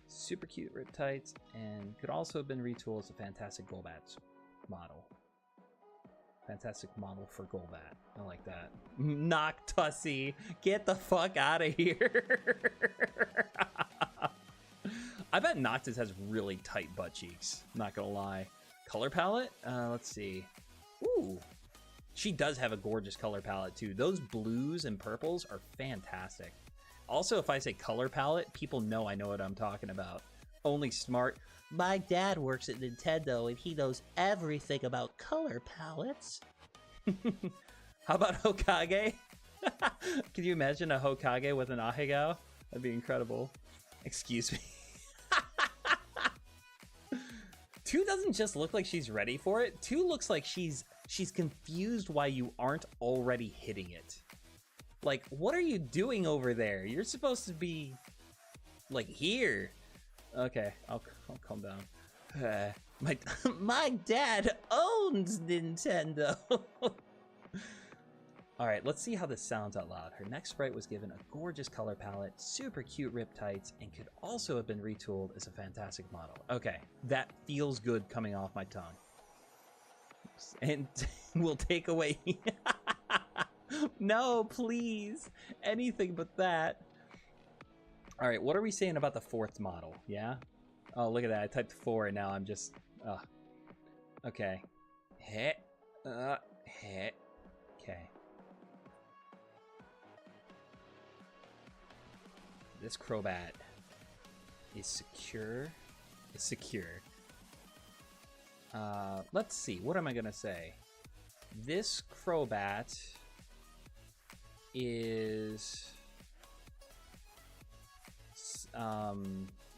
Speaker 2: Super cute riptides, and could also have been retooled as a fantastic Golbat model. Fantastic model for Golbat. I like that. Noctusy, get the fuck out of here. I bet Noctis has really tight butt cheeks. Not gonna lie. Color palette? Let's see. Ooh. She does have a gorgeous color palette too. Those blues and purples are fantastic. Also, if I say color palette, people know I know what I'm talking about. Only smart.
Speaker 3: My dad works at Nintendo and he knows everything about color palettes.
Speaker 2: How about Hokage? Can you imagine a Hokage with an Ahegao? That'd be incredible. Excuse me. 2 doesn't just look like she's ready for it. 2 looks like she's confused why you aren't already hitting it. Like, what are you doing over there? You're supposed to be, like, here. Okay, I'll calm down. My dad owns Nintendo. Alright, let's see how this sounds out loud. Her next sprite was given a gorgeous color palette, super cute riptides, and could also have been retooled as a fantastic model. Okay, that feels good coming off my tongue. And we'll take away... No, please. Anything but that. Alright, what are we saying about the 4th model? Yeah? Oh, look at that. I typed 4 and now I'm just...
Speaker 1: Okay. Heh. Heh. Okay. This Crobat is secure. It's secure. Let's see. What am I gonna say? This Crobat is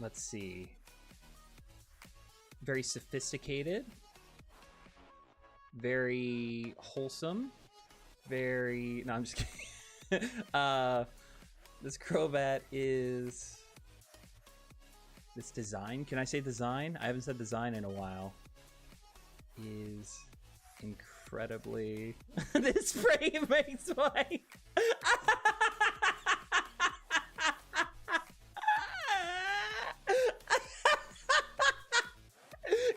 Speaker 1: let's see. Very sophisticated. Very wholesome. Very no, I'm just kidding. This Crobat is this design. Can I say design? I haven't said design in a while. Is incredibly this spray makes my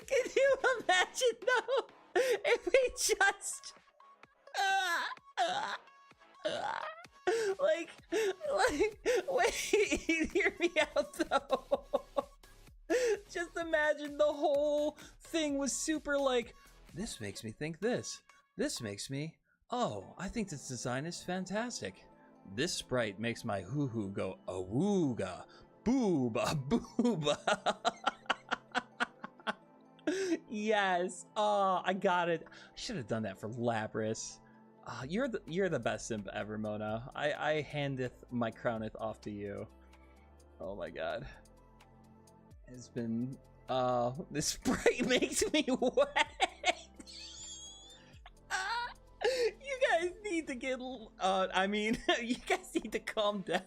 Speaker 1: Can you imagine though if we just like wait, hear me out though. Just imagine the whole thing was super like, this makes me think this. This makes me, oh, I think this design is fantastic. This sprite makes my hoo-hoo go awooga, booba, booba. Yes, oh, I got it. I should have done that for Lapras. You're the best simp ever, Mona. I handeth my crowneth off to you. Oh my god. It's been this sprite makes me wet. You guys need to get I mean you guys need to calm down.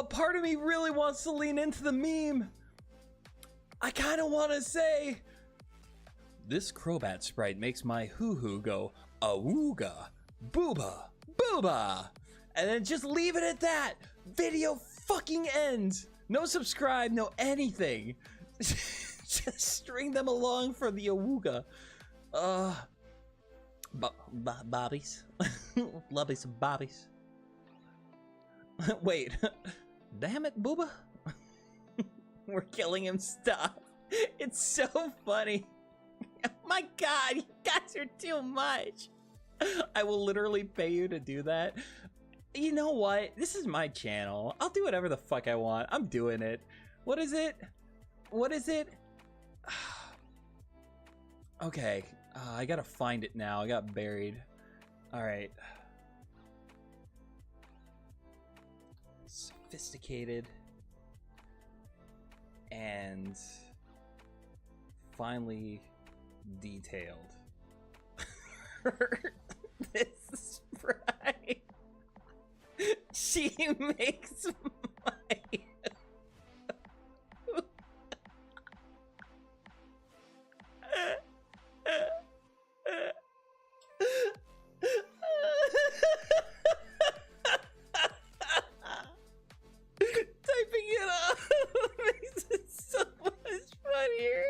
Speaker 1: Part of me really wants to lean into the meme. I kind of want to say, this Crobat sprite makes my hoo-hoo go awooga, booba, booba. And then just leave it at that. Video fucking ends. No subscribe, no anything. Just string them along for the awooga.
Speaker 3: Bobbies. Love me some bobbies.
Speaker 1: Wait. Damn it, Booba. We're killing him, stop. It's so funny. Oh my god, you guys are too much. I will literally pay you to do that. You know what? This is my channel. I'll do whatever the fuck I want. I'm doing it. What is it? What is it? Okay. I gotta find it now. I got buried. Alright. Sophisticated. And finally detailed. This sprite. She makes my typing it up makes it so much funnier.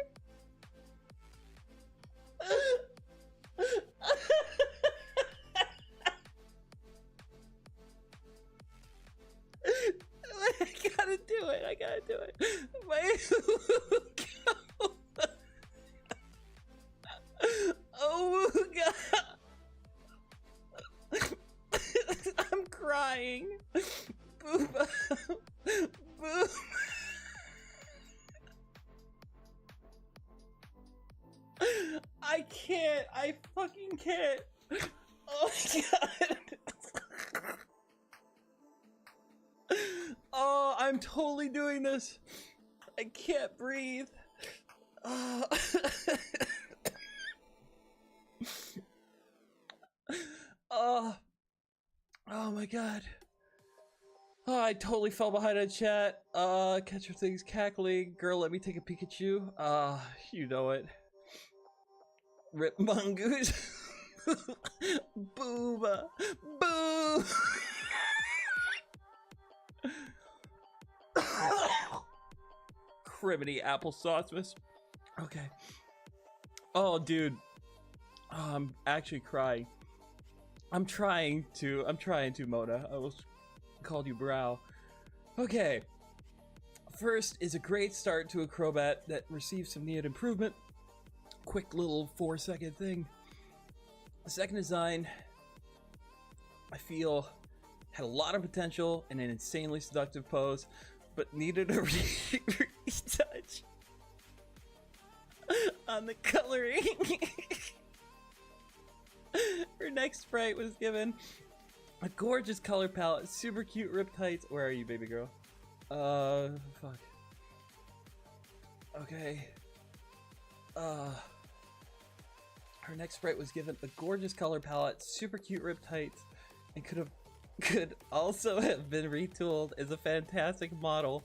Speaker 1: I gotta do it. I gotta do it. My oh god. I'm crying. Booba. Boom. I can't. I fucking can't. Oh my god. Oh, I'm totally doing this. I can't breathe. Oh, oh my god. Oh, I totally fell behind in chat. Catch your things cackling. Girl, let me take a Pikachu. You know it. Rip Mongoose. Booba. Boo. Criminy applesauce. Okay. Oh, dude. Oh, I'm actually crying. I'm trying to, Mona. I almost called you Brow. Okay. First is a great start to a Crobat that received some needed improvement. Quick little 4-second thing. The second design, I feel, had a lot of potential and an insanely seductive pose, but needed a retouch on the coloring. Her next sprite was given a gorgeous color palette, super cute riptides. Where are you, baby girl? Fuck. Okay. Her next sprite was given a gorgeous color palette, super cute riptides, and could also have been retooled as a fantastic model.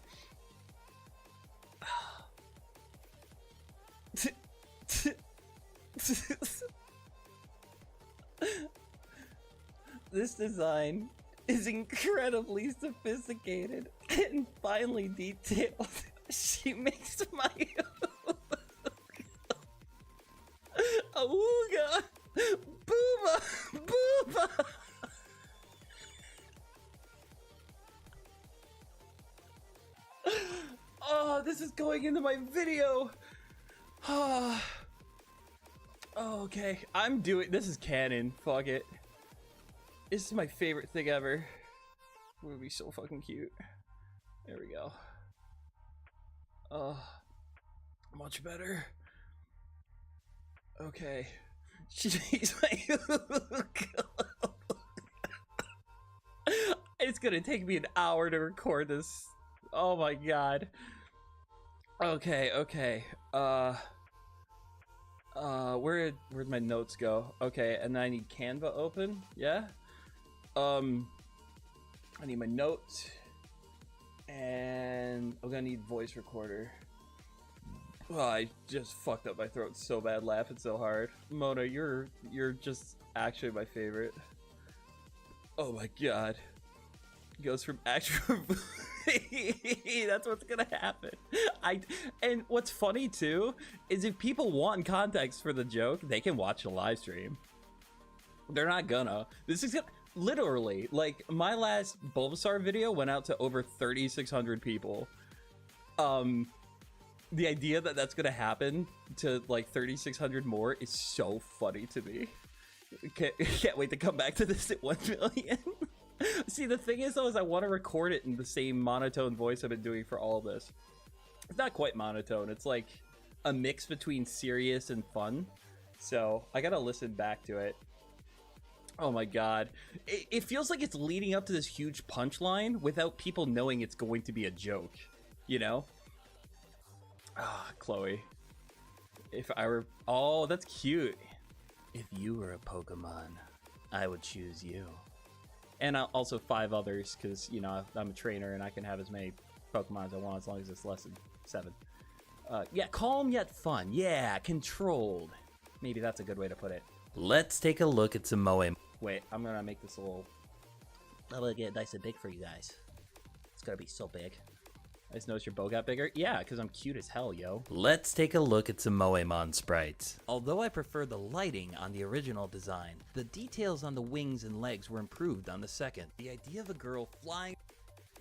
Speaker 1: This design is incredibly sophisticated and finely detailed. She makes my Awooga! Booba! Booba! Oh, this is going into my video! Oh, okay, I'm doing this is canon. Fuck it. This is my favorite thing ever. It would be so fucking cute. There we go. Oh, much better. Okay. She's my It's gonna take me an hour to record this. Oh my god. Okay, okay. Where'd my notes go? Okay, and then I need Canva open. Yeah. I need my notes, and I'm gonna need voice recorder. Oh, I just fucked up my throat so bad laughing so hard. Mona, you're just actually my favorite. Oh my god. It goes from actual that's what's gonna happen. And what's funny too is if people want context for the joke, they can watch the live stream. They're not gonna. This is gonna literally, like, my last Bulbasaur video went out to over 3,600 people. The idea that that's gonna happen to like 3,600 more is so funny to me. Can't wait to come back to this at 1 million. See, the thing is though, is I want to record it in the same monotone voice I've been doing for all of this. It's not quite monotone. It's like a mix between serious and fun. So I gotta listen back to it. Oh my god. It feels like it's leading up to this huge punchline without people knowing it's going to be a joke, you know? Ah, Chloe. If I were... Oh, that's cute. If you were a Pokemon, I would choose you. And also 5 others, because, you know, I'm a trainer and I can have as many Pokemon as I want as long as it's less than 7. Yeah, calm yet fun. Yeah, controlled. Maybe that's a good way to put it.
Speaker 2: Let's take a look at some Moémon.
Speaker 1: Wait, I'm gonna make this a little...
Speaker 3: I'm gonna get it nice and big for you guys. It's gonna be so big.
Speaker 1: I just noticed your bow got bigger. Yeah, because I'm cute as hell, yo.
Speaker 2: Let's take a look at some Moémon sprites. Although I prefer the lighting on the original design, the details on the wings and legs were improved on the second. The idea of a girl flying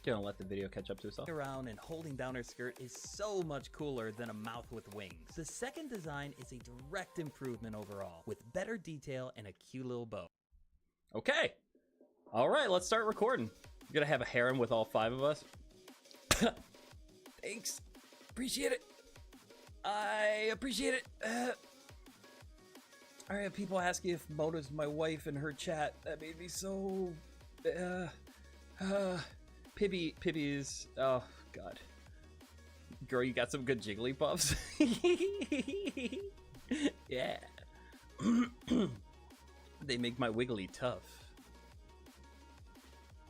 Speaker 1: Gonna let the video catch up to itself.
Speaker 2: around and holding down her skirt is so much cooler than a mouth with wings. The second design is a direct improvement overall, with better detail and a cute little bow.
Speaker 1: Okay. All right, let's start recording. We're gonna have a harem with all 5 of us. Thanks. Appreciate it. I appreciate it. I have people asking if Mona's my wife in her chat. That made me so... Pibby is... Oh, God. Girl, you got some good jiggly puffs. Yeah. They make my wiggly tough.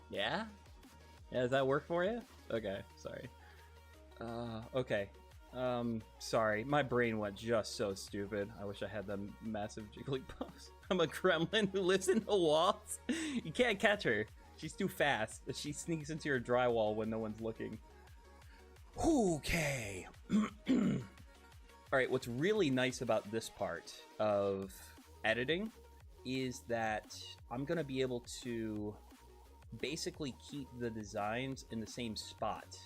Speaker 1: Yeah? Yeah, does that work for you? Okay, sorry. Okay. Sorry. My brain went just so stupid. I wish I had them massive jiggly puffs. I'm a gremlin who lives in the walls. You can't catch her. She's too fast. She sneaks into your drywall when no one's looking. Okay. right, what's really nice about this part of editing is that I'm going to be able to basically keep the designs in the same spot,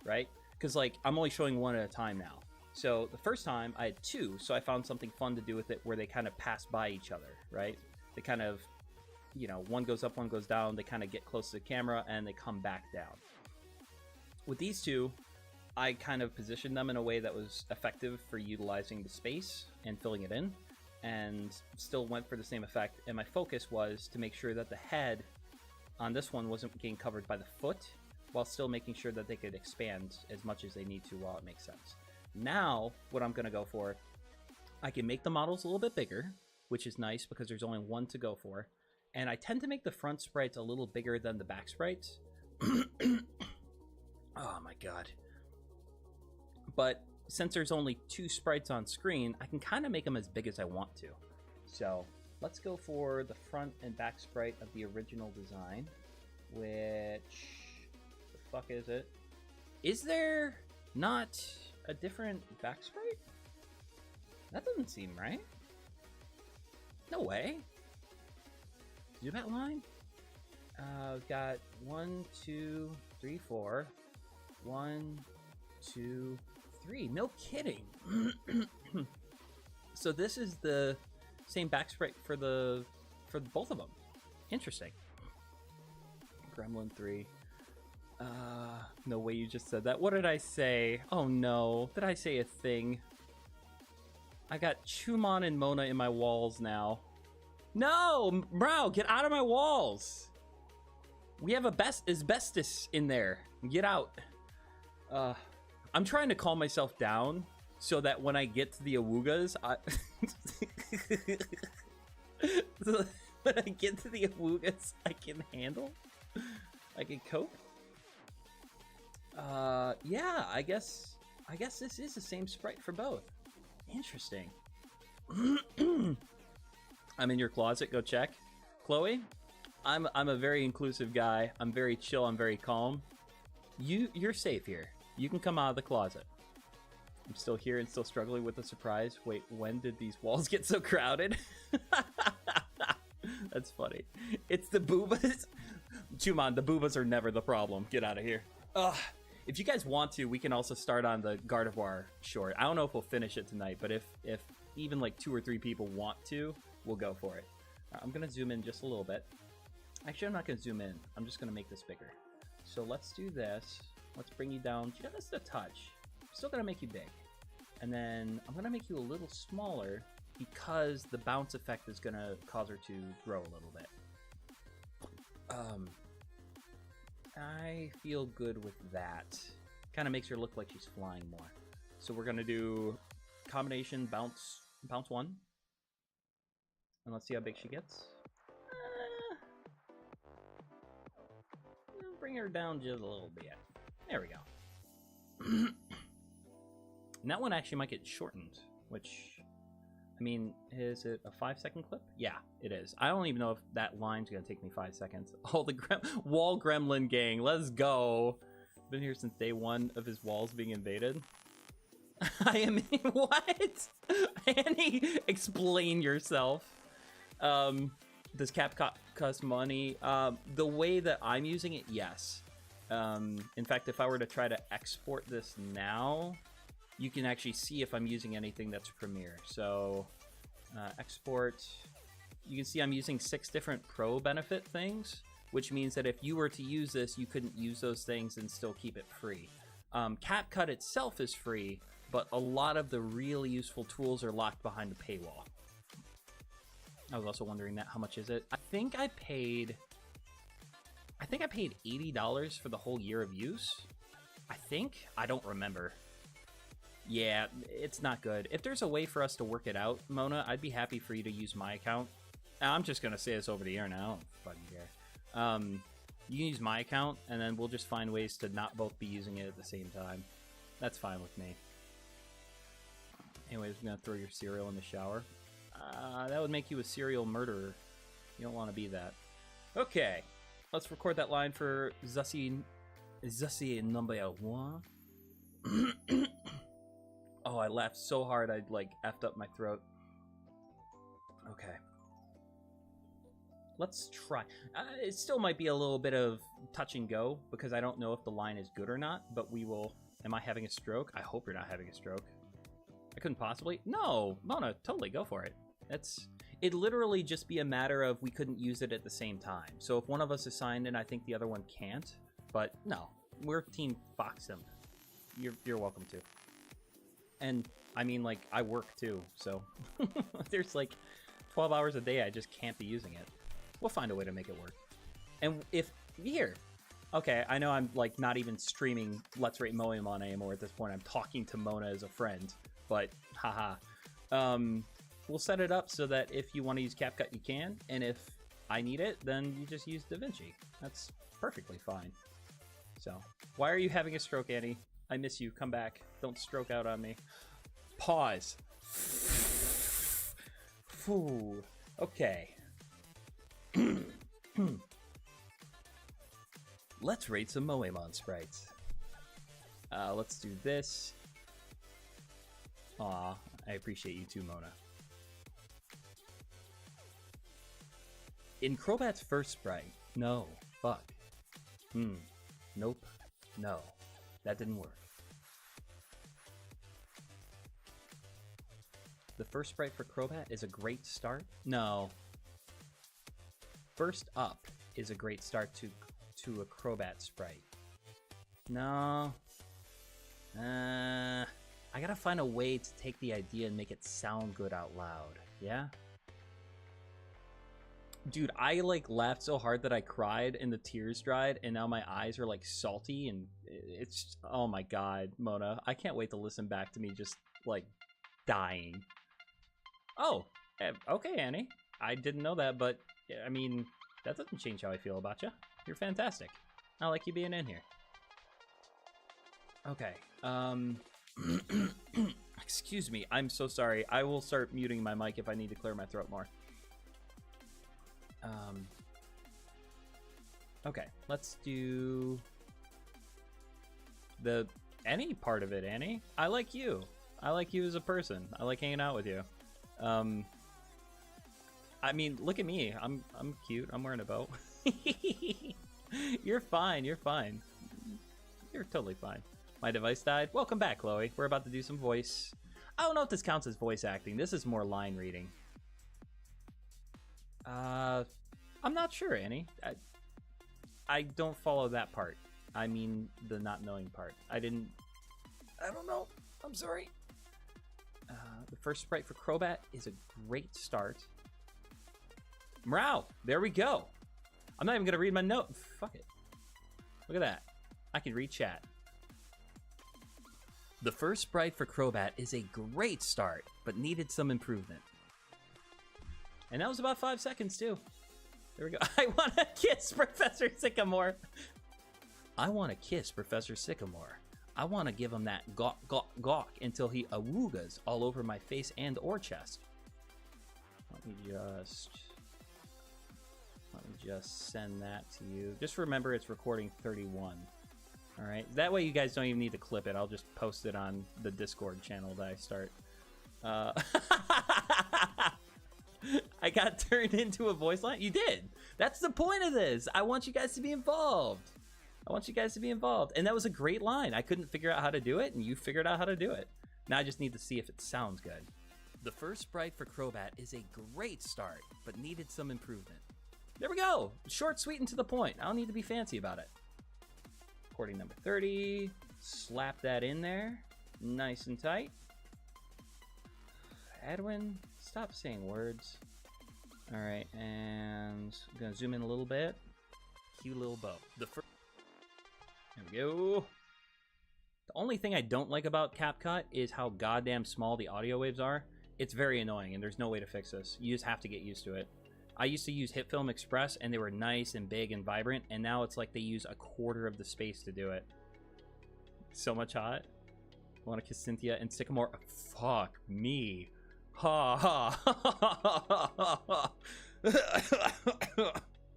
Speaker 1: right? Because, like, I'm only showing one at a time now. So the first time I had two, so I found something fun to do with it where they kind of pass by each other, right? They kind of, you know, one goes up, one goes down, they kind of get close to the camera, and they come back down. With these two, I kind of positioned them in a way that was effective for utilizing the space and filling it in, and still went for the same effect. And my focus was to make sure that the head on this one wasn't getting covered by the foot, while still making sure that they could expand as much as they need to while it makes sense. Now, what I'm going to go for, I can make the models a little bit bigger, which is nice because there's only one to go for. And I tend to make the front sprites a little bigger than the back sprites. Oh my god. But since there's only two sprites on screen, I can kind of make them as big as I want to. So let's go for the front and back sprite of the original design, which, the fuck is it? Is there not a different back sprite? That doesn't seem right. No way. Zubat line? We've got 1, 2, 3, 4. 1, 2, 3. No kidding. So this is the same back sprite for both of them. Interesting. Gremlin 3. No way you just said that. What did I say? Oh no. Did I say a thing? I got Chumon and Mona in my walls now. No! Bro, get out of my walls! We have asbestos in there. Get out. I'm trying to calm myself down so that when I get to the awugas, when I get to the awugas, I can handle. I can cope. Yeah, I guess this is the same sprite for both. Interesting. I'm in your closet. Go check, Chloe. I'm a very inclusive guy. I'm very chill. I'm very calm. You're safe here. You can come out of the closet. I'm still here and still struggling with the surprise. Wait, when did these walls get so crowded? That's funny. It's the boobas. Chumon, the boobas are never the problem. Get out of here. If you guys want to, we can also start on the Gardevoir short. I don't know if we'll finish it tonight, but if even like 2 or 3 people want to, we'll go for it. I'm going to zoom in just a little bit. Actually, I'm not going to zoom in. I'm just going to make this bigger. So let's do this. Let's bring you down just a touch. Still going to make you big. And then I'm going to make you a little smaller because the bounce effect is going to cause her to grow a little bit. I feel good with that. Kind of makes her look like she's flying more. So we're going to do combination bounce 1. And let's see how big she gets. Bring her down just a little bit. There we go. And that one actually might get shortened, which, I mean, is it a 5-second clip? Yeah, it is. I don't even know if that line's gonna take me 5 seconds. Oh, the wall gremlin gang, let's go. Been here since day 1 of his walls being invaded. I am, what? Annie, explain yourself. Does Cap cost money? The way that I'm using it, yes. In fact, if I were to try to export this now, you can actually see if I'm using anything that's Premiere. So, export, you can see I'm using 6 different pro benefit things, which means that if you were to use this, you couldn't use those things and still keep it free. CapCut itself is free, but a lot of the really useful tools are locked behind a paywall. I was also wondering that, how much is it? I think I paid $80 for the whole year of use. I don't remember. Yeah, it's not good. If there's a way for us to work it out, Mona, I'd be happy for you to use my account. I'm just gonna say this over the air now. I don't fucking care. You can use my account, and then we'll just find ways to not both be using it at the same time. That's fine with me. Anyways, I'm gonna throw your cereal in the shower. That would make you a serial murderer. You don't want to be that. Okay, let's record that line for Zatsu number 1. Oh, I laughed so hard I like effed up my throat. Okay. Let's try. It still might be a little bit of touch and go because I don't know if the line is good or not, but we will. Am I having a stroke? I hope you're not having a stroke. I couldn't possibly. No, Mona, totally go for it. It'd literally just be a matter of we couldn't use it at the same time. So if one of us is signed in, I think the other one can't. But no, we're Team Foxem. You're welcome to. And I mean, like, I work too, so there's like 12 hours a day I just can't be using it. We'll find a way to make it work. And if here, okay, I know I'm like not even streaming Let's Rate Moemon anymore at this point. I'm talking to Mona as a friend, but haha. We'll set it up so that if you want to use CapCut, you can, and if I need it, then you just use DaVinci. That's perfectly fine. So, why are you having a stroke, Annie? I miss you. Come back. Don't stroke out on me. Pause. Phew. Okay. Let's rate some Moémon sprites. Let's do this. Aw, I appreciate you too, Mona. In Crobat's first sprite. No. Fuck. Nope. No. That didn't work. The first sprite for Crobat is a great start? No. First up is a great start to a Crobat sprite. No. I gotta find a way to take the idea and make it sound good out loud. Yeah? Dude, I like laughed so hard that I cried and the tears dried, and now my eyes are like salty, and it's, oh my god, Mona, I can't wait to listen back to me just like dying. Oh, okay, Annie, I didn't know that, but I mean, that doesn't change how I feel about you. You're fantastic. I like you being in here. Okay, excuse me, I'm so sorry. I will start muting my mic if I need to clear my throat more. Okay, let's do the Annie part of it, Annie. I like you. I like you as a person. I like hanging out with you. I mean, look at me. I'm cute. I'm wearing a bow. You're fine. You're fine. You're totally fine. My device died. Welcome back, Chloe. We're about to do some voice. I don't know if this counts as voice acting. This is more line reading. I'm not sure, Annie. I don't follow that part. I mean, the not knowing part. I don't know. I'm sorry. The first sprite for Crobat is a great start. Meow! There we go. I'm not even gonna read my note. Fuck it. Look at that. I can read chat. The first sprite for Crobat is a great start, but needed some improvement. And that was about 5 seconds, too. There we go. I want to kiss Professor Sycamore. I want to kiss Professor Sycamore. I want to give him that gawk, gawk, gawk until he awoogas all over my face and or chest. Let me just send that to you. Just remember it's recording 31. All right. That way you guys don't even need to clip it. I'll just post it on the Discord channel that I start. I got turned into a voice line? You did. That's the point of this. I want you guys to be involved. I want you guys to be involved. And that was a great line. I couldn't figure out how to do it, and you figured out how to do it. Now I just need to see if it sounds good. The first sprite for Crobat is a great start, but needed some improvement. There we go. Short, sweet, and to the point. I don't need to be fancy about it. Recording number 30. Slap that in there. Nice and tight. Edwin, stop saying words. All right, and I'm gonna zoom in a little bit. Cute little bow. There we go. The only thing I don't like about CapCut is how goddamn small the audio waves are. It's very annoying, and there's no way to fix this. You just have to get used to it. I used to use HitFilm Express, and they were nice and big and vibrant, and now it's like they use a quarter of the space to do it. So much hot. I want to kiss Cynthia and Sycamore. Fuck me. Ha ha.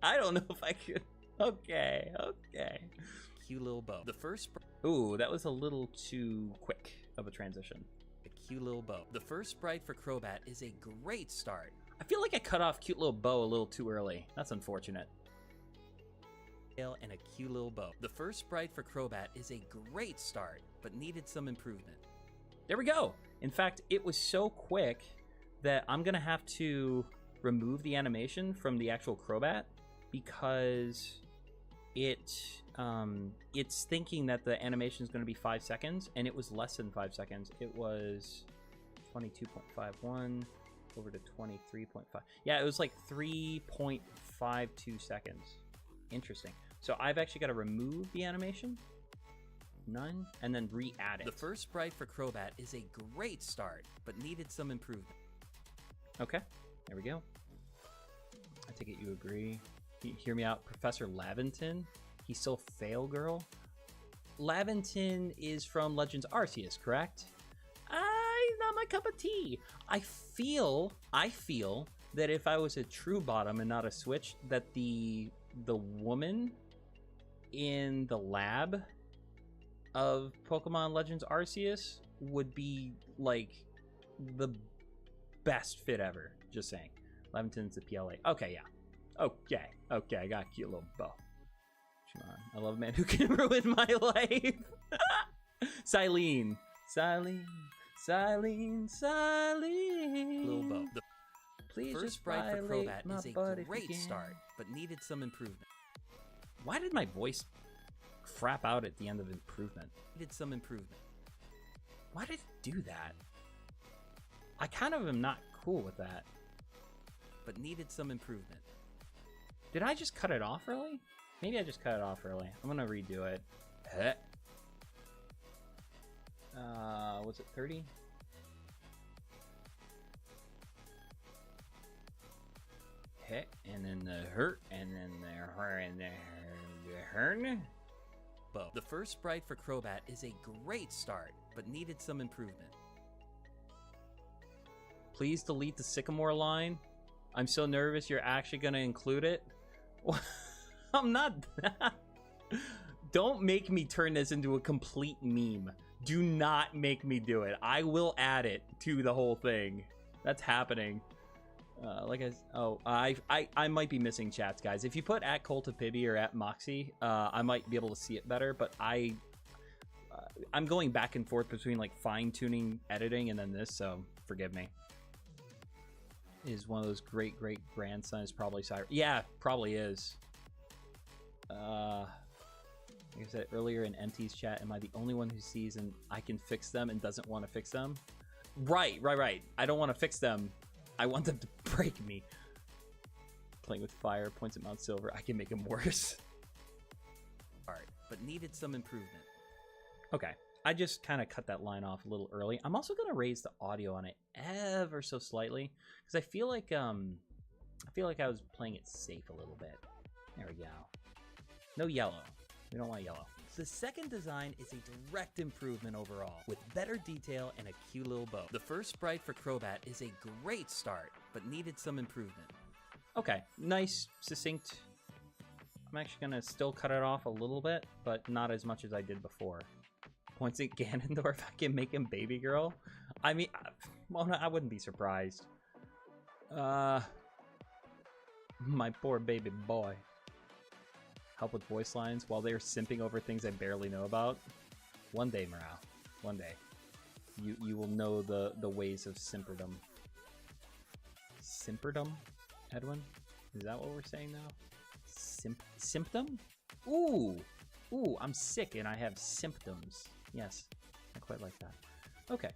Speaker 1: I don't know if I could. Okay, okay. Cute little bow. The first. Ooh, that was a little too quick of a transition.
Speaker 2: cute little bow. The first sprite for Crobat is a great start.
Speaker 1: I feel like I cut off cute little bow a little too early. That's unfortunate.
Speaker 2: And a cute little bow. The first sprite for Crobat is a great start, but needed some improvement.
Speaker 1: There we go. In fact, it was so quick that I'm gonna have to remove the animation from the actual Crobat because it's thinking that the animation is going to be 5 seconds, and it was less than 5 seconds. It was 22.51 over to 23.5. Yeah, it was like 3.52 seconds. Interesting. So I've actually got to remove the animation, none, and then re-add it.
Speaker 2: The first sprite for Crobat is a great start, but needed some improvement.
Speaker 1: Okay, there we go. I take it you agree. Hear me out, Professor Laventon. He's still Fail Girl. Laventon is from Legends Arceus, correct? Not my cup of tea. I feel that if I was a true bottom and not a switch, that the woman in the lab of Pokemon Legends Arceus would be like the best fit ever. Just saying. Laventon's the PLA. Okay, yeah. Okay, I got a cute little bow. Come on. I love a man who can ruin my life. Silene.
Speaker 2: Little bow. The
Speaker 1: Please
Speaker 2: first
Speaker 1: just
Speaker 2: sprite for
Speaker 1: violate
Speaker 2: Crobat
Speaker 1: my
Speaker 2: is a
Speaker 1: butt if you
Speaker 2: great
Speaker 1: can.
Speaker 2: start, but needed some improvement.
Speaker 1: Why did my voice crap out at the end of improvement?
Speaker 2: Needed some improvement.
Speaker 1: Why did it do that? I kind of am not cool with that.
Speaker 2: But needed some improvement.
Speaker 1: Did I just cut it off early? Maybe I just cut it off early. I'm gonna redo it. Was it 30? And then the hurt, and then the her, and the hern.
Speaker 2: Bow. The first sprite for Crobat is a great start, but needed some improvement.
Speaker 1: Please delete the Sycamore line. I'm so nervous you're actually gonna include it. I'm not. Don't make me turn this into a complete meme. Do not make me do it. I will add it to the whole thing. That's happening. I might be missing chats, guys. If you put at Coltapibby or at Moxy, I might be able to see it better. But I'm going back and forth between like fine-tuning editing and then this, so forgive me. Is one of those great grandsons probably Cyrus? Yeah, probably is. Like I said earlier in MT's chat, am I the only one who sees and I can fix them and doesn't want to fix them? Right. I don't want to fix them. I want them to break me. Playing with fire, points at Mount Silver. I can make them worse.
Speaker 2: Alright, but needed some improvement.
Speaker 1: Okay. I just kind of cut that line off a little early. I'm also going to raise the audio on it ever so slightly because I feel like I was playing it safe a little bit. There we go. No yellow. We don't want yellow.
Speaker 2: The second design is a direct improvement overall, with better detail and a cute little bow. The first sprite for Crobat is a great start, but needed some improvement.
Speaker 1: Okay, nice, succinct. I'm actually going to still cut it off a little bit, but not as much as I did before. Points at Ganondorf, I can make him baby girl. I mean, Mona, I wouldn't be surprised. My poor baby boy. Help with voice lines while they're simping over things I barely know about. One day, Morale. One day. You will know the ways of simperdom. Simperdom, Edwin? Is that what we're saying now? Symptom? Ooh, I'm sick and I have symptoms. Yes, I quite like that. Okay.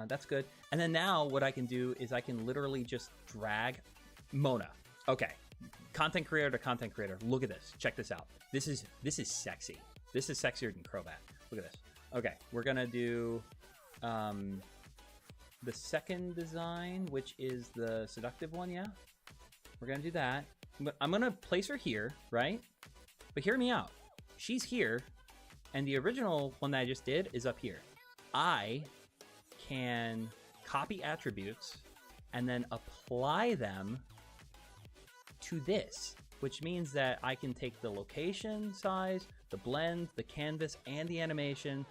Speaker 1: That's good. And then now what I can do is I can literally just drag Mona. Okay. Content creator to content creator. Look at this. Check this out. This is sexy. This is sexier than Crobat. Look at this. Okay, we're gonna do the second design, which is the seductive one. Yeah, we're gonna do that. I'm gonna place her here, right? But hear me out. She's here, and the original one that I just did is up here. I can copy attributes and then apply them to this, which means that I can take the location size, the blend, the canvas, and the animation,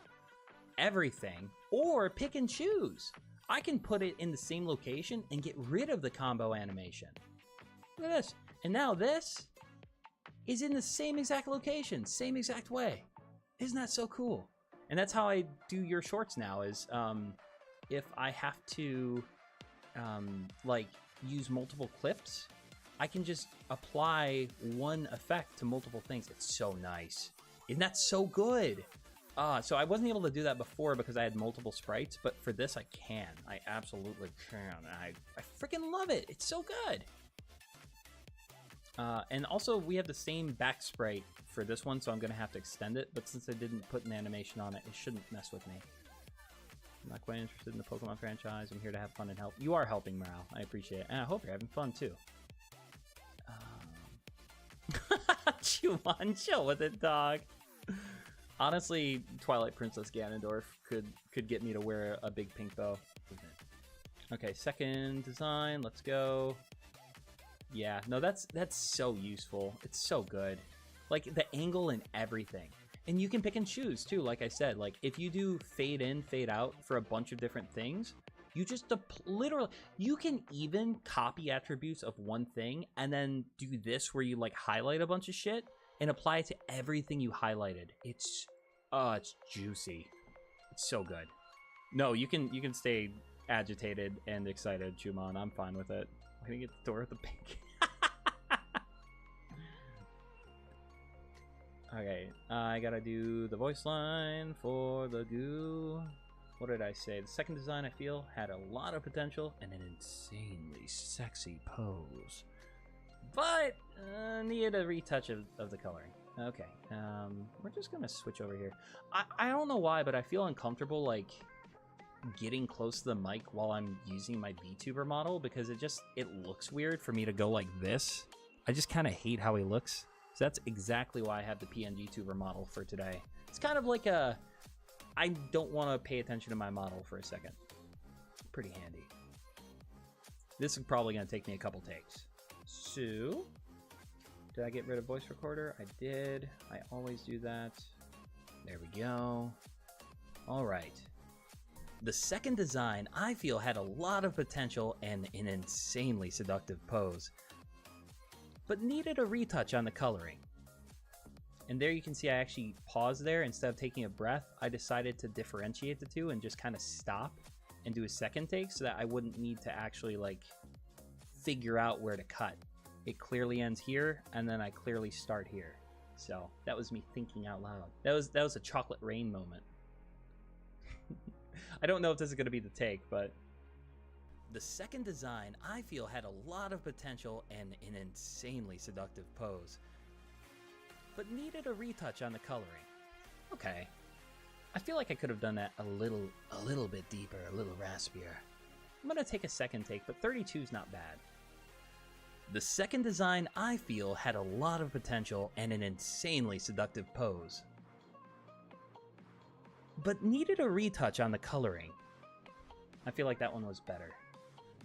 Speaker 1: everything or pick and choose. I can put it in the same location and get rid of the combo animation. Look at this. And now this is in the same exact location, same exact way. Isn't that so cool? And that's how I do your shorts now is if I have to like use multiple clips, I can just apply one effect to multiple things. It's so nice. Isn't that so good? So I wasn't able to do that before because I had multiple sprites, but for this I can. I absolutely can. I freaking love it. It's so good. And also we have the same back sprite for this one, so I'm gonna have to extend it, but since I didn't put an animation on it, it shouldn't mess with me. I'm not quite interested in the Pokemon franchise. I'm here to have fun and help. You are helping morale. I appreciate it. And I hope you're having fun too. Chumon, chill with it, dog. Honestly, Twilight Princess Ganondorf could get me to wear a big pink bow. Okay, second design. Let's go. Yeah, no, that's so useful. It's so good. Like the angle and everything. And you can pick and choose too, like I said. Like if you do fade in, fade out for a bunch of different things, you just literally, you can even copy attributes of one thing and then do this where you like highlight a bunch of shit and apply it to everything you highlighted. It's juicy. It's so good. No, you can stay agitated and excited, Chumon. I'm fine with it. I'm gonna get the door with the pink. Okay, I gotta do the voice line for the goo. What did I say? The second design, I feel, had a lot of potential and an insanely sexy pose. But needed a retouch of the coloring. Okay, we're just gonna switch over here. I don't know why, but I feel uncomfortable, like, getting close to the mic while I'm using my VTuber model because it looks weird for me to go like this. I just kind of hate how he looks. So that's exactly why I have the PNG tuber model for today. It's kind of like I don't want to pay attention to my model for a second. Pretty handy. This is probably going to take me a couple takes. So, did I get rid of voice recorder? I did. I always do that. There we go. All right. The second design, I feel, had a lot of potential and an insanely seductive pose, but needed a retouch on the coloring. And there you can see I actually paused there. Instead of taking a breath, I decided to differentiate the two and just kind of stop and do a second take so that I wouldn't need to actually like figure out where to cut. It clearly ends here, and then I clearly start here. So that was me thinking out loud. That was a chocolate rain moment. I don't know if this is going to be the take, but the second design, I feel, had a lot of potential and an insanely seductive pose, but needed a retouch on the coloring. Okay. I feel like I could have done that a little bit deeper, a little raspier. I'm going to take a second take, but 32 is not bad. The second design, I feel, had a lot of potential and an insanely seductive pose, but needed a retouch on the coloring. I feel like that one was better.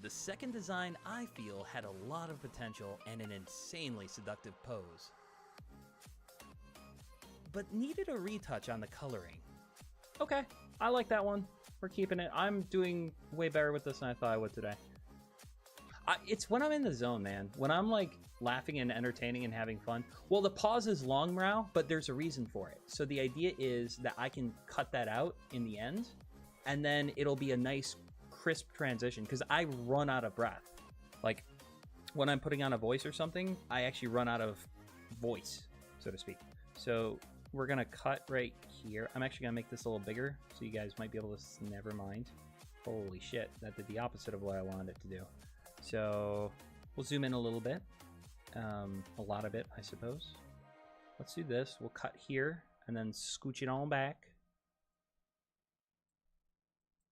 Speaker 1: The second design, I feel, had a lot of potential and an insanely seductive pose, but needed a retouch on the coloring. Okay, I like that one. We're keeping it. I'm doing way better with this than I thought I would today. It's when I'm in the zone, man. When I'm like laughing and entertaining and having fun. Well, the pause is long, Morale, but there's a reason for it. So the idea is that I can cut that out in the end, and then it'll be a nice crisp transition because I run out of breath. Like when I'm putting on a voice or something, I actually run out of voice, so to speak. So we're gonna cut right here. I'm actually gonna make this a little bigger so you guys might be able to never mind. Holy shit, that did the opposite of what I wanted it to do. So we'll zoom in a little bit, a lot of it, I suppose. Let's do this. We'll cut here and then scooch it on back.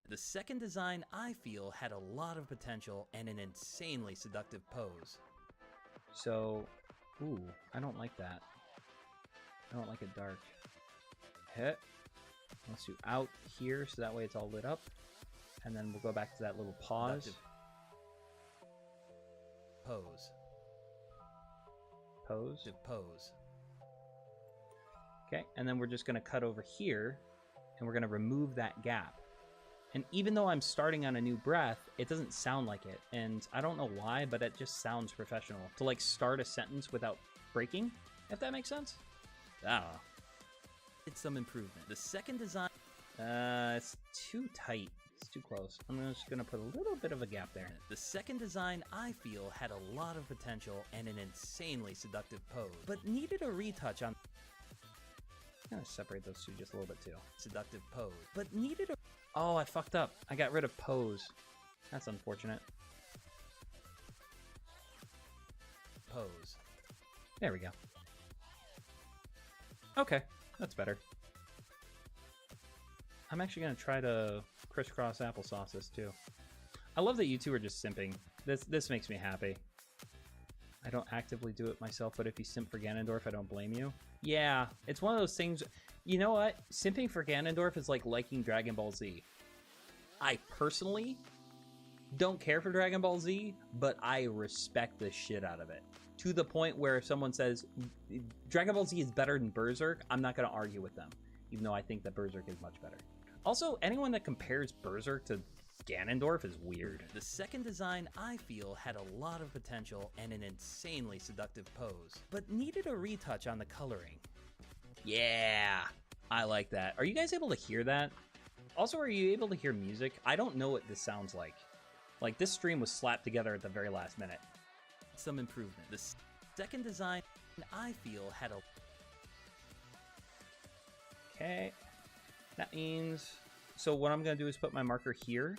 Speaker 1: The second design, I feel, had a lot of potential and an insanely seductive pose. So, ooh, I don't like that. I don't like it dark. Hit. Let's do out here so that way it's all lit up. And then we'll go back to that little pause. Pose. Pose? Pose. Okay, and then we're just going to cut over here and we're going to remove that gap. And even though I'm starting on a new breath, it doesn't sound like it. And I don't know why, but it just sounds professional. To like start a sentence without breaking, if that makes sense. I don't know.
Speaker 2: It's some improvement. The second design...
Speaker 1: It's too tight. It's too close. I'm just going to put a little bit of a gap there.
Speaker 2: The second design, I feel, had a lot of potential and an insanely seductive pose, but needed a retouch on...
Speaker 1: I'm going to separate those two just a little bit too.
Speaker 2: Seductive pose, but needed a...
Speaker 1: Oh, I fucked up. I got rid of pose. That's unfortunate.
Speaker 2: Pose.
Speaker 1: There we go. Okay, that's better. I'm actually going to try to crisscross applesauce this too. I love that you two are just simping. This makes me happy. I don't actively do it myself, but if you simp for Ganondorf, I don't blame you. Yeah, it's one of those things... You know what? Simping for Ganondorf is like liking Dragon Ball Z. I personally don't care for Dragon Ball Z, but I respect the shit out of it. To the point where if someone says Dragon Ball Z is better than Berserk, I'm not going to argue with them, even though I think that Berserk is much better. Also, anyone that compares Berserk to Ganondorf is weird.
Speaker 2: The second design, I feel, had a lot of potential and an insanely seductive pose, but needed a retouch on the coloring.
Speaker 1: Yeah, I like that. Are you guys able to hear that? Also, are you able to hear music? I don't know what this sounds like. Like, this stream was slapped together at the very last minute.
Speaker 2: Some improvement. The second design, I feel, had a...
Speaker 1: Okay, that means... So what I'm going to do is put my marker here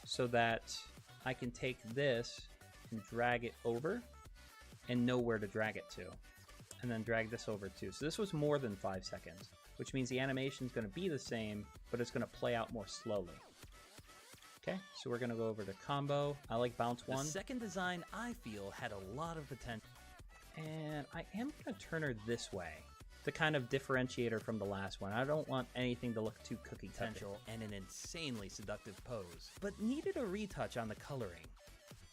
Speaker 1: so that I can take this and drag it over and know where to drag it to. And then drag this over too. So this was more than 5 seconds, which means the animation is going to be the same, but it's going to play out more slowly. Okay, so we're going to go over to combo. I like bounce one.
Speaker 2: The second design, I feel, had a lot of potential.
Speaker 1: And I am going to turn her this way to kind of differentiate her from the last one. I don't want anything to look too cookie cutter.
Speaker 2: Potential and an insanely seductive pose, but needed a retouch on the coloring.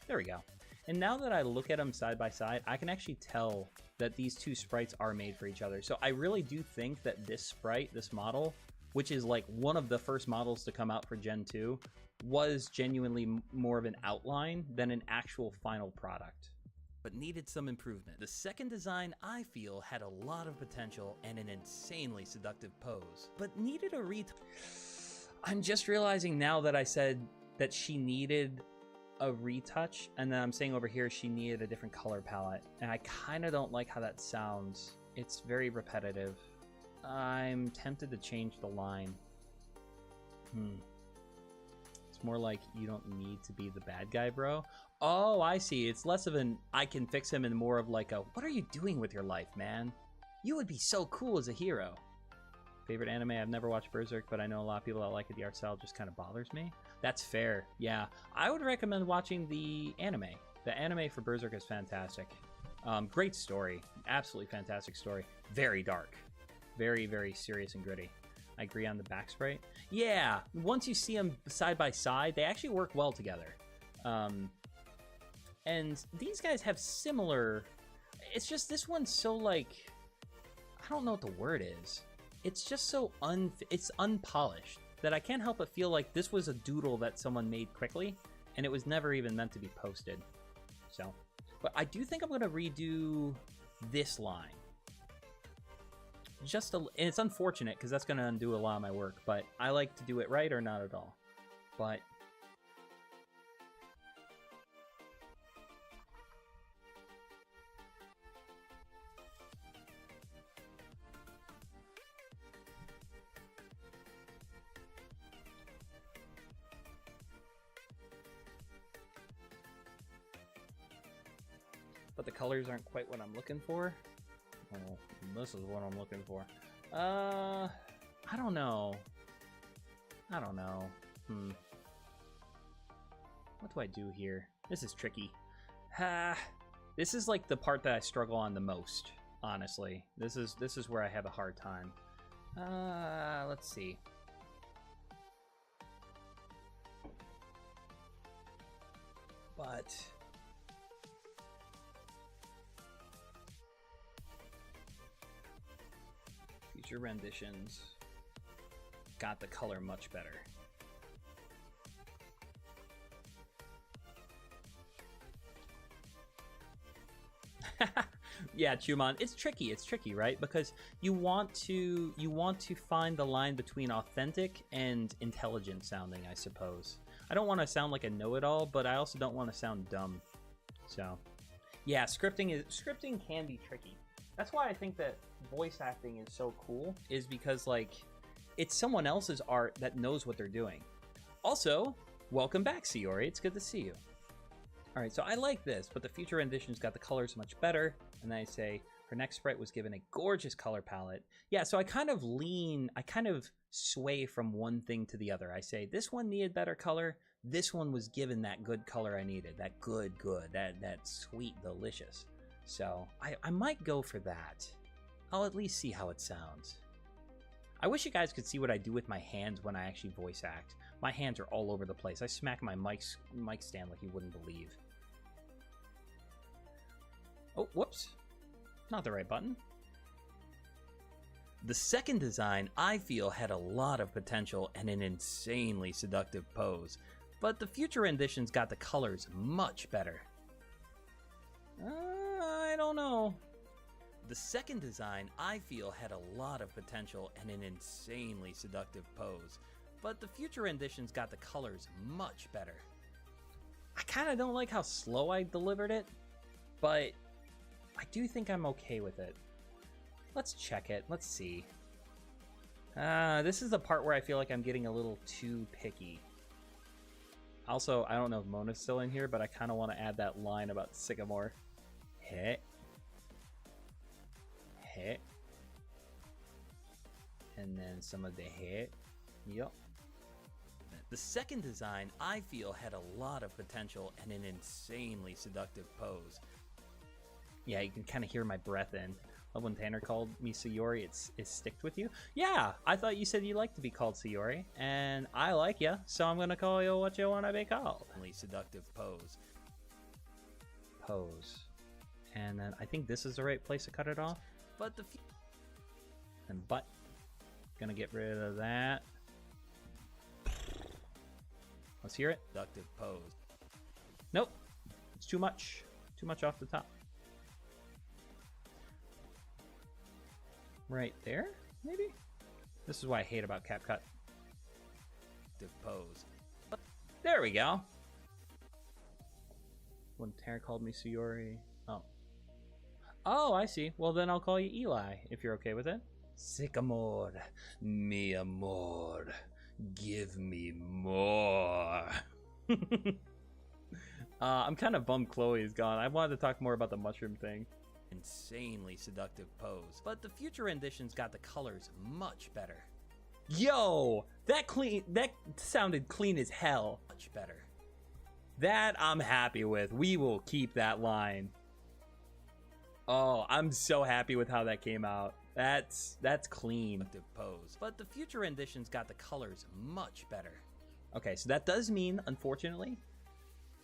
Speaker 1: There we go. And now that I look at them side by side, I can actually tell that these two sprites are made for each other. So I really do think that this sprite, this model, which is like one of the first models to come out for Gen 2, was genuinely more of an outline than an actual final product.
Speaker 2: But needed some improvement. The second design, I feel, had a lot of potential and an insanely seductive pose, but needed a retouch.
Speaker 1: I'm just realizing now that I said that she needed a retouch, and then I'm saying over here she needed a different color palette, and I kind of don't like how that sounds. It's very repetitive. I'm tempted to change the line. It's more like, you don't need to be the bad guy, bro. Oh, I see. It's less of an I can fix him and more of like a, what are you doing with your life, man? You would be so cool as a hero. Favorite anime? I've never watched Berserk, but I know a lot of people that like it. The art style just kind of bothers me. That's fair. Yeah, I would recommend watching the anime. The anime for Berserk is fantastic. Great story. Absolutely fantastic story. Very dark. Very, very serious and gritty. I agree on the back sprite. Yeah, once you see them side by side, they actually work well together. And these guys have similar... It's just this one's so like... I don't know what the word is. It's just so it's unpolished that I can't help but feel like this was a doodle that someone made quickly, and it was never even meant to be posted. So, but I do think I'm going to redo this line. And it's unfortunate because that's going to undo a lot of my work, but I like to do it right or not at all. But the colors aren't quite what I'm looking for. Well, this is what I'm looking for. I don't know. What do I do here? This is tricky. This is like the part that I struggle on the most, honestly. This is where I have a hard time. Let's see. But future renditions. got the color much better. Yeah, Chumon, it's tricky, right? Because you want to find the line between authentic and intelligent sounding, I suppose. I don't want to sound like a know-it-all, but I also don't want to sound dumb. So, yeah, scripting can be tricky. That's why I think that voice acting is so cool, is because, like, it's someone else's art that knows what they're doing. Also, welcome back, Sayori. It's good to see you. All right, so I like this, but the future rendition's got the colors much better. And then I say, her next sprite was given a gorgeous color palette. Yeah, so I kind of sway from one thing to the other. I say, this one needed better color. This one was given that good color I needed. That good, that sweet, delicious. So I might go for that. I'll at least see how it sounds. I wish you guys could see what I do with my hands when I actually voice act. My hands are all over the place. I smack my mic stand like you wouldn't believe. Oh, whoops. Not the right button.
Speaker 2: The second design, I feel, had a lot of potential and an insanely seductive pose, but the future renditions got the colors much better.
Speaker 1: I don't know.
Speaker 2: The second design, I feel, had a lot of potential and an insanely seductive pose, but the future renditions got the colors much better.
Speaker 1: I kind of don't like how slow I delivered it, but I do think I'm okay with it. Let's check it. Let's see. This is the part where I feel like I'm getting a little too picky. Also, I don't know if Mona's still in here, but I kind of want to add that line about Sycamore. Heh. Heh. And then some of the heh. Yup.
Speaker 2: The second design, I feel, had a lot of potential and an insanely seductive pose.
Speaker 1: Yeah, you can kind of hear my breath in. Love when Tanner called me Sayori, it sticked with you. Yeah, I thought you said you like to be called Sayori, and I like you, so I'm gonna call you what you want to be called.
Speaker 2: Seductive pose.
Speaker 1: Pose. And then I think this is the right place to cut it off.
Speaker 2: But
Speaker 1: and butt. Gonna get rid of that. Let's hear it.
Speaker 2: Seductive pose.
Speaker 1: Nope. It's too much. Too much off the top. Right there, maybe? This is what I hate about CapCut.
Speaker 2: Pose.
Speaker 1: There we go. When Tara called me Sayori. Oh. Oh, I see. Well, then I'll call you Eli, if you're okay with it.
Speaker 2: Sycamore, mi amor, give me more.
Speaker 1: I'm kind of bummed Chloe is gone. I wanted to talk more about the mushroom thing.
Speaker 2: Insanely seductive pose, but the future renditions got the colors much better.
Speaker 1: Yo, that sounded clean as hell.
Speaker 2: Much better.
Speaker 1: That I'm happy with. We will keep that line. Oh, I'm so happy with how that came out. That's clean.
Speaker 2: Seductive pose, but the future renditions got the colors much better.
Speaker 1: Okay, so that does mean, unfortunately,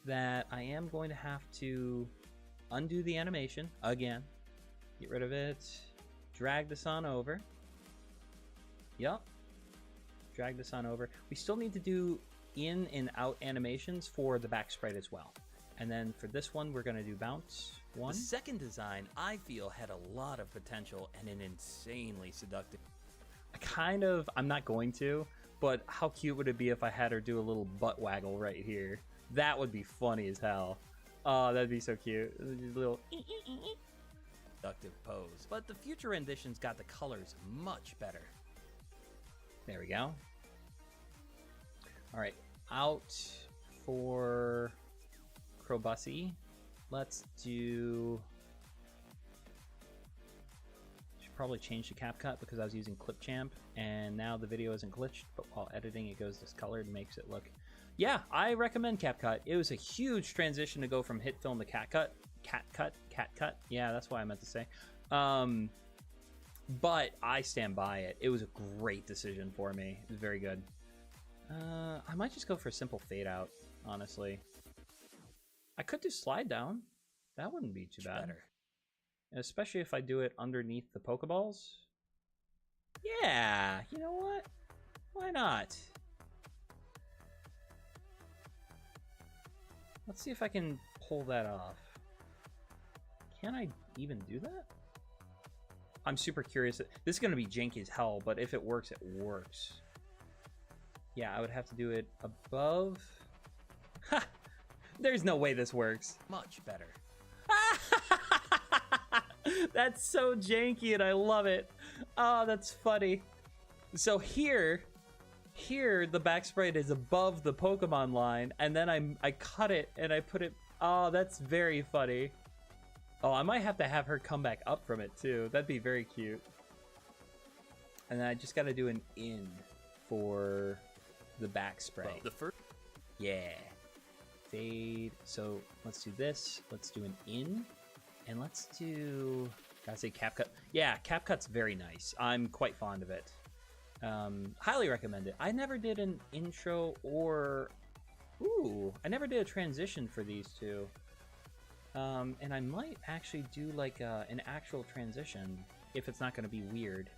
Speaker 1: that I am going to have to undo the animation again. Get rid of it. Drag this on over. Yup. Drag this on over. We still need to do in and out animations for the back sprite as well. And then for this one, we're going to do bounce. One.
Speaker 2: The second design, I feel, had a lot of potential and an insanely seductive.
Speaker 1: I'm not going to, but how cute would it be if I had her do a little butt waggle right here? That would be funny as hell. Oh, that'd be so cute. Just a little
Speaker 2: seductive pose, but the future renditions got the colors much better.
Speaker 1: There we go. All right, out for Crowbussy. Let's do. Should probably change to CapCut because I was using Clipchamp, and now the video isn't glitched. But while editing, it goes discolored and makes it look. Yeah, I recommend CapCut. It was a huge transition to go from hit film to CatCut. CatCut. Yeah, that's what I meant to say. But I stand by it. It was a great decision for me. It was very good. I might just go for a simple fade out, honestly. I could do slide down. That wouldn't be too bad.
Speaker 2: Better.
Speaker 1: Especially if I do it underneath the Pokeballs. Yeah, you know what? Why not? Let's see if I can pull that off. Can I even do that? I'm super curious. This is going to be janky as hell, but if it works, it works. Yeah, I would have to do it above. Ha! There's no way this works.
Speaker 2: Much better.
Speaker 1: That's so janky and I love it. Oh, that's funny. So here the back sprite is above the Pokemon line, and then I cut it and I put it. Oh, that's very funny. Oh, I might have to have her come back up from it too. That'd be very cute. And then I just got to do an in for the back sprite.
Speaker 2: The first.
Speaker 1: Yeah. Fade. So let's do this. Let's do an in, and let's do. Gotta say CapCut. Yeah, CapCut's very nice. I'm quite fond of it. Highly recommend it. I never did an intro or. Ooh, I never did a transition for these two. And I might actually do like an actual transition if it's not going to be weird.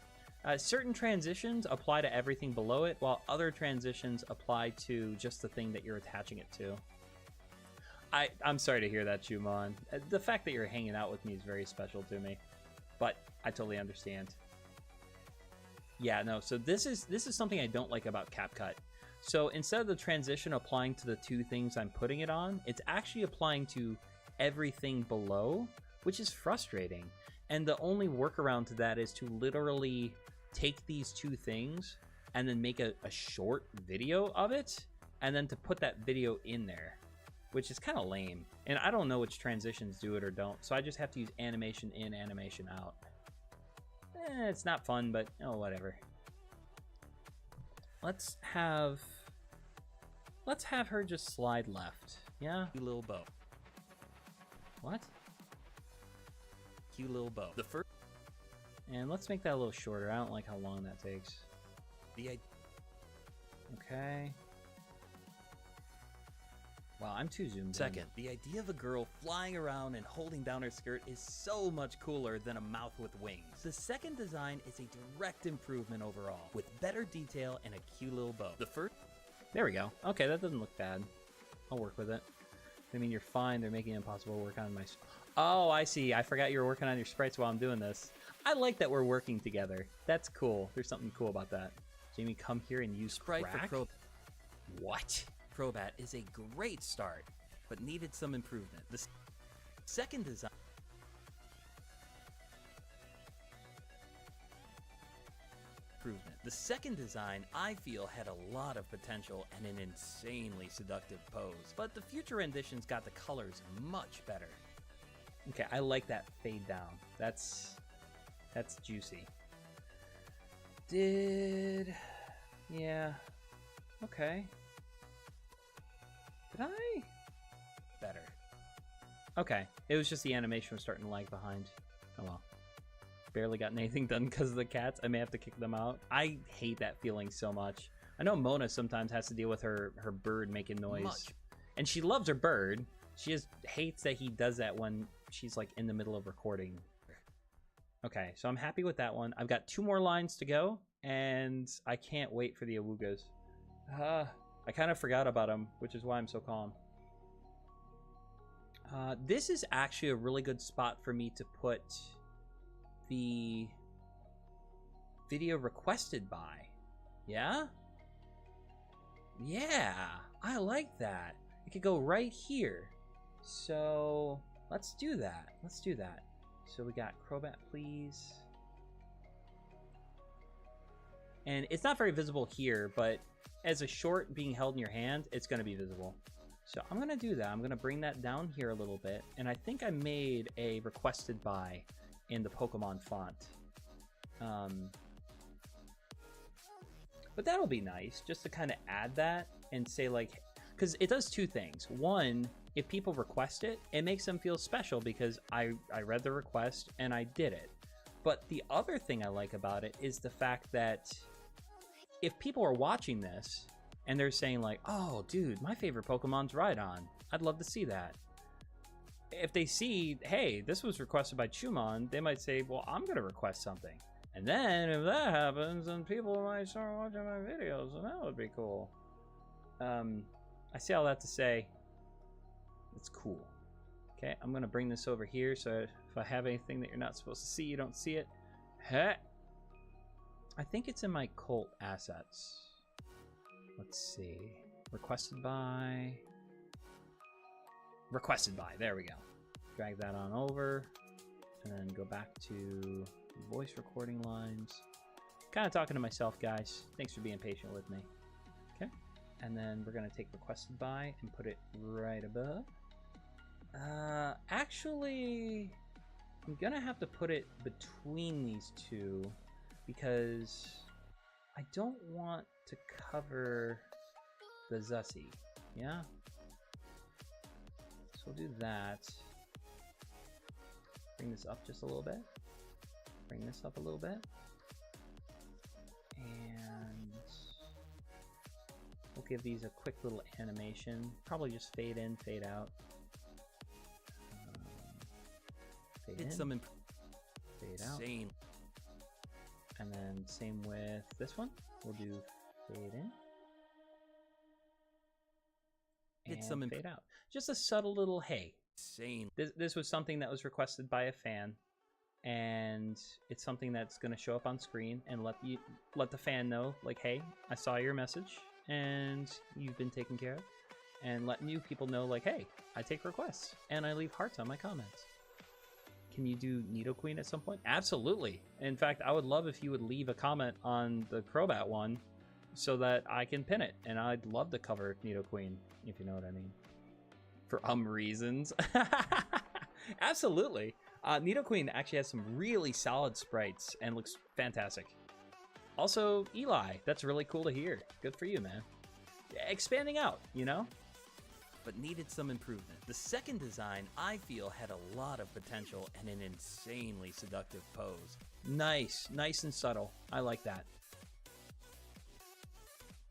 Speaker 1: Certain transitions apply to everything below it, while other transitions apply to just the thing that you're attaching it to. I'm sorry to hear that, Chumon. The fact that you're hanging out with me is very special to me, but I totally understand. Yeah, no, so this is something I don't like about CapCut. So instead of the transition applying to the two things I'm putting it on, it's actually applying to everything below, which is frustrating. And the only workaround to that is to literally take these two things and then make a short video of it, and then to put that video in there, which is kind of lame. And I don't know which transitions do it or don't, so I just have to use animation in, animation out. It's not fun, but oh, whatever. Let's have her just slide left. Yeah?
Speaker 2: Cute little bow.
Speaker 1: What?
Speaker 2: Cute little bow. The first.
Speaker 1: And let's make that a little shorter. I don't like how long that takes. Okay. Wow, I'm too zoomed in.
Speaker 2: Second, the idea of a girl flying around and holding down her skirt is so much cooler than a mouth with wings. The second design is a direct improvement overall, with better detail and a cute little bow. The first.
Speaker 1: There we go. Okay, that doesn't look bad. I'll work with it. I mean, you're fine. They're making it impossible to work on my... Oh, I see. I forgot you were working on your sprites while I'm doing this. I like that we're working together. That's cool. There's something cool about that. Jamie, come here and use
Speaker 2: Sprite
Speaker 1: crack?
Speaker 2: for
Speaker 1: What?
Speaker 2: Crobat is a great start, but needed some improvement. The second design... The second design, I feel, had a lot of potential and an insanely seductive pose, but the future renditions got the colors much better.
Speaker 1: Okay, I like that fade down. That's juicy. Yeah. Okay. Did I?
Speaker 2: Better.
Speaker 1: Okay, it was just the animation was starting to lag behind. Oh well. Barely gotten anything done because of the cats. I may have to kick them out. I hate that feeling so much. I know Mona sometimes has to deal with her bird making noise. And she loves her bird. She just hates that he does that when she's like in the middle of recording. Okay, so I'm happy with that one. I've got 2 more lines to go, and I can't wait for the Awugas. I kind of forgot about them, which is why I'm so calm. This is actually a really good spot for me to put the video requested by. Yeah? Yeah, I like that. It could go right here. So let's do that. Let's do that. So we got Crobat, please. And it's not very visible here, but as a short being held in your hand, it's going to be visible. So I'm going to do that. I'm going to bring that down here a little bit. And I think I made a requested by in the Pokemon font. But that'll be nice just to kind of add that and say like, because it does 2 things. One, if people request it, it makes them feel special because I read the request and I did it. But the other thing I like about it is the fact that if people are watching this and they're saying like, oh dude, my favorite Pokemon's Rhydon, I'd love to see that. If they see, hey, this was requested by Chumon, they might say, well, I'm going to request something. And then if that happens, then people might start watching my videos, and that would be cool. I say all that to say, it's cool. Okay, I'm gonna bring this over here, so if I have anything that you're not supposed to see, you don't see it. Heh. I think it's in my cult assets. Let's see. Requested by. There we go. Drag that on over, and then go back to voice recording lines. Kind of talking to myself, guys. Thanks for being patient with me. Okay, and then we're gonna take requested by and put it right above. Actually, I'm gonna have to put it between these two because I don't want to cover the Zatsu. Yeah? So we'll do that. Bring this up just a little bit. Bring this up a little bit. And we'll give these a quick little animation. Probably just fade in, fade out. Fade in, fade out.
Speaker 2: Same.
Speaker 1: And then same with this one. We'll do fade in. And fade out. Just a subtle little hey.
Speaker 2: Same.
Speaker 1: This was something that was requested by a fan, and it's something that's going to show up on screen and let the fan know, like, hey, I saw your message and you've been taken care of, and let new people know, like, hey, I take requests and I leave hearts on my comments. Can you do Nidoqueen at some point? Absolutely. In fact, I would love if you would leave a comment on the Crobat one so that I can pin it, and I'd love to cover Nidoqueen, if you know what I mean. For reasons. Absolutely. Nidoqueen actually has some really solid sprites and looks fantastic. Also, Eli, that's really cool to hear. Good for you, man. Expanding out, you know?
Speaker 2: But needed some improvement. The second design, I feel, had a lot of potential and an insanely seductive pose.
Speaker 1: Nice. Nice and subtle. I like that.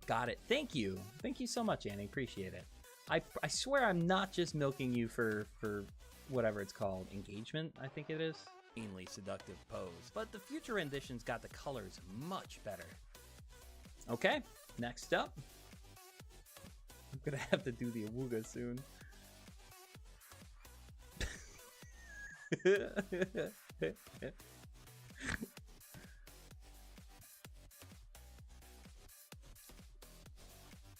Speaker 1: Got it. Thank you. Thank you so much, Annie. Appreciate it. I swear I'm not just milking you for whatever it's called. Engagement, I think it is.
Speaker 2: Insanely seductive pose. But the future renditions got the colors much better.
Speaker 1: Okay. Next up. I'm gonna have to do the Awuga soon.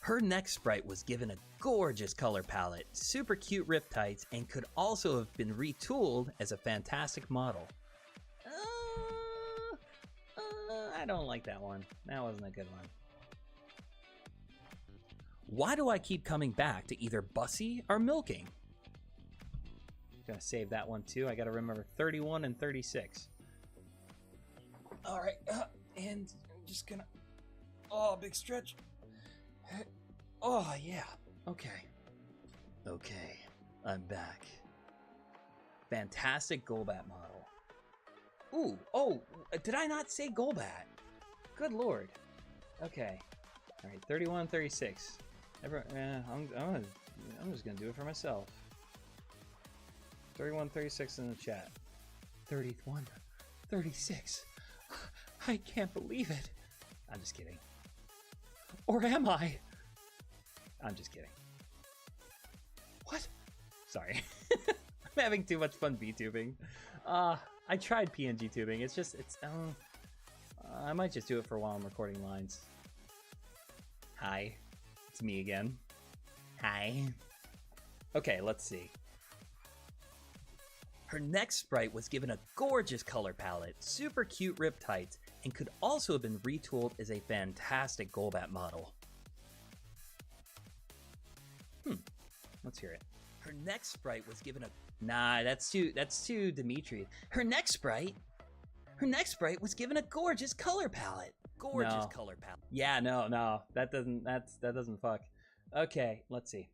Speaker 2: Her next sprite was given a gorgeous color palette, super cute riptides, and could also have been retooled as a fantastic model.
Speaker 1: I don't like that one. That wasn't a good one.
Speaker 2: Why do I keep coming back to either Bussy or Milking?
Speaker 1: Gonna save that one too. I gotta remember 31 and 36. All right, and I'm just gonna. Oh, big stretch. Oh yeah. Okay.
Speaker 2: Okay, I'm back.
Speaker 1: Fantastic Golbat model. Ooh, oh, did I not say Golbat? Good lord. Okay. All right, 31, 36. I'm just gonna do it for myself. 31, 36 in the chat. 31, 36. I can't believe it. I'm just kidding. Or am I? I'm just kidding. What? Sorry. I'm having too much fun Vtubing. I tried PNG tubing. It's I might just do it for while I'm recording lines. Hi. It's me again. Hi. Okay, let's see.
Speaker 2: Her next sprite was given a gorgeous color palette, super cute riptides, and could also have been retooled as a fantastic Golbat model.
Speaker 1: Let's hear it.
Speaker 2: Her next sprite was given a...
Speaker 1: Nah, that's too Dimitri.
Speaker 2: Her next sprite was given a gorgeous color palette. Gorgeous color palette.
Speaker 1: Yeah, no. That doesn't fuck. Okay, let's see.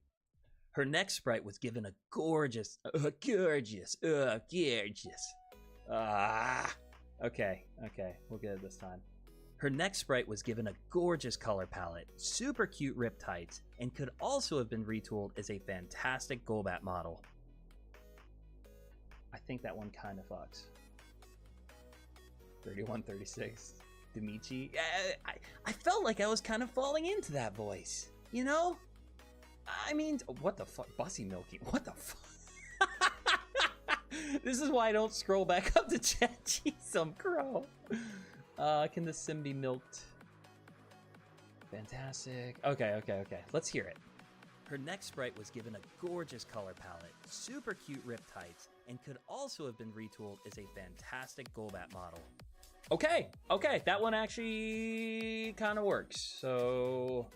Speaker 2: Her next sprite was given a gorgeous.
Speaker 1: Okay, we'll get it this time.
Speaker 2: Her next sprite was given a gorgeous color palette, super cute riptides, and could also have been retooled as a fantastic Golbat model.
Speaker 1: I think that one kind of fucks. 31, 36. Demichi.
Speaker 2: I felt like I was kind of falling into that voice, you know?
Speaker 1: I mean, what the fuck? Bussy Milky. What the fuck? This is why I don't scroll back up to chat. Jeez, some crow. Can the sim be milked? Fantastic. Okay. Let's hear it.
Speaker 2: Her neck sprite was given a gorgeous color palette, super cute riptides, and could also have been retooled as a fantastic Golbat model.
Speaker 1: Okay, that one actually kind of works. So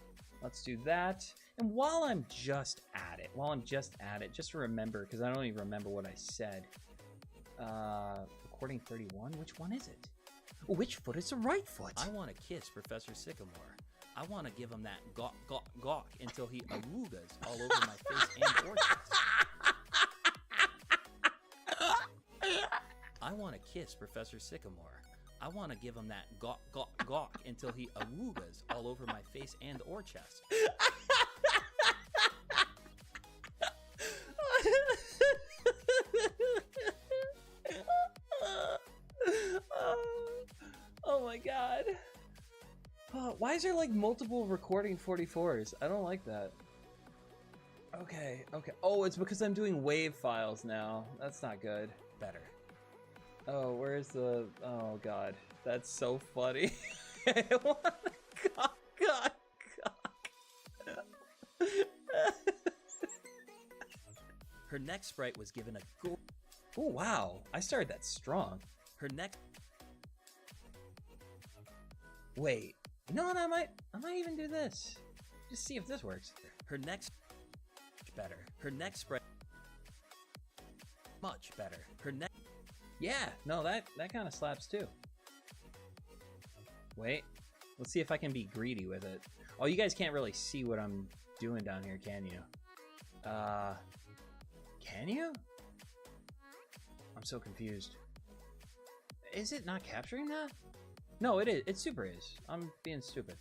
Speaker 1: let's do that. And while I'm just at it, just to remember, because I don't even remember what I said. Recording 31, which one is it? Which foot is the right foot?
Speaker 2: I want to kiss Professor Sycamore. I want to give him that gawk, gawk, gawk until he awoogas all over my face and or chest. I want to kiss Professor Sycamore. I want to give him that gawk, gawk, gawk until he awoogas all over my face and or chest.
Speaker 1: Oh my god. Why is there like multiple recording 44s? I don't like that. Okay. Oh, it's because I'm doing wave files now. That's not good.
Speaker 2: Better.
Speaker 1: Oh, where's the... Oh god. That's so funny. God.
Speaker 2: Her neck sprite was given a
Speaker 1: Oh wow. I started that strong.
Speaker 2: Her neck...
Speaker 1: Wait. You know what? I might even do this. Just see if this works.
Speaker 2: Her neck... Better. Her neck sprite... Much better. Her neck...
Speaker 1: Yeah, no, that kind of slaps too. Wait, let's see if I can be greedy with it. Oh, you guys can't really see what I'm doing down here, can you? Can you? I'm so confused. Is it not capturing that? No, it is. It super is. I'm being stupid.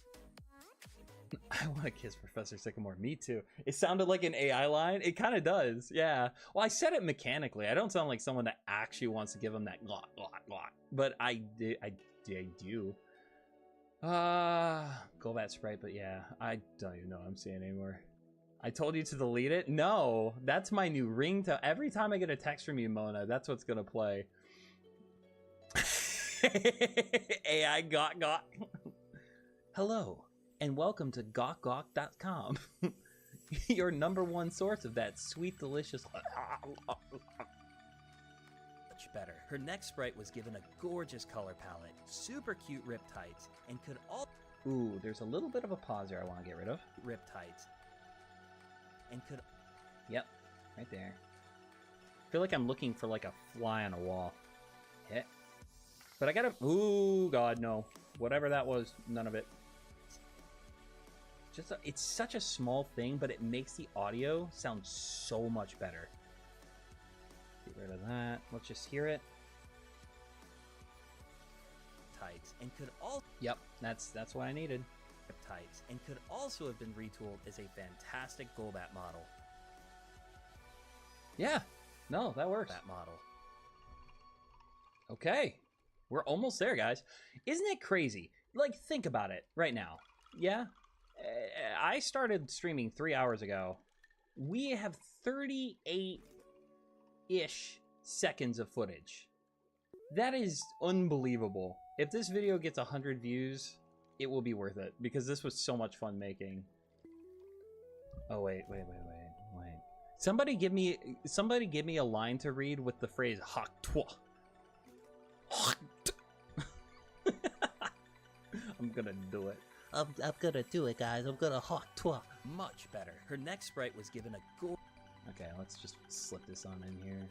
Speaker 1: I want to kiss Professor Sycamore. Me too. It sounded like an AI line. It kind of does. Yeah. Well, I said it mechanically. I don't sound like someone that actually wants to give him that glot, glot, glot. But I do. Golbat sprite, but yeah. I don't even know what I'm saying anymore. I told you to delete it? No. That's my new ringtone. Every time I get a text from you, Mona, that's what's going to play. AI got. Hello. And welcome to gawkgawk.com, your #1 source of that sweet, delicious...
Speaker 2: Much better. Her neck sprite was given a gorgeous color palette, super cute riptides, and could all...
Speaker 1: Ooh, there's a little bit of a pause there I want to get rid of.
Speaker 2: Riptides. And could...
Speaker 1: Yep, right there. I feel like I'm looking for like a fly on a wall. Hit. But I gotta... Ooh, God, no. Whatever that was, none of it. It's such a small thing, but it makes the audio sound so much better. Get rid of that. Let's just hear it.
Speaker 2: Tights and could all...
Speaker 1: Yep, that's what I needed.
Speaker 2: Tights and could also have been retooled as a fantastic Golbat model.
Speaker 1: Yeah, no, that works.
Speaker 2: That model.
Speaker 1: Okay, we're almost there, guys. Isn't it crazy? Like, think about it right now. Yeah. I started streaming 3 hours ago. We have 38-ish seconds of footage. That is unbelievable. If this video gets 100 views, it will be worth it because this was so much fun making. Oh wait. Somebody give me a line to read with the phrase "hak twa." I'm gonna do it.
Speaker 3: I'm gonna do it, guys. I'm gonna hawk twa.
Speaker 2: Much better. Her neck sprite was given a go.
Speaker 1: Okay, let's just slip this on in here.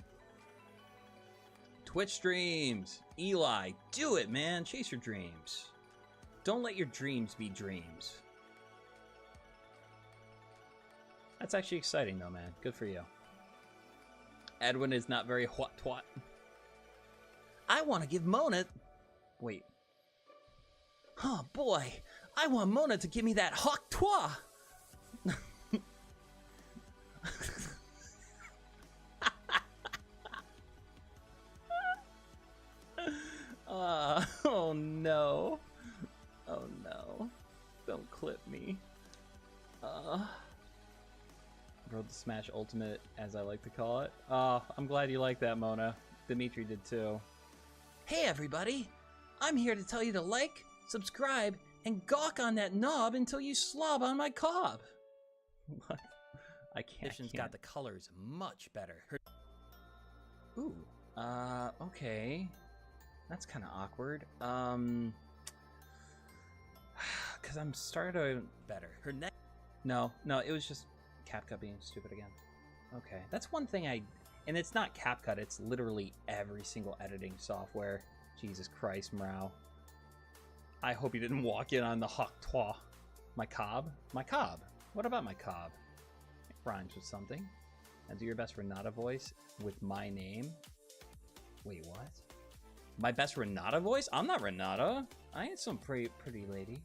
Speaker 1: Twitch streams. Eli, do it, man. Chase your dreams. Don't let your dreams be dreams. That's actually exciting, though, man. Good for you. Edwin is not very hot twat.
Speaker 3: I want to give Mona...
Speaker 1: Wait.
Speaker 3: Oh, boy. I want Mona to give me that hawk twa.
Speaker 1: no. Oh no. Don't clip me. Road to Smash Ultimate, as I like to call it. I'm glad you like that, Mona. Dimitri did too.
Speaker 2: Hey everybody! I'm here to tell you to like, subscribe, and gawk on that knob until you slob on my cob.
Speaker 1: What? I can't.
Speaker 2: Got the colors much better.
Speaker 1: Ooh. Okay. That's kind of awkward. Cause I'm starting to
Speaker 2: Better. Her neck.
Speaker 1: No, it was just CapCut being stupid again. Okay, that's one thing and it's not CapCut, it's literally every single editing software. Jesus Christ, Mrau. I hope you didn't walk in on the hawk toi. My cob? My cob. What about my cob? It rhymes with something. And do your best Renata voice with my name. Wait, what? My best Renata voice? I'm not Renata. I ain't some pretty lady.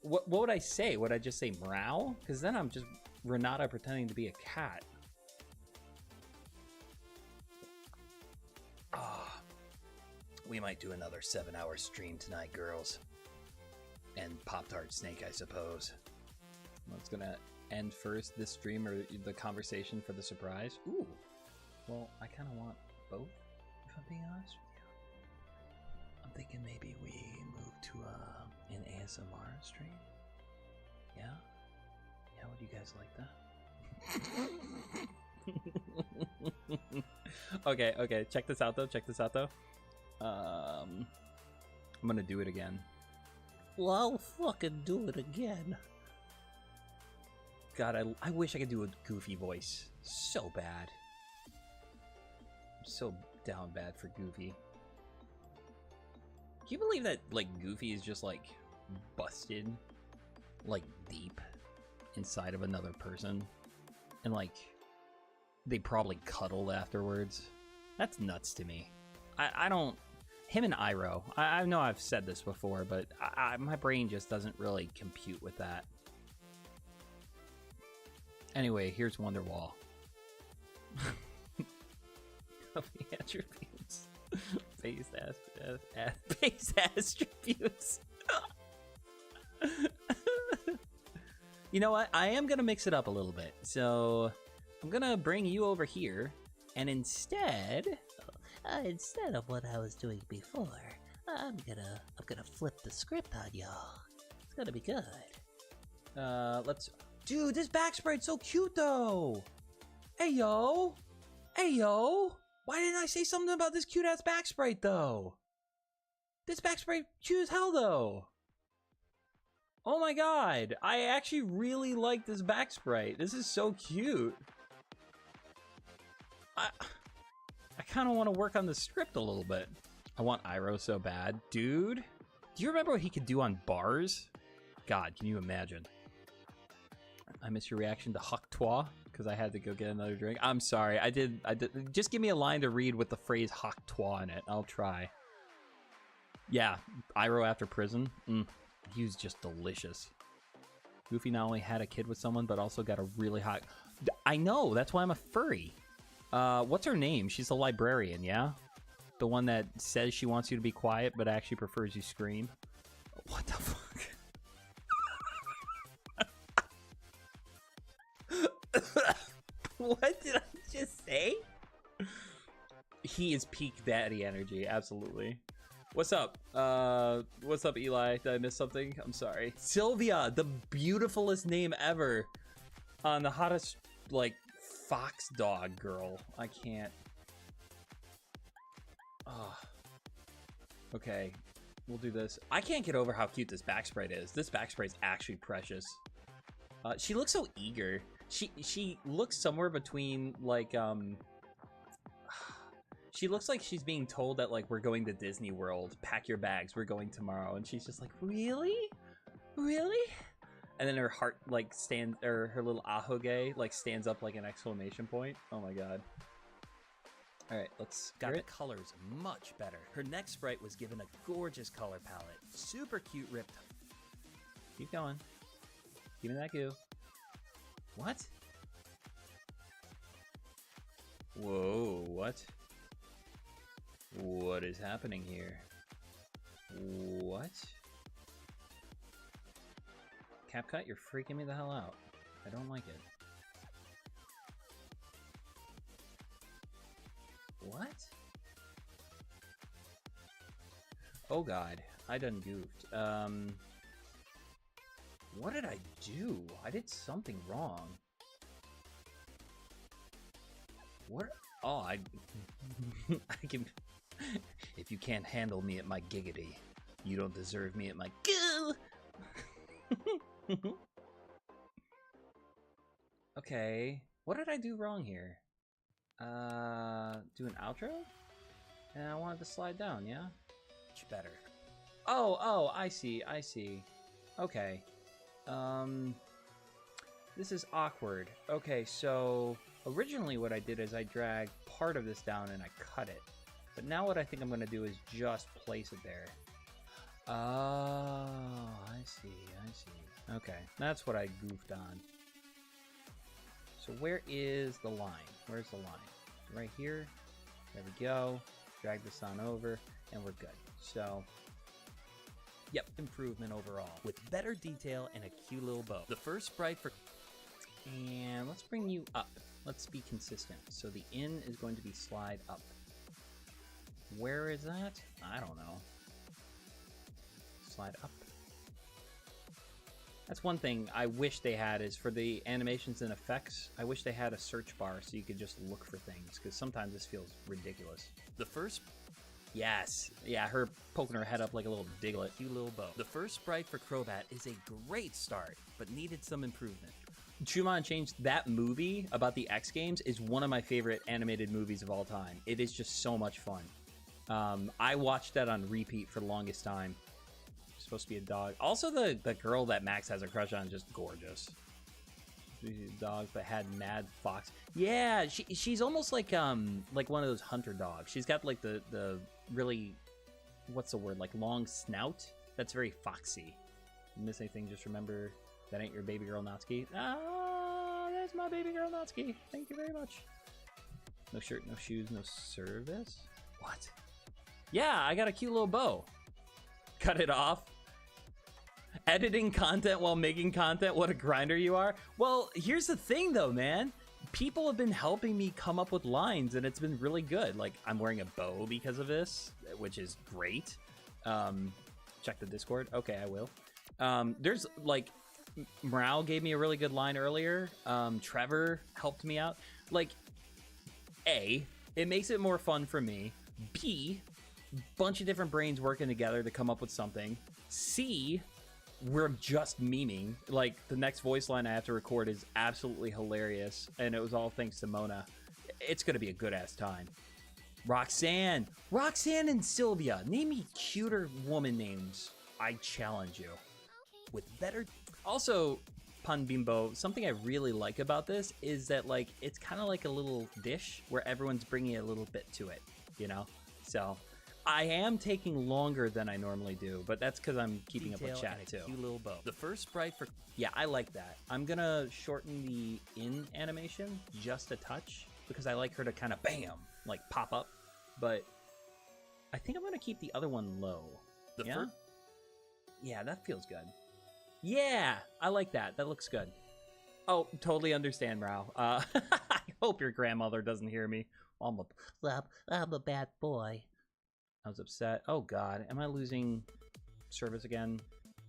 Speaker 1: What would I say? Would I just say Mrau? Because then I'm just Renata pretending to be a cat.
Speaker 2: We might do another 7-hour stream tonight, girls. And Pop-Tart Snake, I suppose.
Speaker 1: What's gonna end first, this stream or the conversation for the surprise? Ooh. Well, I kind of want both, if I'm being honest with you.
Speaker 2: I'm thinking maybe we move to an ASMR stream. Yeah? Yeah, would you guys like that?
Speaker 1: Okay, check this out though. I'm gonna do it again.
Speaker 3: Well, I'll fucking do it again.
Speaker 1: God, I wish I could do a Goofy voice so bad. I'm so down bad for Goofy. Can you believe that, like, Goofy is just, like, busted, like, deep inside of another person? And, like, they probably cuddled afterwards? That's nuts to me. I don't... Him and Iroh, I know I've said this before, but my brain just doesn't really compute with that. Anyway, here's Wonderwall. Of the attributes. Base attributes. You know what? I am going to mix it up a little bit. So I'm going to bring you over here. And instead
Speaker 3: of what I was doing before, I'm gonna flip the script on y'all. It's gonna be good.
Speaker 1: Let's... Dude, this back sprite's so cute, though! Hey, yo! Why didn't I say something about this cute-ass back sprite, though? This back sprite cute as hell, though! Oh my god! I actually really like this back sprite. This is so cute. I kind of want to work on the script a little bit. I want Iroh so bad. Dude, do you remember what he could do on bars? God, can you imagine? I missed your reaction to hawk toi because I had to go get another drink. I'm sorry. I did. Just give me a line to read with the phrase hawk toi in it. I'll try. Yeah, Iroh after prison. He was just delicious. Goofy not only had a kid with someone, but also got a really hot... I know, that's why I'm a furry. What's her name? She's the librarian, yeah? The one that says she wants you to be quiet, but actually prefers you scream. What the fuck? What did I just say? He is peak daddy energy, absolutely. What's up? What's up, Eli? Did I miss something? I'm sorry. Sylvia, the beautifulest name ever. On the hottest, like, fox dog girl. I can't. Oh. Okay, we'll do this. I can't get over how cute this back sprite is. This back sprite's actually precious. She looks so eager. She looks somewhere between, like, she looks like she's being told that, like, we're going to Disney World. Pack your bags, we're going tomorrow. And she's just like, really? Really? And then her heart, like, stands, or her little ahoge, like, stands up like an exclamation point. Oh my god. Alright, let's
Speaker 2: got the colors much better. Her next sprite was given a gorgeous color palette. Super cute ripped.
Speaker 1: Keep going. Give me that goo. What? Whoa, what? What is happening here? What? CapCut, you're freaking me the hell out. I don't like it. What? Oh god, I done goofed. What did I do? I did something wrong. What? Oh, I can... If you can't handle me at my giggity, you don't deserve me at my goo! Okay, what did I do wrong here? Do an outro? And I wanted to slide down, yeah? Much better. Oh, I see. Okay. This is awkward. Okay, so originally what I did is I dragged part of this down and I cut it. But now what I think I'm going to do is just place it there. Oh, I see. Okay, that's what I goofed on. So where is the line? Where's the line? Right here. There we go. Drag this on over, and we're good. So, yep, improvement overall. With better detail and a cute little bow. The first sprite for... And let's bring you up. Let's be consistent. So the in is going to be slide up. Where is that? I don't know. Slide up. That's one thing I wish they had, is for the animations and effects, I wish they had a search bar so you could just look for things, because sometimes this feels ridiculous. The first... Yes. Yeah, her poking her head up like a little Diglett. Cute little bow. The first sprite for Crobat is a great start, but needed some improvement. Moekko changed that movie about the X Games is one of my favorite animated movies of all time. It is just so much fun. I watched that on repeat for the longest time. Supposed to be a dog. Also, the girl that Max has a crush on, just gorgeous. Dog, but had mad fox. Yeah, she's almost like one of those hunter dogs. She's got like the really, what's the word, like long snout. That's very foxy. Miss anything? Just remember that ain't your baby girl Natsuki. Ah, that's my baby girl Natsuki. Thank you very much. No shirt, no shoes, no service. What? Yeah, I got a cute little bow. Cut it off. Editing content while making content, what a grinder you are. Well, here's the thing though, man. People have been helping me come up with lines and it's been really good. Like, I'm wearing a bow because of this, which is great. Check the Discord. Okay, I will. There's like, Morale gave me a really good line earlier. Trevor helped me out. Like, A, it makes it more fun for me. B, bunch of different brains working together to come up with something. C, we're just memeing. Like, the next voice line I have to record is absolutely hilarious, and it was all thanks to Mona. It's gonna be a good-ass time. Roxanne and Sylvia. Name me cuter woman names. I challenge you. With better... Also, Pun Bimbo, something I really like about this is that, like, it's kind of like a little dish where everyone's bringing a little bit to it, you know? So... I am taking longer than I normally do, but that's because I'm keeping up with chat too. Cute little bow. The first sprite for... Yeah, I like that. I'm gonna shorten the in animation just a touch because I like her to kind of bam, like pop up. But I think I'm gonna keep the other one low. Yeah, that feels good. Yeah, I like that. That looks good. Oh, totally understand, Rao. I hope your grandmother doesn't hear me. I'm
Speaker 3: a bad boy.
Speaker 1: I was upset. Oh god, am I losing service again?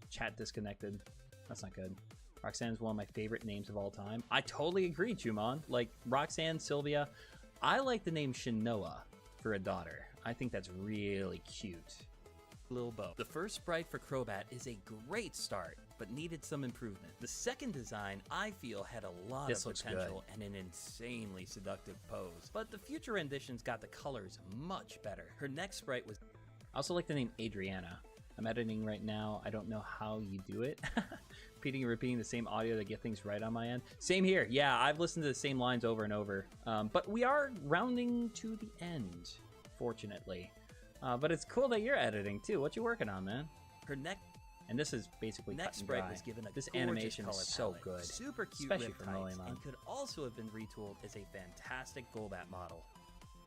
Speaker 1: Chat disconnected. That's not good. Roxanne's one of my favorite names of all time. I totally agree, Chumon. Like, Roxanne, Sylvia. I like the name Shinoa for a daughter. I think that's really cute. Little bow. The first sprite for Crobat is a great start, but needed some improvement. The second design, I feel, had a lot of potential and an insanely seductive pose. But the future renditions got the colors much better. Her next sprite was... I also like the name Adriana. I'm editing right now. I don't know how you do it. Repeating and repeating the same audio to get things right on my end. Same here. Yeah, I've listened to the same lines over and over. But we are rounding to the end, fortunately. But it's cool that you're editing too. What you working on, man? Her next, and this is basically next sprite was given a this animation is so good, super cute, especially for Moémon, and could also have been retooled as a fantastic Golbat model.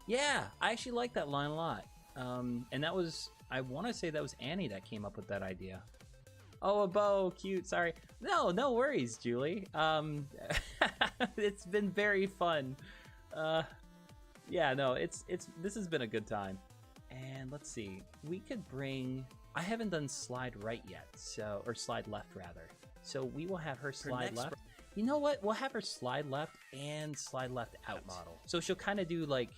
Speaker 1: Yeah, I actually like that line a lot. And that was I want to say that was Annie that came up with that idea. Oh, a bow, cute. Sorry. No, no worries, Julie. It's been very fun. Yeah, no, this has been a good time. And let's see, we could bring. I haven't done slide right yet, so or slide left rather. So we will have her slide left. You know what? We'll have her slide left and slide left out model. So she'll kind of do like.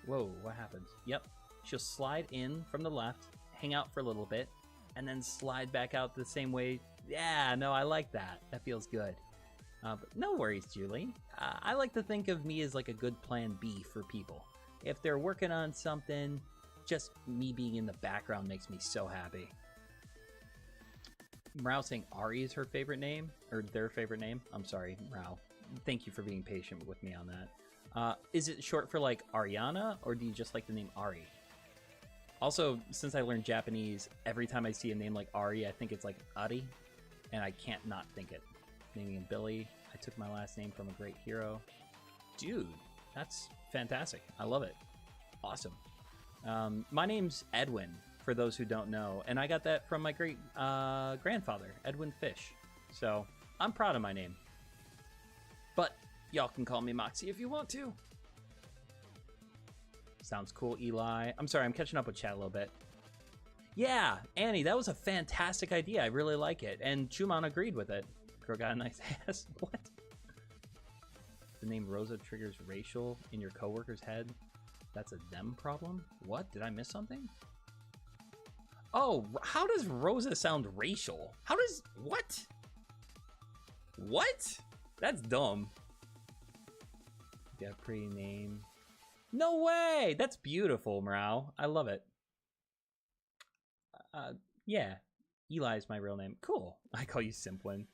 Speaker 1: Whoa, what happened? Yep, she'll slide in from the left, hang out for a little bit, and then slide back out the same way. Yeah, no, I like that. That feels good. But no worries, Julie. I like to think of me as like a good plan B for people. If they're working on something, just me being in the background makes me so happy. Mrao saying Ari is her favorite name, or their favorite name. I'm sorry, Mrao. Thank you for being patient with me on that. Is it short for like Ariana, or do you just like the name Ari? Also, since I learned Japanese, every time I see a name like Ari, I think it's like Ari, and I can't not think it. Naming him Billy. I took my last name from a great hero. Dude, that's fantastic. I love it. Awesome. My name's Edwin, for those who don't know, and I got that from my great grandfather, Edwin Fish. So I'm proud of my name. But y'all can call me Moxy if you want to. Sounds cool, Eli. I'm sorry, I'm catching up with chat a little bit. Yeah, Annie, that was a fantastic idea. I really like it. And Chumon agreed with it. Girl got a nice ass. What? The name Rosa triggers racial in your coworker's head. That's a them problem? What? Did I miss something? Oh, how does Rosa sound racial? How does... What? What? That's dumb. You got a pretty name. No way! That's beautiful, Mrao. I love it. Yeah. Eli is my real name. Cool. I call you Simplin.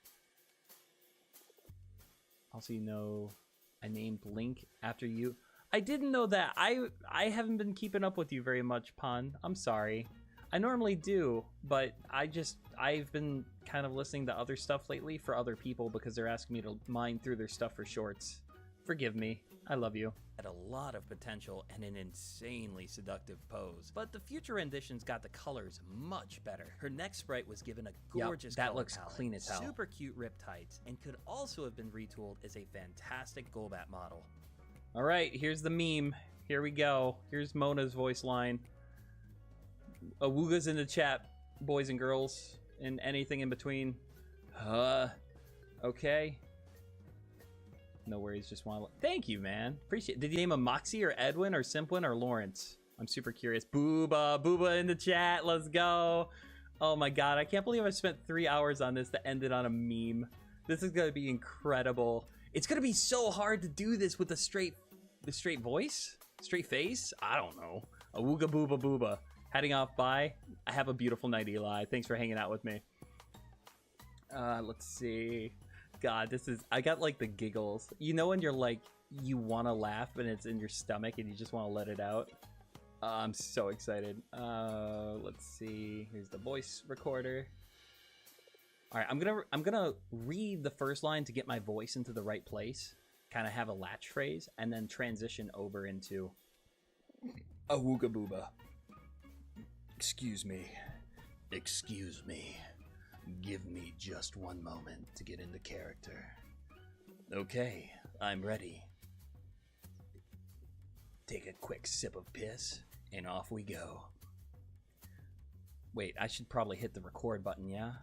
Speaker 1: Also, you know, I named Link after you. I didn't know that. I haven't been keeping up with you very much, Pun. I'm sorry. I normally do, but I've been kind of listening to other stuff lately for other people because they're asking me to mine through their stuff for shorts. Forgive me. I love you. Had a lot of potential and an insanely seductive pose, but the future renditions got the colors much better. Her next sprite was given a gorgeous that
Speaker 2: color
Speaker 1: looks
Speaker 2: palette,
Speaker 1: clean as hell.
Speaker 2: super cute riptides, and could also have been retooled as a fantastic Golbat model.
Speaker 1: All right, here's the meme. Here we go. Here's Mona's voice line. Awooga's in the chat, boys and girls, and anything in between. Okay. No worries, just want to... Thank you, man. Appreciate it. Did you name him Moxy or Edwin or Simplin or Lawrence? I'm super curious. Booba in the chat. Let's go. Oh my god, I can't believe I spent 3 hours on this to end it on a meme. This is going to be incredible. It's going to be so hard to do this with a straight voice? Straight face? I don't know. Awooga booba booba. Heading off, bye. I have a beautiful night, Eli. Thanks for hanging out with me. Let's see. God, I got like the giggles. You know when you're like, you want to laugh and it's in your stomach and you just want to let it out? I'm so excited. Let's see. Here's the voice recorder. All right, I'm gonna read the first line to get my voice into the right place. Kind of have a latch phrase and then transition over into Awooga booba. Excuse me. Excuse me. Give me just one moment to get into character. Okay, I'm ready. Take a quick sip of piss, and off we go. Wait, I should probably hit the record button, yeah?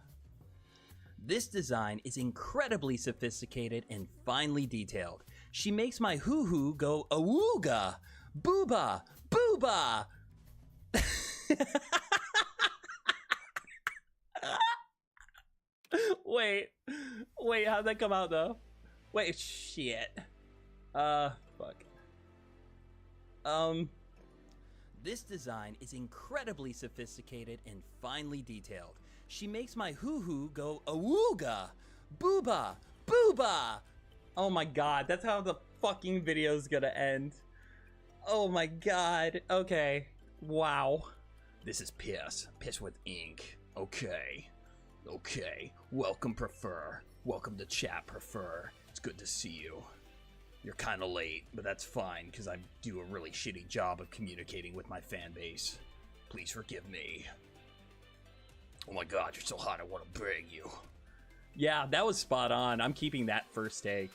Speaker 1: This design is incredibly sophisticated and finely detailed. She makes my hoo-hoo go awooga, booba, booba. Wait, how'd that come out though? Wait, shit. Fuck. This design is incredibly sophisticated and finely detailed. She makes my hoo-hoo go awooga, booba, booba. Oh my god, that's how the fucking video's gonna end. Oh my god, okay. Wow. This is piss. Piss with ink. Okay. Okay. Welcome, Prefer. Welcome to chat, Prefer. It's good to see you. You're kind of late, but that's fine, because I do a really shitty job of communicating with my fan base.
Speaker 2: Please forgive me. Oh my god, you're so hot, I want to bang you.
Speaker 1: Yeah, that was spot on. I'm keeping that first take.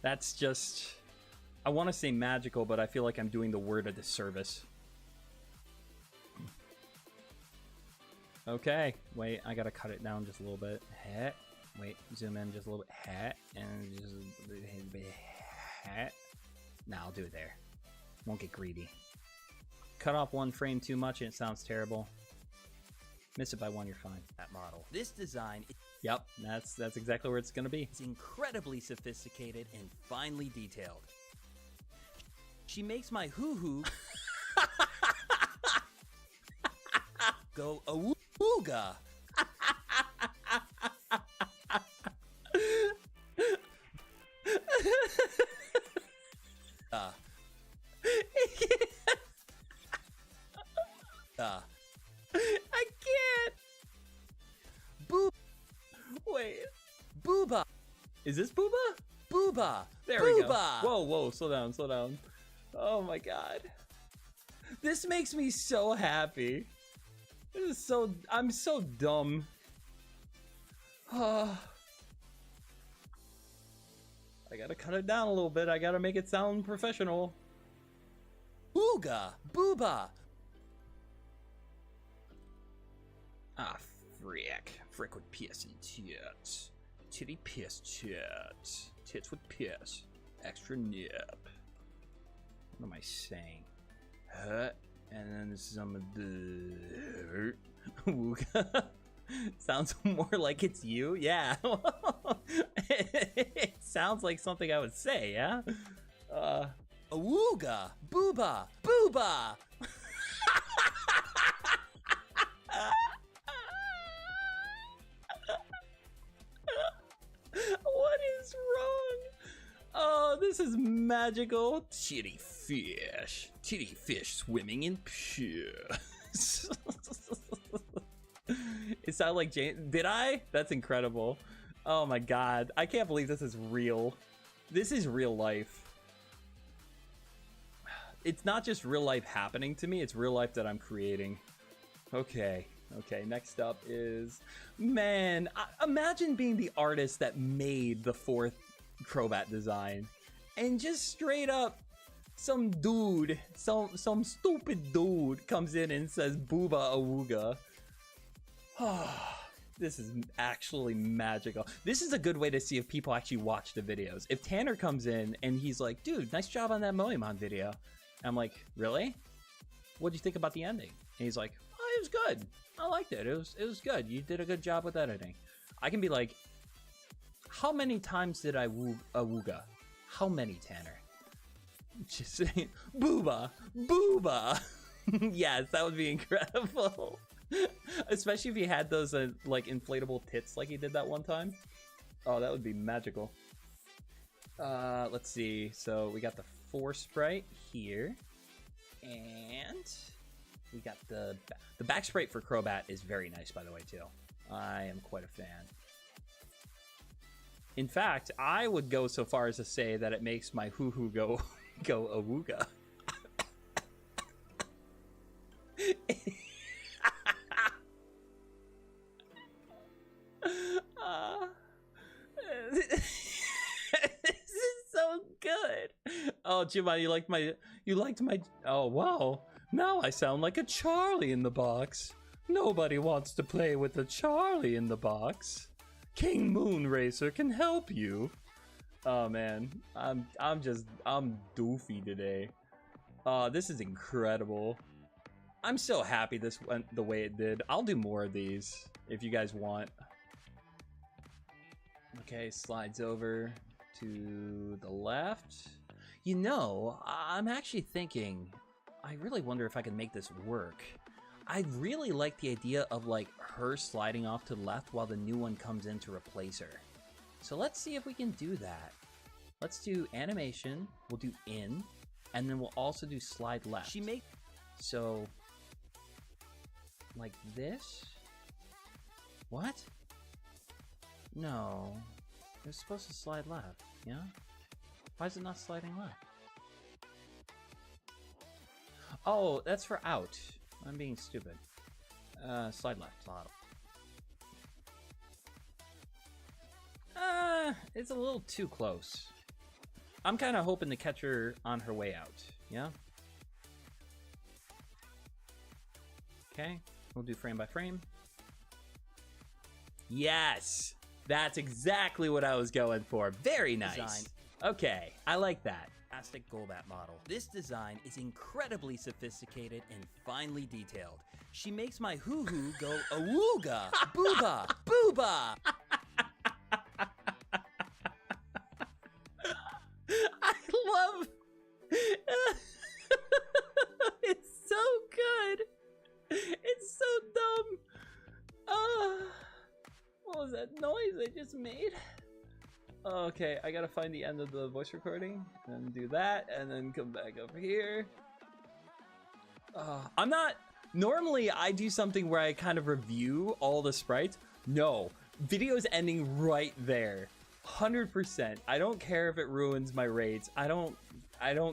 Speaker 1: That's just... I want to say magical, but I feel like I'm doing the word a disservice. Okay, wait, I gotta cut it down just a little bit. Heh. Wait, zoom in just a little bit. Heh. And just a bit. Heh. Nah, I'll do it there. Won't get greedy. Cut off one frame too much and it sounds terrible. Miss it by one, you're fine.
Speaker 2: That model. This design...
Speaker 1: Yep, that's exactly where it's gonna be.
Speaker 2: It's incredibly sophisticated and finely detailed. She makes my hoo-hoo go awooga.
Speaker 1: I can't.
Speaker 2: Boo.
Speaker 1: Wait.
Speaker 2: Booba.
Speaker 1: Is this Booba?
Speaker 2: Booba.
Speaker 1: There we go.
Speaker 2: Booba.
Speaker 1: Whoa, whoa, slow down, slow down. Oh my god. This makes me so happy. This is so... I'm so dumb. I gotta cut it down a little bit. I gotta make it sound professional.
Speaker 2: Ooga. Booba.
Speaker 1: Ah, frick. Frick with piss and tits. Titty piss tits. Tits with piss. Extra nip. What am I saying? And then some of the... Wooga. Sounds more like it's you? Yeah. It sounds like something I would say, yeah?
Speaker 2: Awooga. Booba. Booba.
Speaker 1: What is wrong? Oh, this is magical.
Speaker 2: Titty fish. Titty fish swimming in piss.
Speaker 1: It sounded like Jane. Did I? That's incredible. Oh my god. I can't believe this is real. This is real life. It's not just real life happening to me, it's real life that I'm creating. Okay. Okay, next up is... Man, imagine being the artist that made the 4th Crobat design. And just straight up, some dude, some stupid dude comes in and says, Booba Awooga. This is actually magical. This is a good way to see if people actually watch the videos. If Tanner comes in and he's like, dude, nice job on that Moémon video. I'm like, really? What'd you think about the ending? And he's like, oh, it was good. I liked it. It was good. You did a good job with editing. I can be like, how many times did I awooga? How many, Tanner? Just saying, booba, booba. Yes, that would be incredible. Especially if he had those like inflatable tits like he did that one time. Oh, that would be magical. Let's see. So we got the 4 sprite here, and we got the back sprite for Crobat is very nice, by the way, too. I am quite a fan. In fact, I would go so far as to say that it makes my hoo-hoo go awooga. This is so good. Oh, Giovanni, you liked my. Oh, wow. Now I sound like a Charlie in the box. Nobody wants to play with a Charlie in the box. King Moonracer can help you. Oh man, I'm doofy today. This is incredible. I'm so happy this went the way it did. I'll do more of these if you guys want. Okay, slides over to the left. You know, I'm actually thinking, I really wonder if I can make this work. I really like the idea of like her sliding off to the left while the new one comes in to replace her. So let's see if we can do that. Let's do animation, we'll do in, and then we'll also do slide left. So, like this? What? No, it's supposed to slide left, yeah? Why is it not sliding left? Oh, that's for out. I'm being stupid. Slide left.
Speaker 2: Model.
Speaker 1: It's a little too close. I'm kind of hoping to catch her on her way out. Yeah? Okay, we'll do frame by frame. Yes! That's exactly what I was going for. Very nice.
Speaker 2: Design.
Speaker 1: Okay, I like that.
Speaker 2: Plastic Golbat model. This design is incredibly sophisticated and finely detailed. She makes my hoo-hoo go awooga, booba, booba.
Speaker 1: I love... It's so good. It's so dumb. What was that noise I just made? Okay, I gotta find the end of the voice recording and do that and then come back over here. I'm not... Normally, I do something where I kind of review all the sprites. No, video's ending right there. 100%. I don't care if it ruins my rates. I don't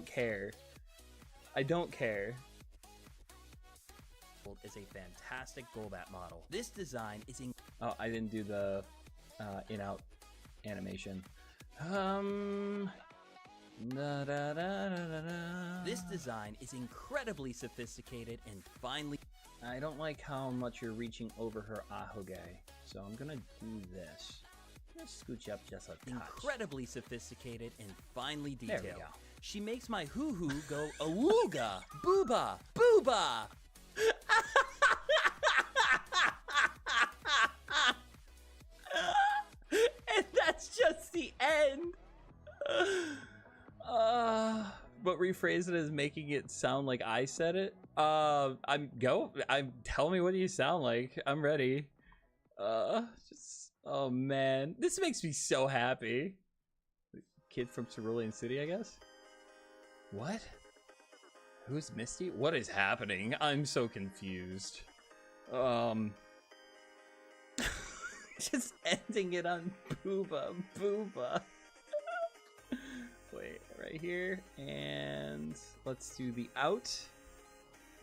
Speaker 1: care. I don't care.
Speaker 2: Is a fantastic Golbat model. This design is
Speaker 1: Oh, I didn't do the in-out animation.
Speaker 2: This design is incredibly sophisticated and finely.
Speaker 1: I don't like how much you're reaching over her ahoge, so I'm gonna do this. Let's scooch up just a touch.
Speaker 2: Incredibly sophisticated and finely
Speaker 1: There
Speaker 2: detailed.
Speaker 1: we go.
Speaker 2: She makes my hoo-hoo go awooga, booba, booba.
Speaker 1: And that's just the end. But rephrase it as making it sound like I said it. Tell me what you sound like. I'm ready. Oh man, this makes me so happy. Kid from Cerulean City, I guess. What? Who's Misty? What is happening? I'm so confused. Just ending it on booba, booba. Wait, right here, and let's do the out.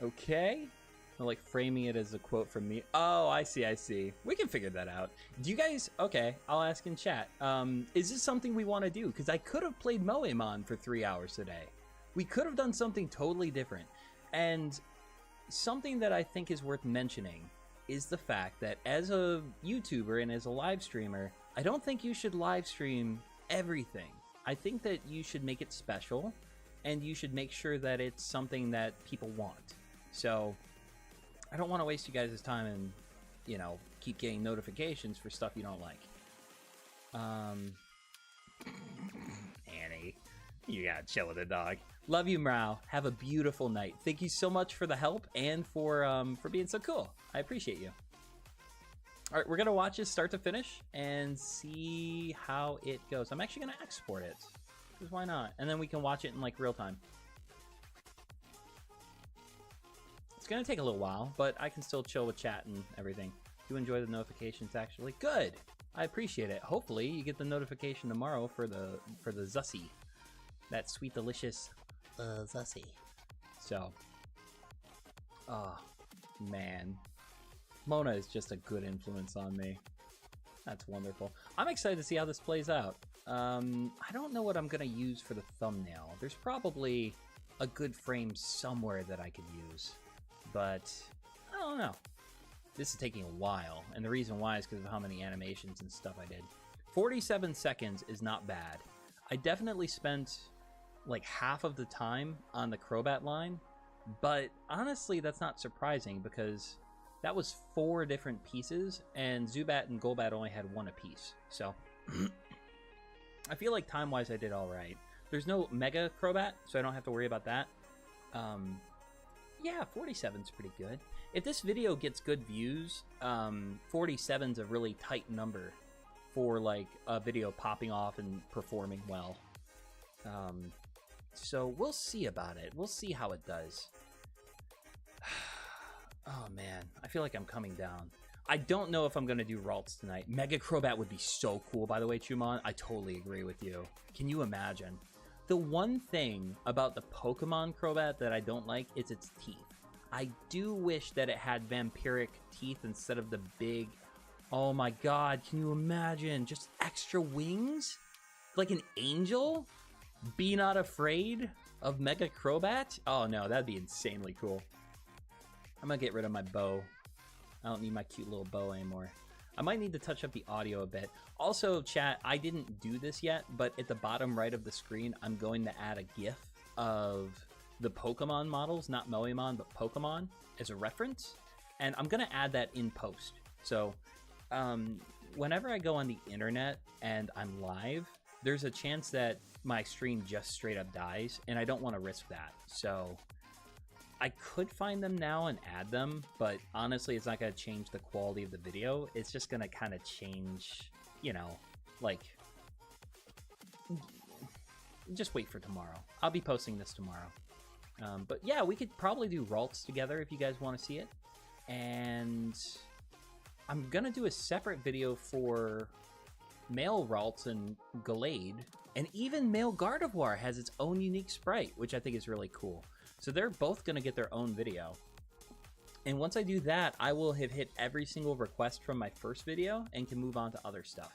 Speaker 1: Okay. I'm like framing it as a quote from me. Oh, I see. We can figure that out. Do you guys, okay, I'll ask in chat. Is this something we want to do? Because I could have played Moémon for 3 hours today. We could have done something totally different. And something that I think is worth mentioning is the fact that as a YouTuber and as a live streamer, I don't think you should live stream everything. I think that you should make it special, and you should make sure that it's something that people want. So I don't want to waste you guys' time and, you know, keep getting notifications for stuff you don't like. Annie, you gotta chill with the dog. Love you, Mrao. Have a beautiful night. Thank you so much for the help and for being so cool. I appreciate you. All right, we're gonna watch this start to finish and see how it goes. I'm actually gonna export it, because why not? And then we can watch it in like real time. It's gonna take a little while, but I can still chill with chat and everything. Do enjoy the notifications, actually. Good. I appreciate it. Hopefully, you get the notification tomorrow for the Zatsu, that sweet, delicious
Speaker 3: Zatsu.
Speaker 1: So, oh man, Mona is just a good influence on me. That's wonderful. I'm excited to see how this plays out. I don't know what I'm gonna use for the thumbnail. There's probably a good frame somewhere that I could use, but I don't know. This is taking a while, and the reason why is because of how many animations and stuff I did. 47 seconds is not bad. I definitely spent like half of the time on the Crobat line, but honestly that's not surprising because that was 4 different pieces and Zubat and Golbat only had 1 apiece. So I feel like time-wise I did all right. There's no Mega Crobat, so I don't have to worry about that. Yeah, 47's pretty good. If this video gets good views, 47's a really tight number for like a video popping off and performing well. So we'll see about it. We'll see how it does. Oh man, I feel like I'm coming down. I don't know if I'm gonna do Ralts tonight. Mega Crobat would be so cool, by the way, Chumon. I totally agree with you. Can you imagine? The one thing about the Pokemon Crobat that I don't like is its teeth. I do wish that it had vampiric teeth instead of the big... Oh my god, can you imagine? Just extra wings? Like an angel? Be not afraid of Mega Crobat? Oh no, that'd be insanely cool. I'm gonna get rid of my bow. I don't need my cute little bow anymore. I might need to touch up the audio a bit. Also, chat, I didn't do this yet, but at the bottom right of the screen, I'm going to add a GIF of the Pokemon models, not Moémon, but Pokemon, as a reference. And I'm gonna add that in post. So, whenever I go on the internet and I'm live, there's a chance that my stream just straight up dies, and I don't want to risk that. So I could find them now and add them, but honestly, it's not going to change the quality of the video. It's just going to kind of change, you know, like, just wait for tomorrow. I'll be posting this tomorrow. But yeah, we could probably do Ralts together if you guys want to see it. And I'm going to do a separate video for male Ralts and Gallade. And even male Gardevoir has its own unique sprite, which I think is really cool. So they're both going to get their own video. And once I do that, I will have hit every single request from my first video and can move on to other stuff.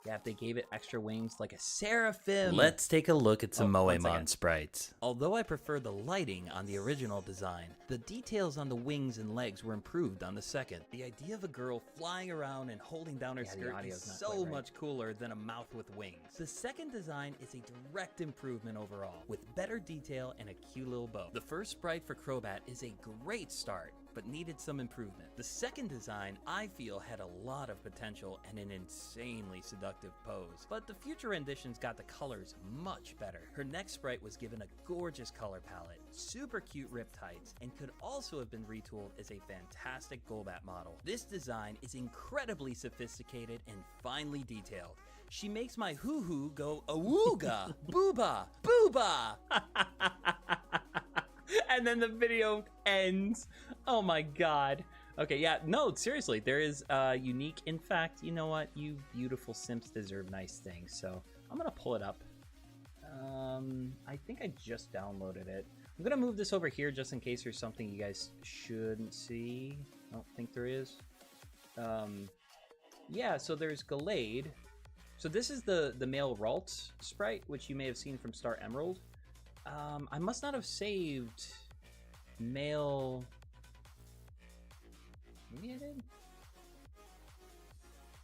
Speaker 1: Yeah, if they gave it extra wings like a seraphim.
Speaker 2: Let's take a look at some
Speaker 1: Moémon
Speaker 2: sprites.
Speaker 1: Although I prefer the lighting on the original design, the details on the wings and legs were improved on the second. The idea of a girl flying around and holding down her skirt is so much cooler than a mouth with wings. The second design is a direct improvement overall, with better detail and a cute little bow. The first sprite for Crobat is a great start, but needed some improvement. The second design, I feel, had a lot of potential and an insanely seductive pose, but the future renditions got the colors much better. Her next sprite was given a gorgeous color palette, super cute riptides, and could also have been retooled as a fantastic Golbat model. This design is incredibly sophisticated and finely detailed. She makes my hoo-hoo go awooga, booba, booba! And then the video ends. Oh my god. Okay, yeah, no, seriously, there is unique. In fact, you know what? You beautiful simps deserve nice things. So I'm gonna pull it up. I think I just downloaded it. I'm gonna move this over here just in case there's something you guys shouldn't see. I don't think there is. Yeah, so there's Gallade. So this is the male Ralts sprite, which you may have seen from Star Emerald. I must not have saved male... Maybe I did?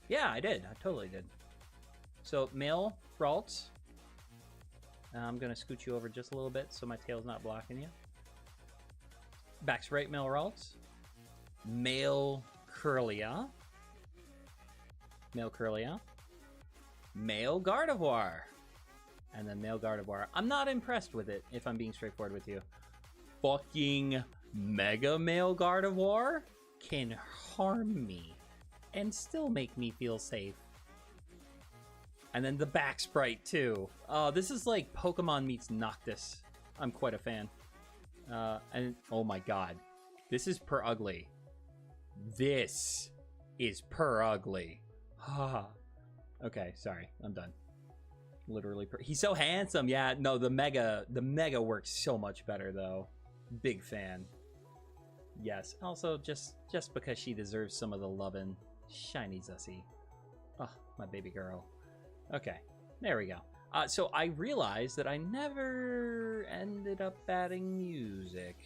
Speaker 1: Yeah, I did. I totally did. So, male Ralts. I'm going to scoot you over just a little bit so my tail's not blocking you. Back sprite, male Ralts. Male Curlia. Male Curlia. Male Gardevoir. And then male Gardevoir. I'm not impressed with it, if I'm being straightforward with you. Fucking Mega Male Gardevoir can harm me and still make me feel safe. And then the back sprite, too. Oh, this is like Pokemon meets Noctis. I'm quite a fan. And oh my god. This is per ugly. This is per ugly. Okay, sorry. I'm done. Literally he's so handsome. Yeah, no, the mega works so much better though. Big fan. Yes, also just because she deserves some of the lovin'. Shiny Zussy. Oh, my baby girl. Okay, there we go. So I realized that I never ended up adding music,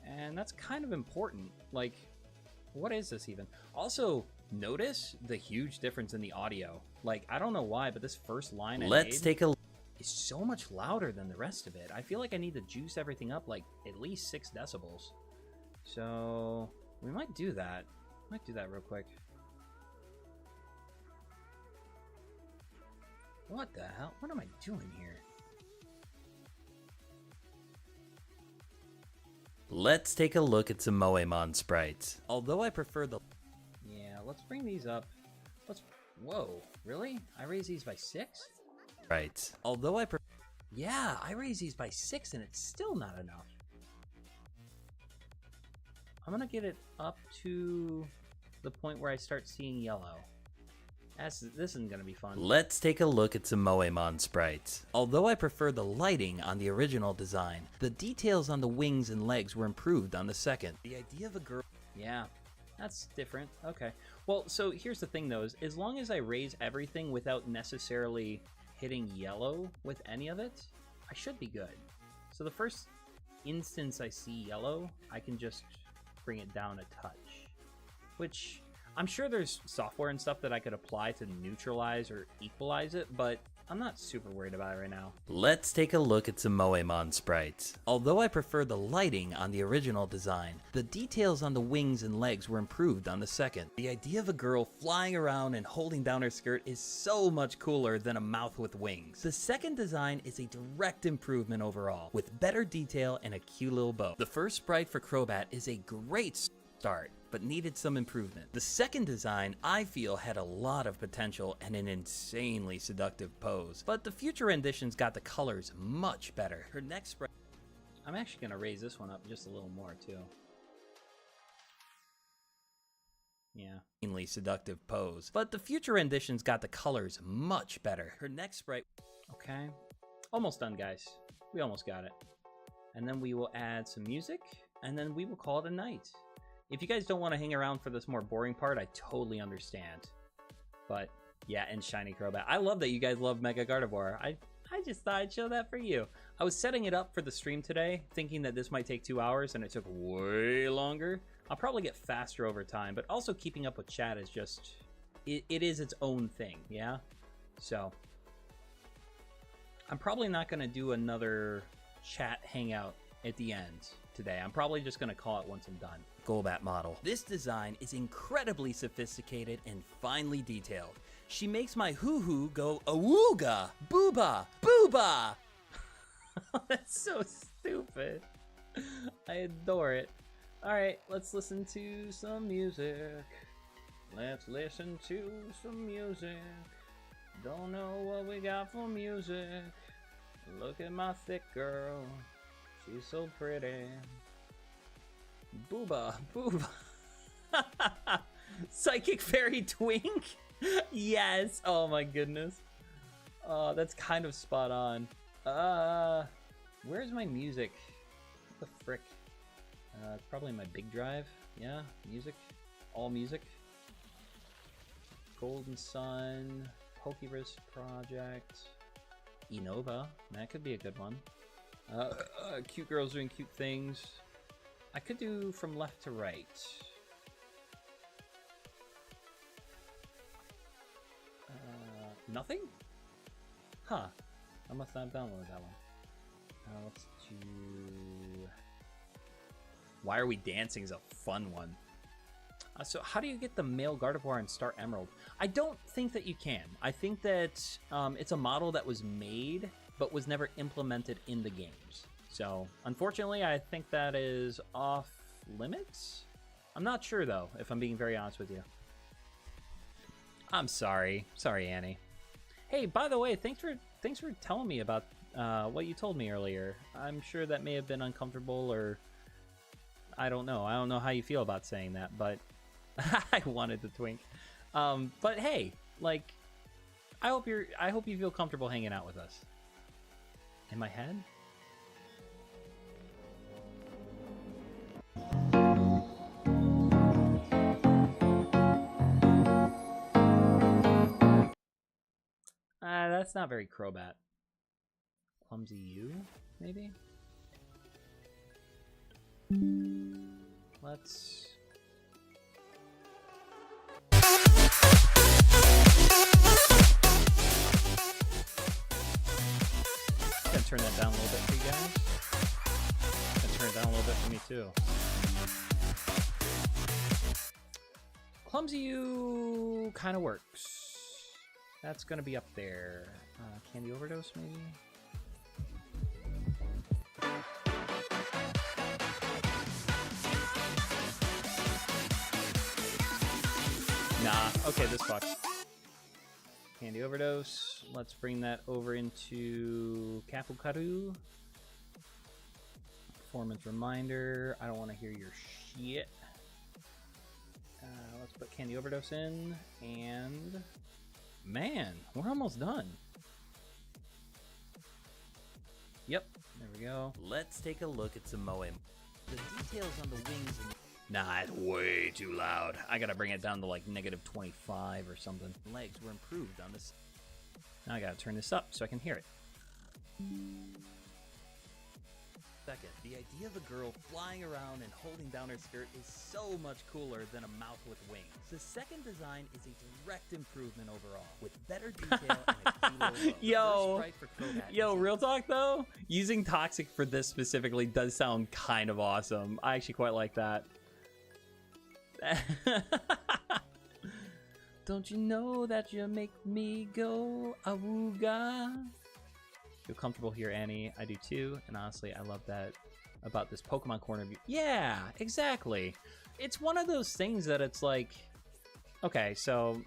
Speaker 1: and that's kind of important. Like, what is this even? Also, notice the huge difference in the audio. Like, I don't know why, but this first line
Speaker 2: Let's take a
Speaker 1: is so much louder than the rest of it. I feel like I need to juice everything up like at least 6 decibels. So we might do that. Might do that real quick. What the hell? What am I doing here?
Speaker 2: Let's take a look at some Moémon sprites.
Speaker 1: Although I prefer the... Yeah, let's bring these up. Whoa, really? I raised these by 6?
Speaker 2: Right.
Speaker 1: Although I Yeah, I raised these by 6 and it's still not enough. I'm gonna get it up to the point where I start seeing yellow. This isn't gonna be fun.
Speaker 2: Let's take a look at some Moémon sprites. Although I prefer the lighting on the original design, the details on the wings and legs were improved on the second. The idea of a girl...
Speaker 1: Yeah, that's different. Okay. Well, so here's the thing though, is as long as I raise everything without necessarily hitting yellow with any of it, I should be good. So the first instance I see yellow, I can just bring it down a touch, which I'm sure there's software and stuff that I could apply to neutralize or equalize it, but I'm not super worried about it right now.
Speaker 2: Let's take a look at some Moémon sprites. Although I prefer the lighting on the original design, the details on the wings and legs were improved on the second. The idea of a girl flying around and holding down her skirt is so much cooler than a mouth with wings. The second design is a direct improvement overall, with better detail and a cute little bow. The first sprite for Crobat is a great start, but needed some improvement. The second design, I feel, had a lot of potential and an insanely seductive pose, but the future renditions got the colors much better. Her next sprite...
Speaker 1: I'm actually going to raise this one up just a little more, too. Yeah.
Speaker 2: Insanely seductive pose, but the future renditions got the colors much better. Her next sprite...
Speaker 1: Okay. Almost done, guys. We almost got it. And then we will add some music, and then we will call it a night. If you guys don't want to hang around for this more boring part, I totally understand. But yeah, and Shiny Crobat. I love that you guys love Mega Gardevoir. I just thought I'd show that for you. I was setting it up for the stream today, thinking that this might take 2 hours, and it took way longer. I'll probably get faster over time, but also keeping up with chat is just... It is its own thing, yeah? So, I'm probably not going to do another chat hangout at the end today. I'm probably just going to call it once I'm done.
Speaker 2: Golbat model. This design is incredibly sophisticated and finely detailed. She makes my hoo-hoo go awooga, booba, booba!
Speaker 1: That's so stupid. I adore it. Alright, let's listen to some music. Let's listen to some music. Don't know what we got for music. Look at my thick girl. She's so pretty. Booba, booba. Psychic Fairy Twink? Yes. Oh my goodness. That's kind of spot on. Where's my music? What the frick? It's probably my big drive. Yeah, music. All music. Golden Sun. Pokeverse Project. Enova. That could be a good one. Cute girls doing cute things. I could do from left to right. Nothing? Huh. I must not have downloaded that one. Let's do... Why Are We Dancing is a fun one. So how do you get the male Gardevoir in Star Emerald? I don't think that you can. I think that it's a model that was made, but was never implemented in the games. So, unfortunately, I think that is off limits. I'm not sure, though, if I'm being very honest with you. I'm sorry. Sorry, Annie. Hey, by the way, thanks for telling me about what you told me earlier. I'm sure that may have been uncomfortable, or I don't know. I don't know how you feel about saying that, but I wanted the twink. But hey, like, I hope you feel comfortable hanging out with us. In my head? That's not very Crobat. Clumsy You, maybe? Let's... Gonna turn that down a little bit for you guys. Gonna turn it down a little bit for me too. Clumsy You kind of works. That's gonna be up there. Candy Overdose, maybe? Nah, okay, this fucks. Candy Overdose. Let's bring that over into Kafukaru. Performance Reminder. I don't want to hear your shit. Let's put Candy Overdose in, and Man, we're almost done. Yep, there we go.
Speaker 2: Let's take a look at some Moémon. The details on the wings and
Speaker 1: Nah, it's way too loud. I gotta bring it down to like -25 or something.
Speaker 2: legs were improved on this.
Speaker 1: Now I gotta turn this up so I can hear it.
Speaker 2: Second, the idea of a girl flying around and holding down her skirt is so much cooler than a mouth with wings. The second design is a direct improvement overall, with better detail and a cute little bow.
Speaker 1: Yo,
Speaker 2: The first sprite for Crobat
Speaker 1: yo,
Speaker 2: is
Speaker 1: real talk though, using Toxic for this specifically does sound kind of awesome. I actually quite like that. Don't you know that you make me go awooga? Feel comfortable here, Annie. I do too, and honestly, I love that about this Pokemon corner view. Yeah, exactly. It's one of those things that it's like, okay, so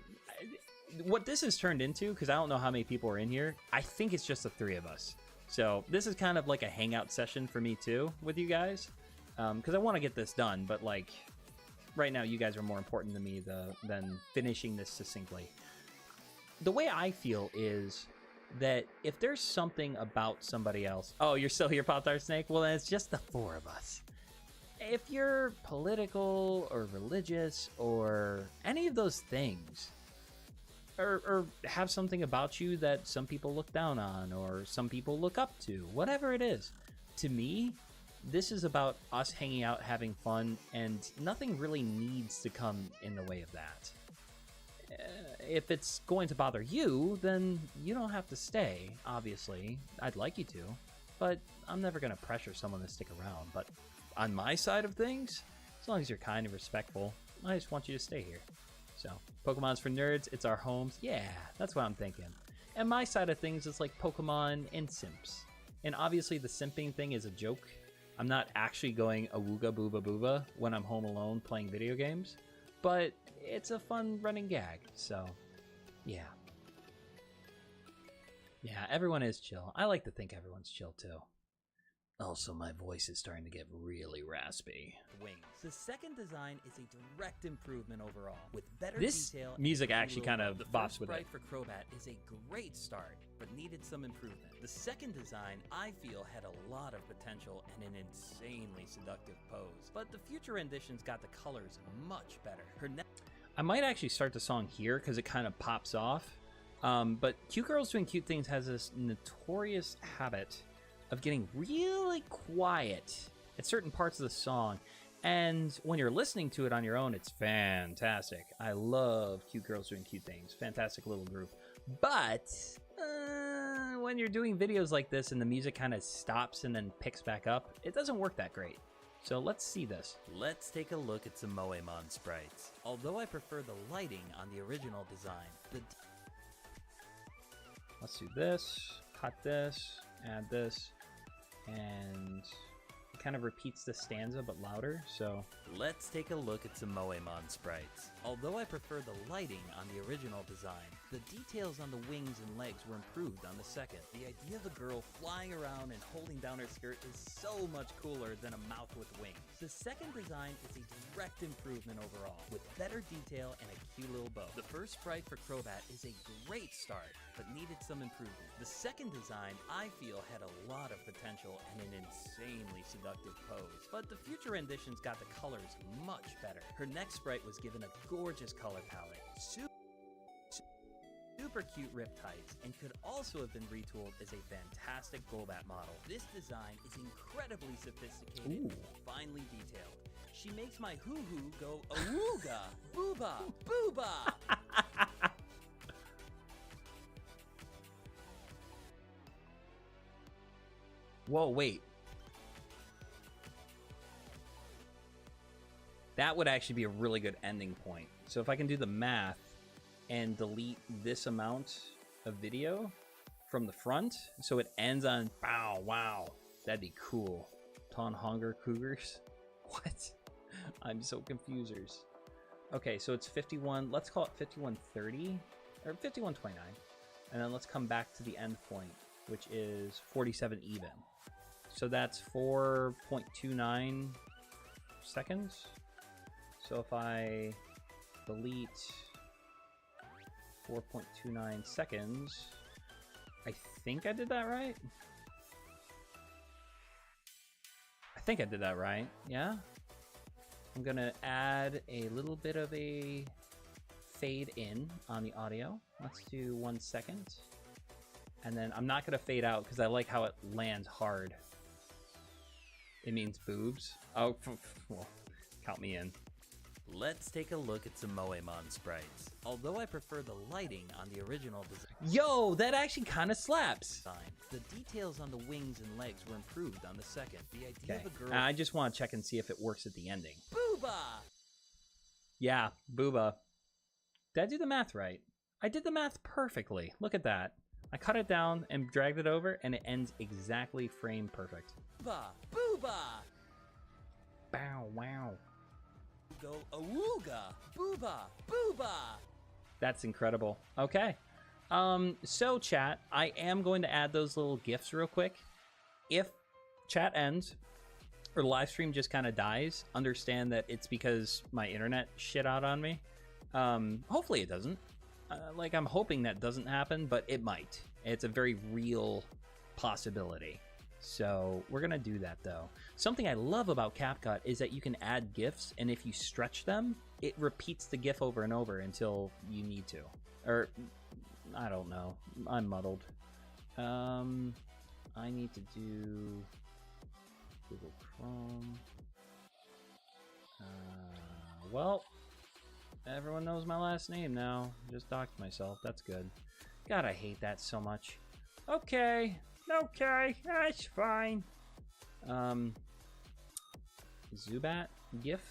Speaker 1: what this has turned into, because I don't know how many people are in here, I think it's just the 3 of us. So this is kind of like a hangout session for me too with you guys, because I want to get this done, but like right now you guys are more important to me than finishing this succinctly. The way I feel is that if there's something about somebody else... Oh, you're still here, Pop-Tart Snake? Well, then it's just the 4 of us. If you're political or religious or any of those things, or have something about you that some people look down on or some people look up to, whatever it is, to me, this is about us hanging out, having fun, and nothing really needs to come in the way of that. If it's going to bother you, then you don't have to stay, obviously. I'd like you to, but I'm never going to pressure someone to stick around. But on my side of things, as long as you're kind and respectful, I just want you to stay here. So, Pokemon's for nerds, it's our homes. Yeah, that's what I'm thinking. And my side of things is like Pokemon and simps. And obviously the simping thing is a joke. I'm not actually going awooga booba booba when I'm home alone playing video games, but it's a fun running gag, so yeah. Yeah, everyone is chill. I like to think everyone's chill too. Also, my voice is starting to get really raspy.
Speaker 2: wings. The second design is a direct improvement overall, with better
Speaker 1: This
Speaker 2: detail. and
Speaker 1: music
Speaker 2: a cute
Speaker 1: actually
Speaker 2: little
Speaker 1: kind of
Speaker 2: bow. The
Speaker 1: bops
Speaker 2: first
Speaker 1: with it.
Speaker 2: sprite for Crobat is a great start, but needed some improvement. The second design, I feel, had a lot of potential and an insanely seductive pose, but the future renditions got the colors much better. Her
Speaker 1: I might actually start the song here because it kind of pops off. But Cute Girls Doing Cute Things has this notorious habit of getting really quiet at certain parts of the song. And when you're listening to it on your own, it's fantastic. I love Cute Girls Doing Cute Things. Fantastic little group. But when you're doing videos like this and the music kind of stops and then picks back up, it doesn't work that great. So let's see this.
Speaker 2: Let's take a look at some Moémon sprites. Although I prefer the lighting on the original design,
Speaker 1: Let's do this, cut this, add this, and it kind of repeats the stanza but louder, so...
Speaker 2: Let's take a look at some Moémon sprites. Although I prefer the lighting on the original design, the details on the wings and legs were improved on the second. The idea of a girl flying around and holding down her skirt is so much cooler than a mouth with wings. The second design is a direct improvement overall, with better detail and a cute little bow. The first sprite for Crobat is a great start, but needed some improvement. The second design, I feel, had a lot of potential and an insanely seductive pose, but the future renditions got the colors much better. Her next sprite was given a gorgeous color palette, super cute riptides, and could also have been retooled as a fantastic Golbat model. This design is incredibly sophisticated and finely detailed. She makes my hoo-hoo go awooga, booba, booba!
Speaker 1: Whoa, wait. That would actually be a really good ending point. So if I can do the math and delete this amount of video from the front, so it ends on bow, wow, that'd be cool. Ton Hunger Cougars? What? I'm so confusers. Okay, so it's 51, let's call it 5130, or 5129. And then let's come back to the end point, which is 47 even. So that's 4.29 seconds. So if I delete 4.29 seconds. I think I did that right. I think I did that right. Yeah. I'm gonna add a little bit of a fade in on the audio. Let's do 1 second. And then I'm not gonna fade out because I like how it lands hard. It means boobs. Oh, well, count me in.
Speaker 2: Let's take a look at some Moémon sprites. Although I prefer the lighting on the original
Speaker 1: Yo, that actually kind of slaps.
Speaker 2: design, the details on the wings and legs were improved on the second. The idea
Speaker 1: Okay,
Speaker 2: of a girl.
Speaker 1: I just want to check and see if it works at the ending.
Speaker 2: Booba!
Speaker 1: Yeah, booba. Did I do the math right? I did the math perfectly. Look at that. I cut it down and dragged it over, and it ends exactly frame perfect.
Speaker 2: Booba! Booba!
Speaker 1: Bow, wow.
Speaker 2: Go awooga! Booba! Booba!
Speaker 1: That's incredible. Okay. So chat, I am going to add those little GIFs real quick. If chat ends or live stream just kind of dies, understand that it's because my internet shit out on me. Hopefully it doesn't. Like, I'm hoping that doesn't happen, but it might. It's a very real possibility. So we're gonna do that though. Something I love about CapCut is that you can add GIFs, and if you stretch them, it repeats the GIF over and over until you need to. Or, I don't know. I'm muddled. I need to do Google Chrome. Well, everyone knows my last name now. Just doxed myself. That's good. God, I hate that so much. Okay. Okay, that's fine. Zubat GIF,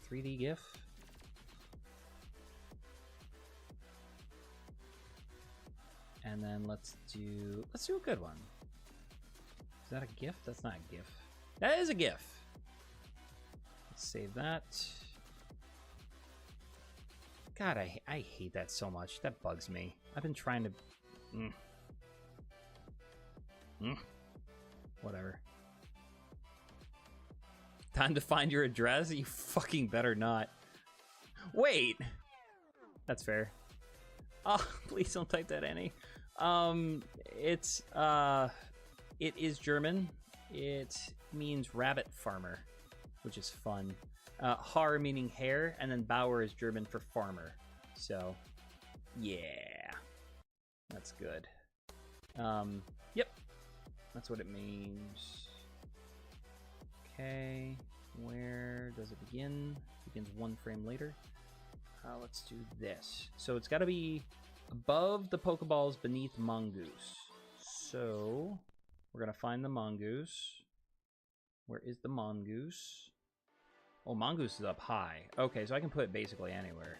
Speaker 1: 3D GIF. And then let's do a good one. Is that a GIF? That's not a GIF. That is a GIF. Let's save that. God, I hate that so much. That bugs me. I've been trying to. Whatever. Time to find your address? You fucking better not. Wait! That's fair. Oh, please don't type that, Annie. It is German. It means rabbit farmer, which is fun. Haar meaning hair, and then Bauer is German for farmer. So, yeah. That's good. Yep. That's what it means. Okay, where does it begin? It begins 1 frame later. Let's do this. So it's got to be above the Pokeballs, beneath Mongoose. So we're going to find the Mongoose. Where is the Mongoose? Oh, Mongoose is up high. Okay, so I can put it basically anywhere.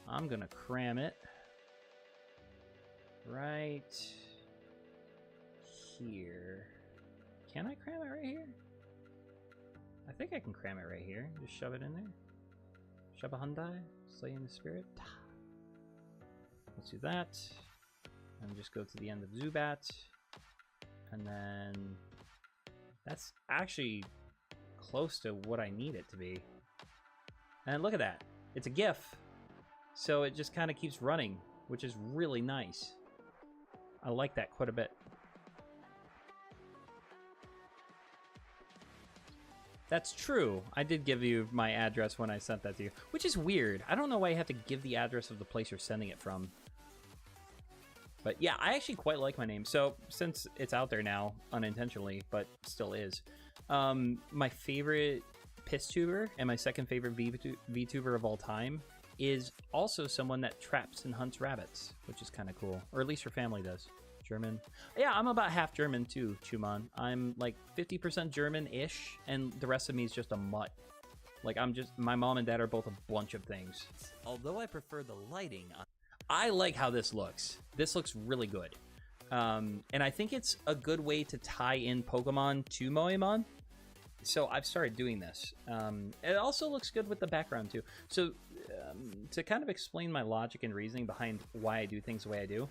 Speaker 1: I'm going to cram it right here. Can I cram it right here? I think I can cram it right here. Just shove it in there. Shove a Hyundai. Slay in the spirit. Let's do that. And just go to the end of Zubat. And then that's actually close to what I need it to be. And look at that. It's a GIF. So it just kind of keeps running, which is really nice. I like that quite a bit. That's true. I did give you my address when I sent that to you, which is weird. I don't know why you have to give the address of the place you're sending it from. But yeah, I actually quite like my name. So since it's out there now, unintentionally, but still is, my favorite piss tuber and my second favorite VTuber of all time is also someone that traps and hunts rabbits, which is kind of cool. Or at least her family does. German. Yeah, I'm about half German too, Chumon. I'm like 50% German-ish, and the rest of me is just a mutt. Like, my mom and dad are both a bunch of things.
Speaker 2: Although I prefer the lighting on.
Speaker 1: I like how this looks. This looks really good. And I think it's a good way to tie in Pokemon to Moémon. So I've started doing this. It also looks good with the background too. So to kind of explain my logic and reasoning behind why I do things the way I do,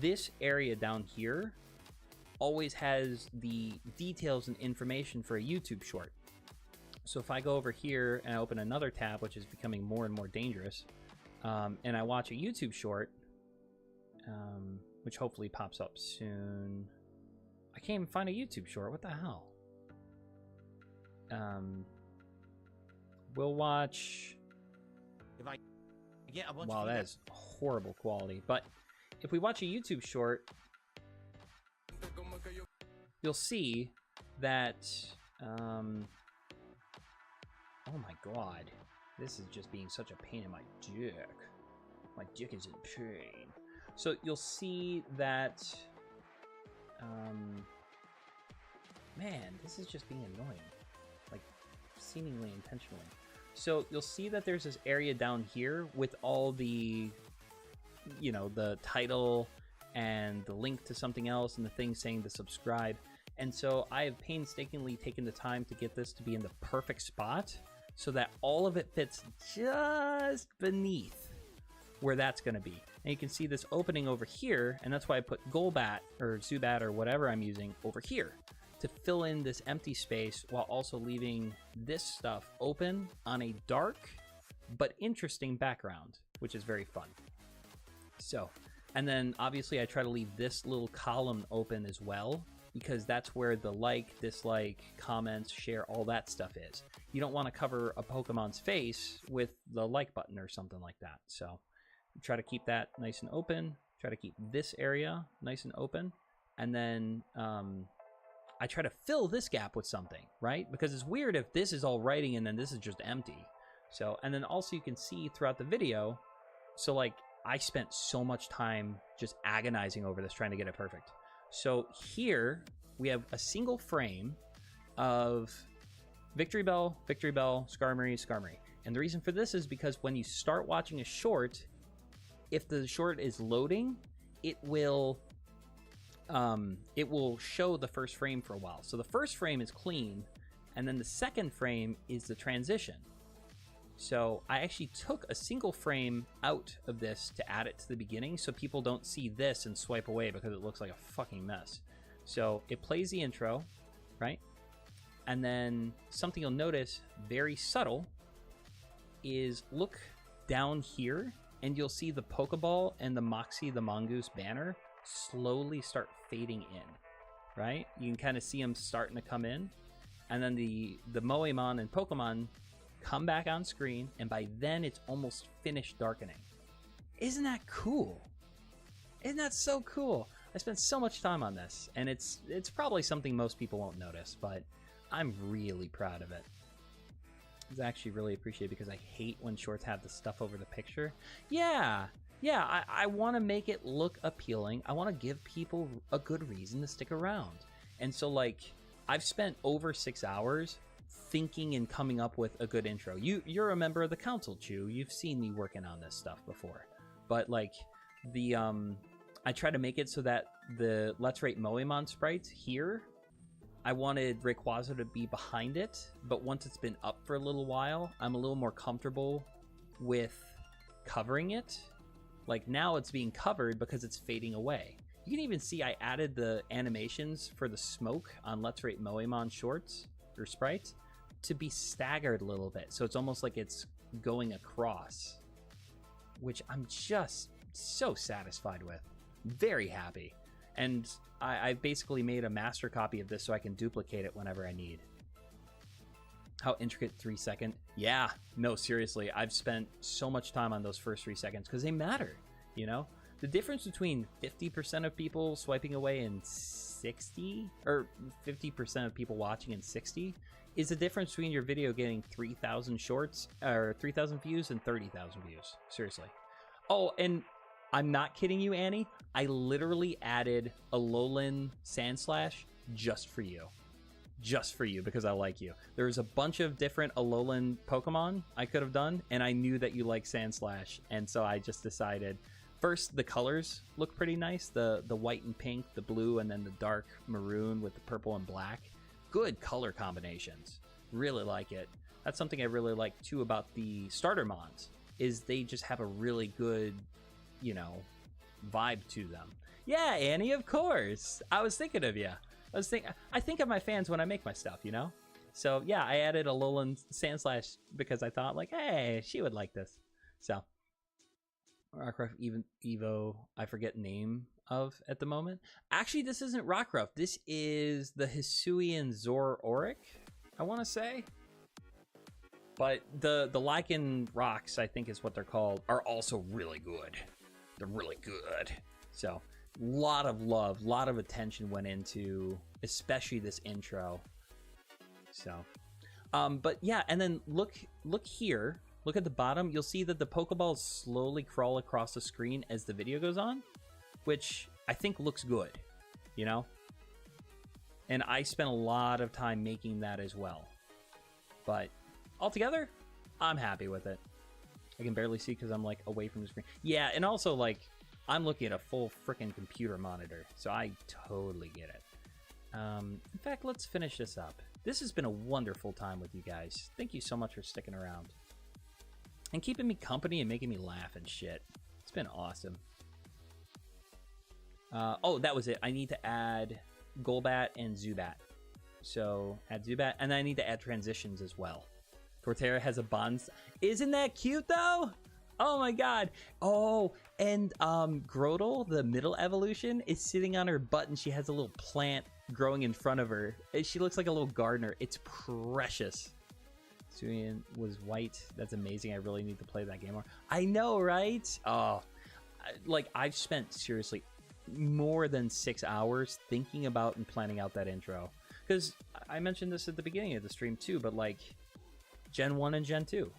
Speaker 1: this area down here always has the details and information for a YouTube short. So if I go over here and I open another tab, which is becoming more and more dangerous, and I watch a YouTube short, which hopefully pops up soon. I can't even find a YouTube short. What the hell? We'll watch. Wow, that is horrible quality. But if we watch a YouTube short, you'll see that. Oh my god, this is just being such a pain in my dick. My dick is in pain. So you'll see that. Man, this is just being annoying. Like, seemingly intentionally. So you'll see that there's this area down here with all the, you know, the title and the link to something else and the thing saying to subscribe. And so I have painstakingly taken the time to get this to be in the perfect spot so that all of it fits just beneath where that's going to be. And you can see this opening over here, and that's why I put Golbat or Zubat or whatever I'm using over here to fill in this empty space while also leaving this stuff open on a dark but interesting background, which is very fun. So, and then obviously I try to leave this little column open as well, because that's where the like, dislike, comments, share, all that stuff is. You don't want to cover a Pokemon's face with the like button or something like that. So try to keep that nice and open. Try to keep this area nice and open. And then I try to fill this gap with something, right? Because it's weird if this is all writing and then this is just empty. So, and then also you can see throughout the video, so like I spent so much time just agonizing over this, trying to get it perfect. So here we have a single frame of Victory Bell, Skarmory, Skarmory. And the reason for this is because when you start watching a short, if the short is loading, it will show the first frame for a while. So the first frame is clean, and then the second frame is the transition. So I actually took a single frame out of this to add it to the beginning so people don't see this and swipe away because it looks like a fucking mess. So it plays the intro, right? And then something you'll notice, very subtle, is look down here and you'll see the Pokeball and the Moxy, the Mongoose banner slowly start fading in, right? You can kind of see them starting to come in. And then the Moémon and Pokemon come back on screen, and by then it's almost finished darkening. Isn't that cool? Isn't that so cool? I spent so much time on this, and it's probably something most people won't notice, but I'm really proud of it. It's actually really appreciated because I hate when shorts have the stuff over the picture. Yeah, I want to make it look appealing. I want to give people a good reason to stick around. And so, like, I've spent over 6 hours thinking and coming up with a good intro. You're a member of the council, Chew. You've seen me working on this stuff before. But like the I try to make it so that the Let's Rate Moemon sprites here, I wanted Rayquaza to be behind it, but once it's been up for a little while, I'm a little more comfortable with covering it. Like now it's being covered because it's fading away. You can even see I added the animations for the smoke on Let's Rate Moemon shorts or sprites to be staggered a little bit, so it's almost like it's going across, which I'm just so satisfied with. Very happy. And I basically made a master copy of this so I can duplicate it whenever I need. How intricate 3 second? Yeah, no, seriously, I've spent so much time on those first 3 seconds because they matter, you know? The difference between 50% of people swiping away and 60, or 50% of people watching and 60, is the difference between your video getting 3,000 shorts, or 3,000 views and 30,000 views. Seriously. Oh, and I'm not kidding you, Annie. I literally added a Alolan Sandslash just for you. Just for you, because I like you. There's a bunch of different Alolan Pokemon I could have done, and I knew that you like Sandslash, and so I just decided... First, the colors look pretty nice. The white and pink, the blue, and then the dark maroon with the purple and black. Good color combinations. Really like it. That's something I really like, too, about the starter mons, is they just have a really good, you know, vibe to them. Yeah, Annie, of course. I was thinking of you. I think of my fans when I make my stuff, you know? So, yeah, I added a Alolan Sandslash because I thought, like, hey, she would like this. So... Rockruff Evo, I forget name of at the moment. Actually, this isn't Rockruff. This is the Hisuian Zoroark, I want to say. But the Lycan rocks, I think is what they're called, are also really good. They're really good. So, lot of love, lot of attention went into especially this intro. So, but yeah, and then look here. Look at the bottom. You'll see that the Pokeballs slowly crawl across the screen as the video goes on, which I think looks good, you know? And I spent a lot of time making that as well. But altogether, I'm happy with it. I can barely see because I'm like away from the screen. Yeah, and also like I'm looking at a full freaking computer monitor, so I totally get it. In fact, let's finish this up. This has been a wonderful time with you guys. Thank you so much for sticking around and keeping me company and making me laugh and shit. It's been awesome. Oh, that was it. I need to add Golbat and Zubat. So add Zubat, and then I need to add transitions as well. Torterra has a bond. Isn't that cute though? Oh my god. Oh, and Grotle, the middle evolution, is sitting on her butt and she has a little plant growing in front of her. She looks like a little gardener. It's precious. Suian was white. That's amazing. I really need to play that game more. I know, right? Oh, like I've spent seriously more than 6 hours thinking about and planning out that intro. Because I mentioned this at the beginning of the stream too, but like Gen 1 and Gen 2.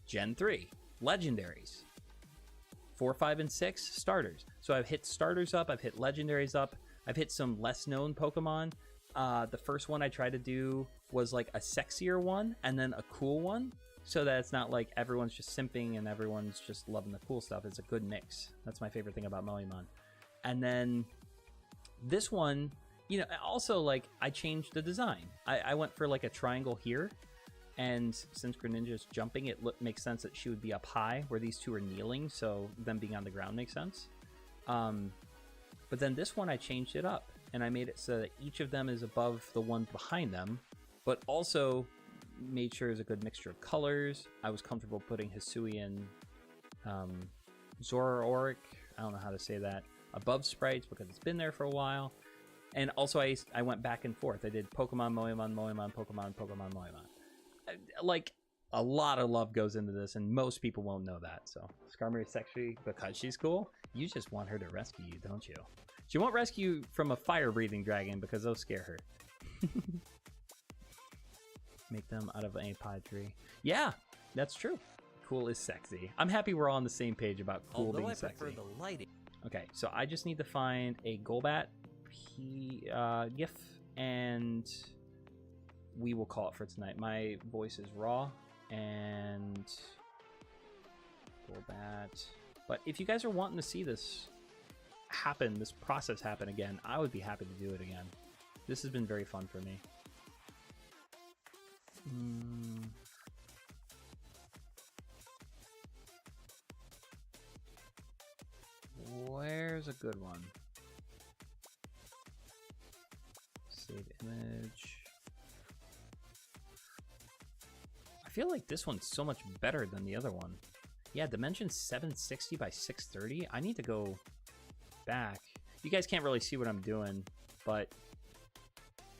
Speaker 1: Gen 3, legendaries. 4, 5, and 6, starters. So I've hit starters up, I've hit legendaries up, I've hit some less known Pokemon. The first one I tried to do was like a sexier one and then a cool one, so that it's not like everyone's just simping and everyone's just loving the cool stuff. It's a good mix. That's my favorite thing about Moémon. And then this one, you know, also like I changed the design. I went for like a triangle here. And since Greninja's jumping, it makes sense that she would be up high where these two are kneeling, so them being on the ground makes sense. But then this one, I changed it up, and I made it so that each of them is above the one behind them, but also made sure there's a good mixture of colors. I was comfortable putting Hisuian Zoroark, I don't know how to say that, above sprites because it's been there for a while. And also I went back and forth. I did Pokemon, Moémon, Moémon, Pokemon, Pokemon, Moémon. Like a lot of love goes into this, and most people won't know that. So Skarmory is sexy because she's cool. You just want her to rescue you, don't you? She won't rescue you from a fire-breathing dragon because they'll scare her. Make them out of a pie tree. Yeah, that's true. Cool is sexy. I'm happy we're all on the same page about cool being sexy. The lighting. Okay, so I just need to find a Golbat GIF and we will call it for tonight. My voice is raw and Golbat. But if you guys are wanting to see this happen, this process happen again, I would be happy to do it again. This has been very fun for me. Where's a good one? Save image. I feel like this one's so much better than the other one. Yeah, dimension 760 by 630. I need to go back. You guys can't really see what I'm doing, but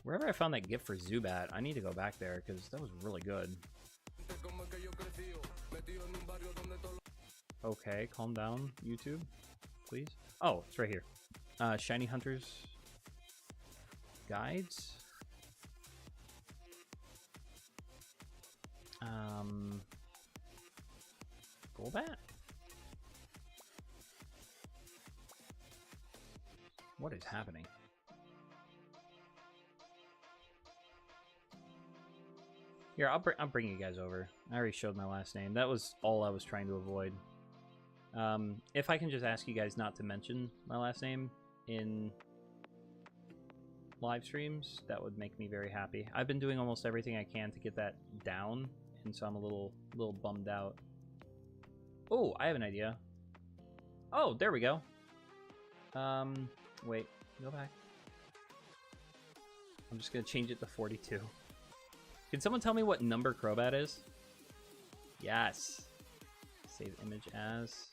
Speaker 1: wherever I found that gift for Zubat, I need to go back there because that was really good. Okay, calm down, YouTube, please. Oh, it's right here. Shiny Hunters Guides. Golbat? What is happening? Here, I'll bring you guys over. I already showed my last name. That was all I was trying to avoid. If I can just ask you guys not to mention my last name in live streams, that would make me very happy. I've been doing almost everything I can to get that down, and so I'm a little bummed out. Oh, I have an idea. Oh, there we go. Wait, go back. I'm just gonna change it to 42. Can someone tell me what number Crobat is? Yes. Save image as.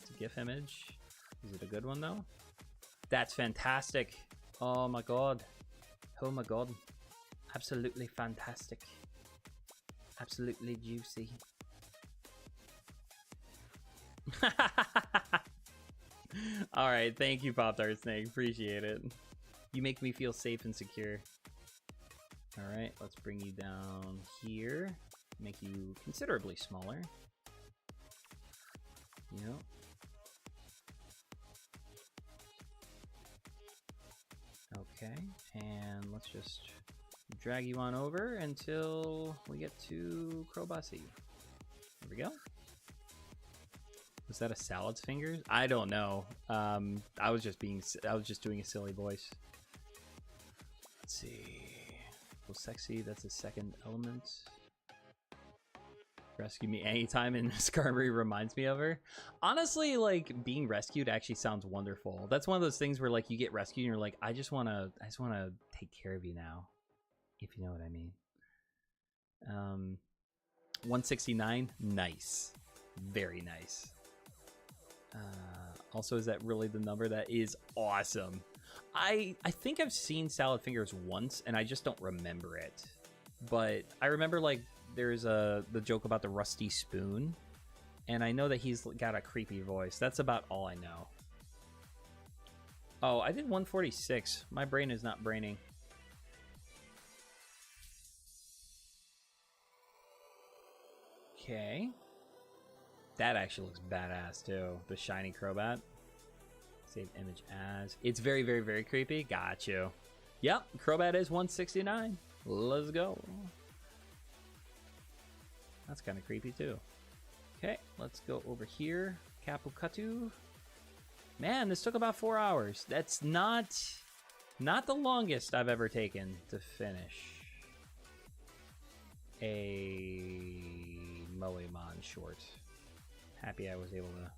Speaker 1: It's a GIF image. Is it a good one though? That's fantastic. Oh my god. Oh my god. Absolutely fantastic. Absolutely juicy. Alright, thank you, Pop-Tart Snake. Appreciate it. You make me feel safe and secure. Alright, let's bring you down here. Make you considerably smaller. Yep. Okay, and let's just drag you on over until we get to Crowbossy. There we go. Was that a salad's fingers? I don't know. I was just doing a silly voice. Let's see. Well, sexy, that's a second element. Rescue me anytime, and Skarmory reminds me of her. Honestly, like, being rescued actually sounds wonderful. That's one of those things where, like, you get rescued and you're like, I just wanna take care of you now. If you know what I mean. 169, nice. Very nice. Also, is that really the number? That is awesome. I think I've seen Salad Fingers once, and I just don't remember it. But I remember, like, there's the joke about the rusty spoon, and I know that he's got a creepy voice. That's about all I know. Oh, I did 146. My brain is not braining. Okay. That actually looks badass too. The shiny Crobat. Save image as. It's very, very, very creepy. Got you. Yep, Crobat is 169. Let's go. That's kind of creepy too. Okay, let's go over here. Kapukatu. Man, this took about 4 hours. That's not the longest I've ever taken to finish a Moémon short. Happy I was able to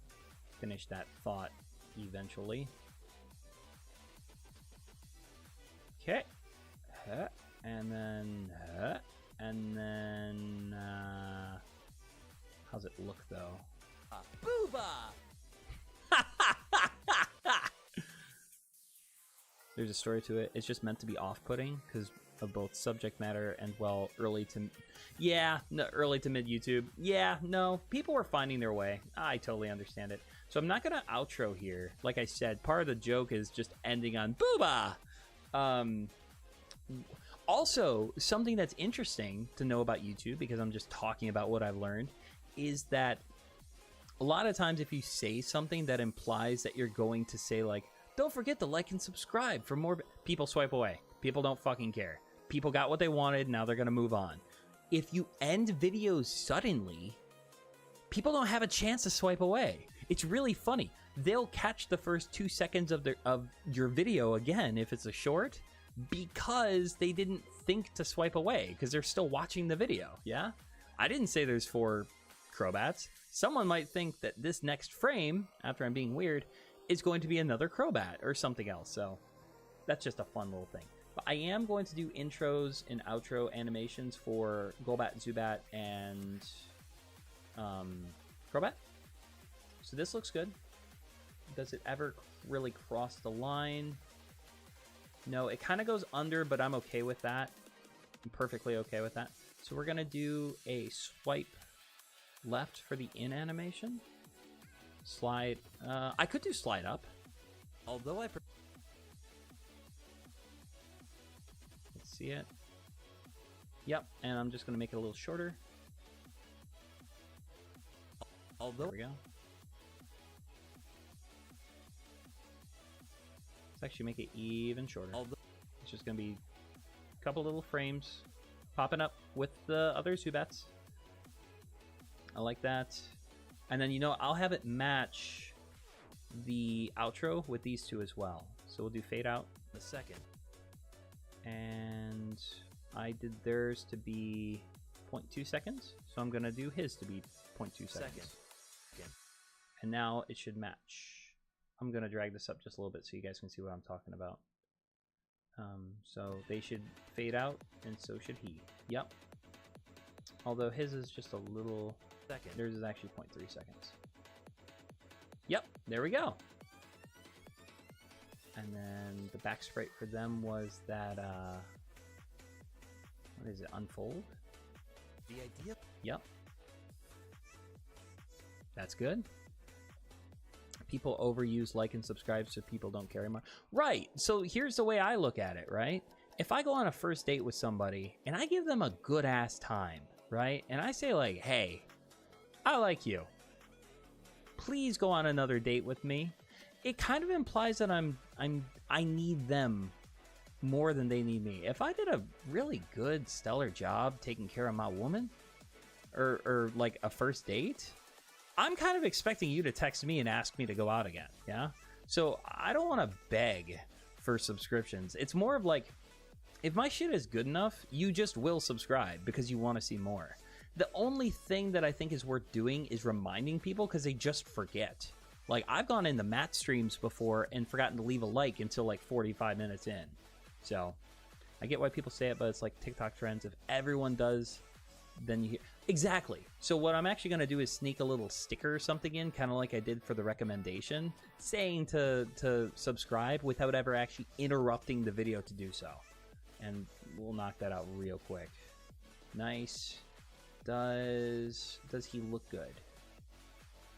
Speaker 1: finish that thought eventually. Okay. And then how's it look though?
Speaker 2: Booba!
Speaker 1: There's a story to it. It's just meant to be off-putting because of both subject matter and, well, early to mid YouTube. Yeah, no, people were finding their way. I totally understand it. So I'm not gonna outro here. Like I said, part of the joke is just ending on booba. Also, something that's interesting to know about YouTube, because I'm just talking about what I've learned, is that a lot of times if you say something that implies that you're going to say, like, don't forget to like and subscribe for more, people swipe away. People don't fucking care. People got what they wanted, now they're gonna move on. If you end videos suddenly, people don't have a chance to swipe away. It's really funny. They'll catch the first 2 seconds of your video again if it's a short, because they didn't think to swipe away because they're still watching the video. Yeah, I didn't say there's 4 Crobats. Someone might think that this next frame, after I'm being weird, is going to be another Crobat or something else. So that's just a fun little thing. But I am going to do intros and outro animations for Golbat, Zubat, and Crobat. So this looks good. Does it ever really cross the line? No, it kind of goes under, but I'm okay with that. I'm perfectly okay with that. So we're going to do a swipe left for the in animation. Slide. I could do slide up.
Speaker 2: Although I...
Speaker 1: Let's see it. Yep, and I'm just going to make it a little shorter.
Speaker 2: Although...
Speaker 1: There we go. Let's actually make it even shorter. It's just going to be a couple little frames popping up with the other Zubats. I like that. And then, you know, I'll have it match the outro with these two as well. So we'll do fade out
Speaker 2: the second.
Speaker 1: And I did theirs to be 0.2 seconds. So I'm going to do his to be 0.2 seconds. And now it should match. I'm going to drag this up just a little bit so you guys can see what I'm talking about. So they should fade out, and so should he. Yep. Although his is just a little Theirs is actually 0.3 seconds. Yep, there we go. And then the back sprite for them was that, what is it, unfold?
Speaker 2: The idea.
Speaker 1: Yep. That's good. People overuse like and subscribe so people don't care anymore. Right, so here's the way I look at it, right? If I go on a first date with somebody and I give them a good ass time, right? And I say like, hey, I like you. Please go on another date with me. It kind of implies that I need them more than they need me. If I did a really good, stellar job taking care of my woman, or like a first date, I'm kind of expecting you to text me and ask me to go out again, yeah? So I don't want to beg for subscriptions. It's more of like, if my shit is good enough, you just will subscribe because you want to see more. The only thing that I think is worth doing is reminding people because they just forget. Like, I've gone into Matt streams before and forgotten to leave a like until like 45 minutes in. So, I get why people say it, but it's like TikTok trends. If everyone does, then you hear... Exactly. So what I'm actually going to do is sneak a little sticker or something in, kind of like I did for the recommendation, saying to subscribe without ever actually interrupting the video to do so. And we'll knock that out real quick. Nice. Does he look good?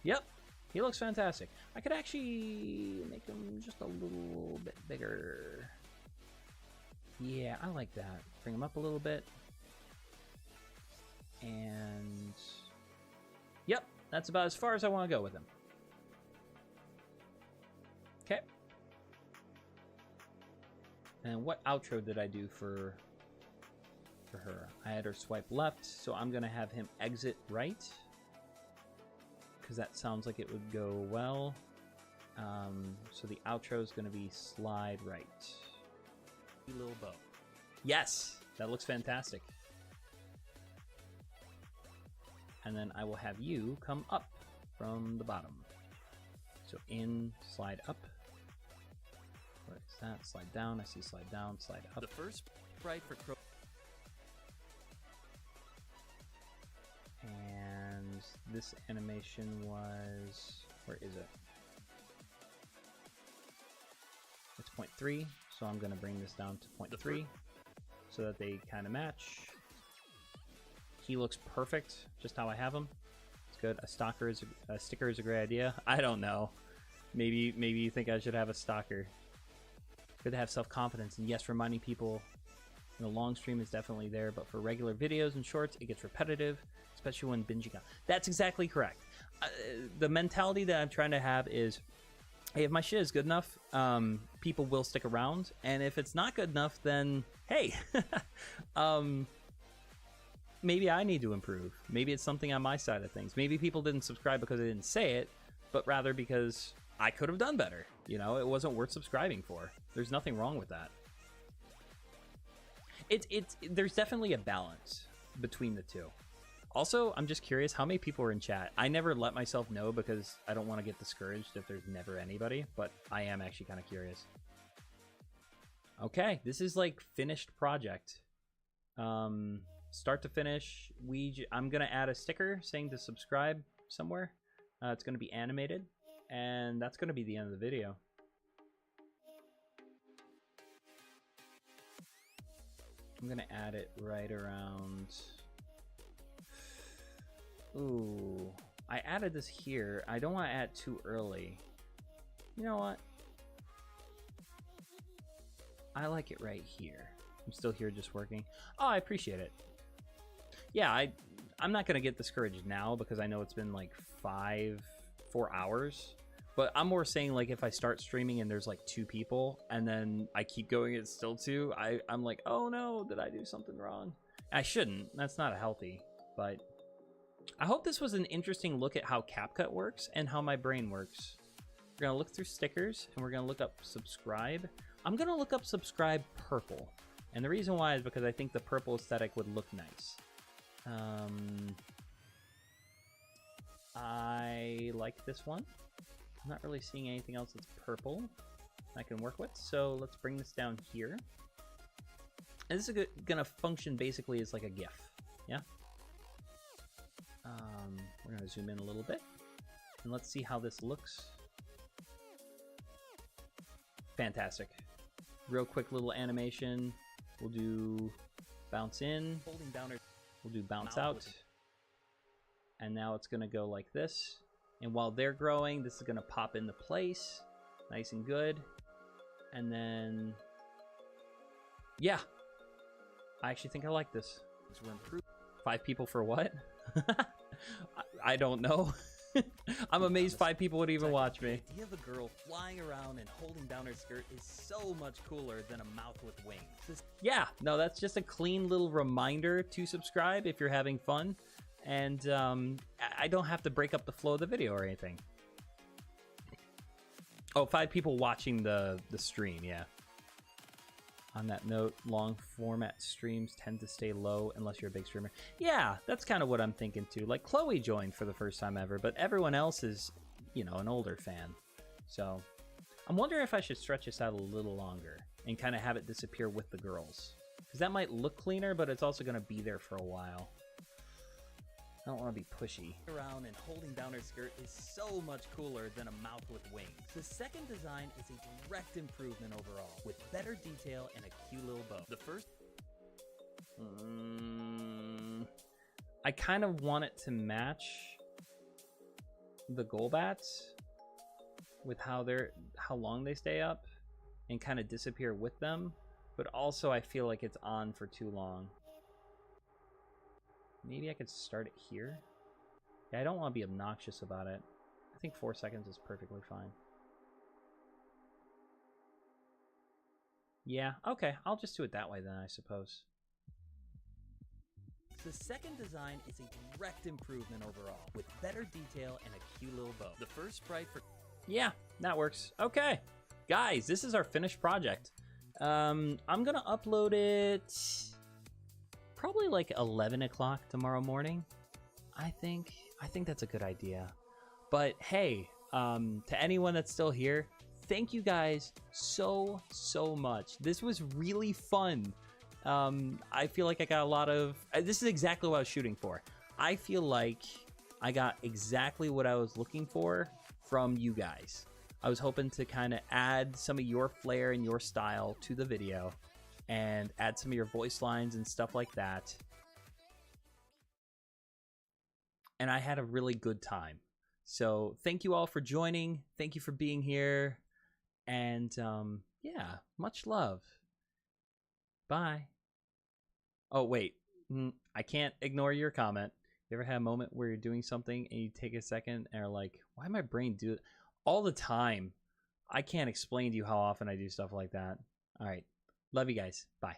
Speaker 1: Yep. He looks fantastic. I could actually make him just a little bit bigger. Yeah, I like that. Bring him up a little bit. And... Yep, that's about as far as I want to go with him. Okay. And what outro did I do for her? I had her swipe left, so I'm going to have him exit right. Because that sounds like it would go well. So the outro is going to be slide right. Little bow. Yes, that looks fantastic. And then I will have you come up from the bottom. So in, slide up. Where is that? Slide down. I see slide down, slide up.
Speaker 2: The first sprite for Crow.
Speaker 1: And this animation was... Where is it? It's 0.3, so I'm going to bring this down to 0.3 so that they kind of match. He looks perfect, just how I have him. It's good. A sticker is a great idea. I don't know. Maybe you think I should have a stalker. Good to have self-confidence, and yes, reminding people in a long stream is definitely there, but for regular videos and shorts, it gets repetitive, especially when binging out. That's exactly correct. The mentality that I'm trying to have is, hey, if my shit is good enough, people will stick around, and if it's not good enough, then hey, maybe I need to improve. Maybe it's something on my side of things. Maybe people didn't subscribe because I didn't say it, but rather because I could have done better. You know, it wasn't worth subscribing for. There's nothing wrong with that. There's definitely a balance between the two. Also, I'm just curious, how many people are in chat? I never let myself know because I don't want to get discouraged if there's never anybody, but I am actually kind of curious. Okay, this is like finished project. Start to finish, I'm going to add a sticker saying to subscribe somewhere. It's going to be animated, and that's going to be the end of the video. I'm going to add it right around... Ooh, I added this here. I don't want to add too early. You know what? I like it right here. I'm still here just working. Oh, I appreciate it. Yeah, I'm not going to get discouraged now because I know it's been like 4 hours. But I'm more saying like if I start streaming and there's like 2 people and then I keep going, it's still 2. I'm like, oh no, did I do something wrong? I shouldn't. That's not healthy. But I hope this was an interesting look at how CapCut works and how my brain works. We're going to look through stickers and we're going to look up subscribe. I'm going to look up subscribe purple. And the reason why is because I think the purple aesthetic would look nice. I like this one. I'm not really seeing anything else that's purple I can work with. So let's bring this down here. And this is going to function basically as like a GIF. Yeah. We're going to zoom in a little bit. And let's see how this looks. Fantastic. Real quick little animation. We'll do bounce in.
Speaker 2: Holding down her
Speaker 1: We'll do bounce out. And now it's going to go like this. And while they're growing, this is going to pop into place. Nice and good. And then... yeah. I actually think I like this.
Speaker 2: we're improved.
Speaker 1: 5 people for what? I don't know. I'm amazed 5 people would even watch me.
Speaker 2: The idea of a girl flying around and holding down her skirt is so much cooler than a mouth with wings.
Speaker 1: Yeah, no, that's just a clean little reminder to subscribe if you're having fun. And I don't have to break up the flow of the video or anything. Oh, 5 people watching the stream, yeah. On that note, long format streams tend to stay low unless you're a big streamer. Yeah, that's kind of what I'm thinking too. Like Chloe joined for the first time ever, but everyone else is, you know, an older fan. So I'm wondering if I should stretch this out a little longer and kind of have it disappear with the girls. Because that might look cleaner, but it's also going to be there for a while. I don't want to be pushy.
Speaker 2: Around and holding down her skirt is so much cooler than a mouth with wings. The second design is a direct improvement overall, with better detail and a cute little bow. The first...
Speaker 1: I kind of want it to match the Golbats with how long they stay up and kind of disappear with them, but also I feel like it's on for too long. Maybe I could start it here. Yeah, I don't want to be obnoxious about it. I think 4 seconds is perfectly fine. Yeah, okay. I'll just do it that way then, I suppose.
Speaker 2: The second design is a direct improvement overall, with better detail and a cute little bow. The first sprite for...
Speaker 1: yeah, that works. Okay. Guys, this is our finished project. I'm going to upload it... probably like 11 o'clock tomorrow morning. I think that's a good idea. But hey, to anyone that's still here, thank you guys so much. This was really fun. I feel like I got a lot of... this is exactly what I was shooting for. I feel like I got exactly what I was looking for from you guys. I was hoping to kind of add some of your flair and your style to the video and add some of your voice lines and stuff like that. And I had a really good time. So thank you all for joining. Thank you for being here. And yeah, much love. Bye. Oh, wait. I can't ignore your comment. You ever had a moment where you're doing something and you take a second and are like, why did my brain do it? All the time. I can't explain to you how often I do stuff like that. All right. Love you guys. Bye.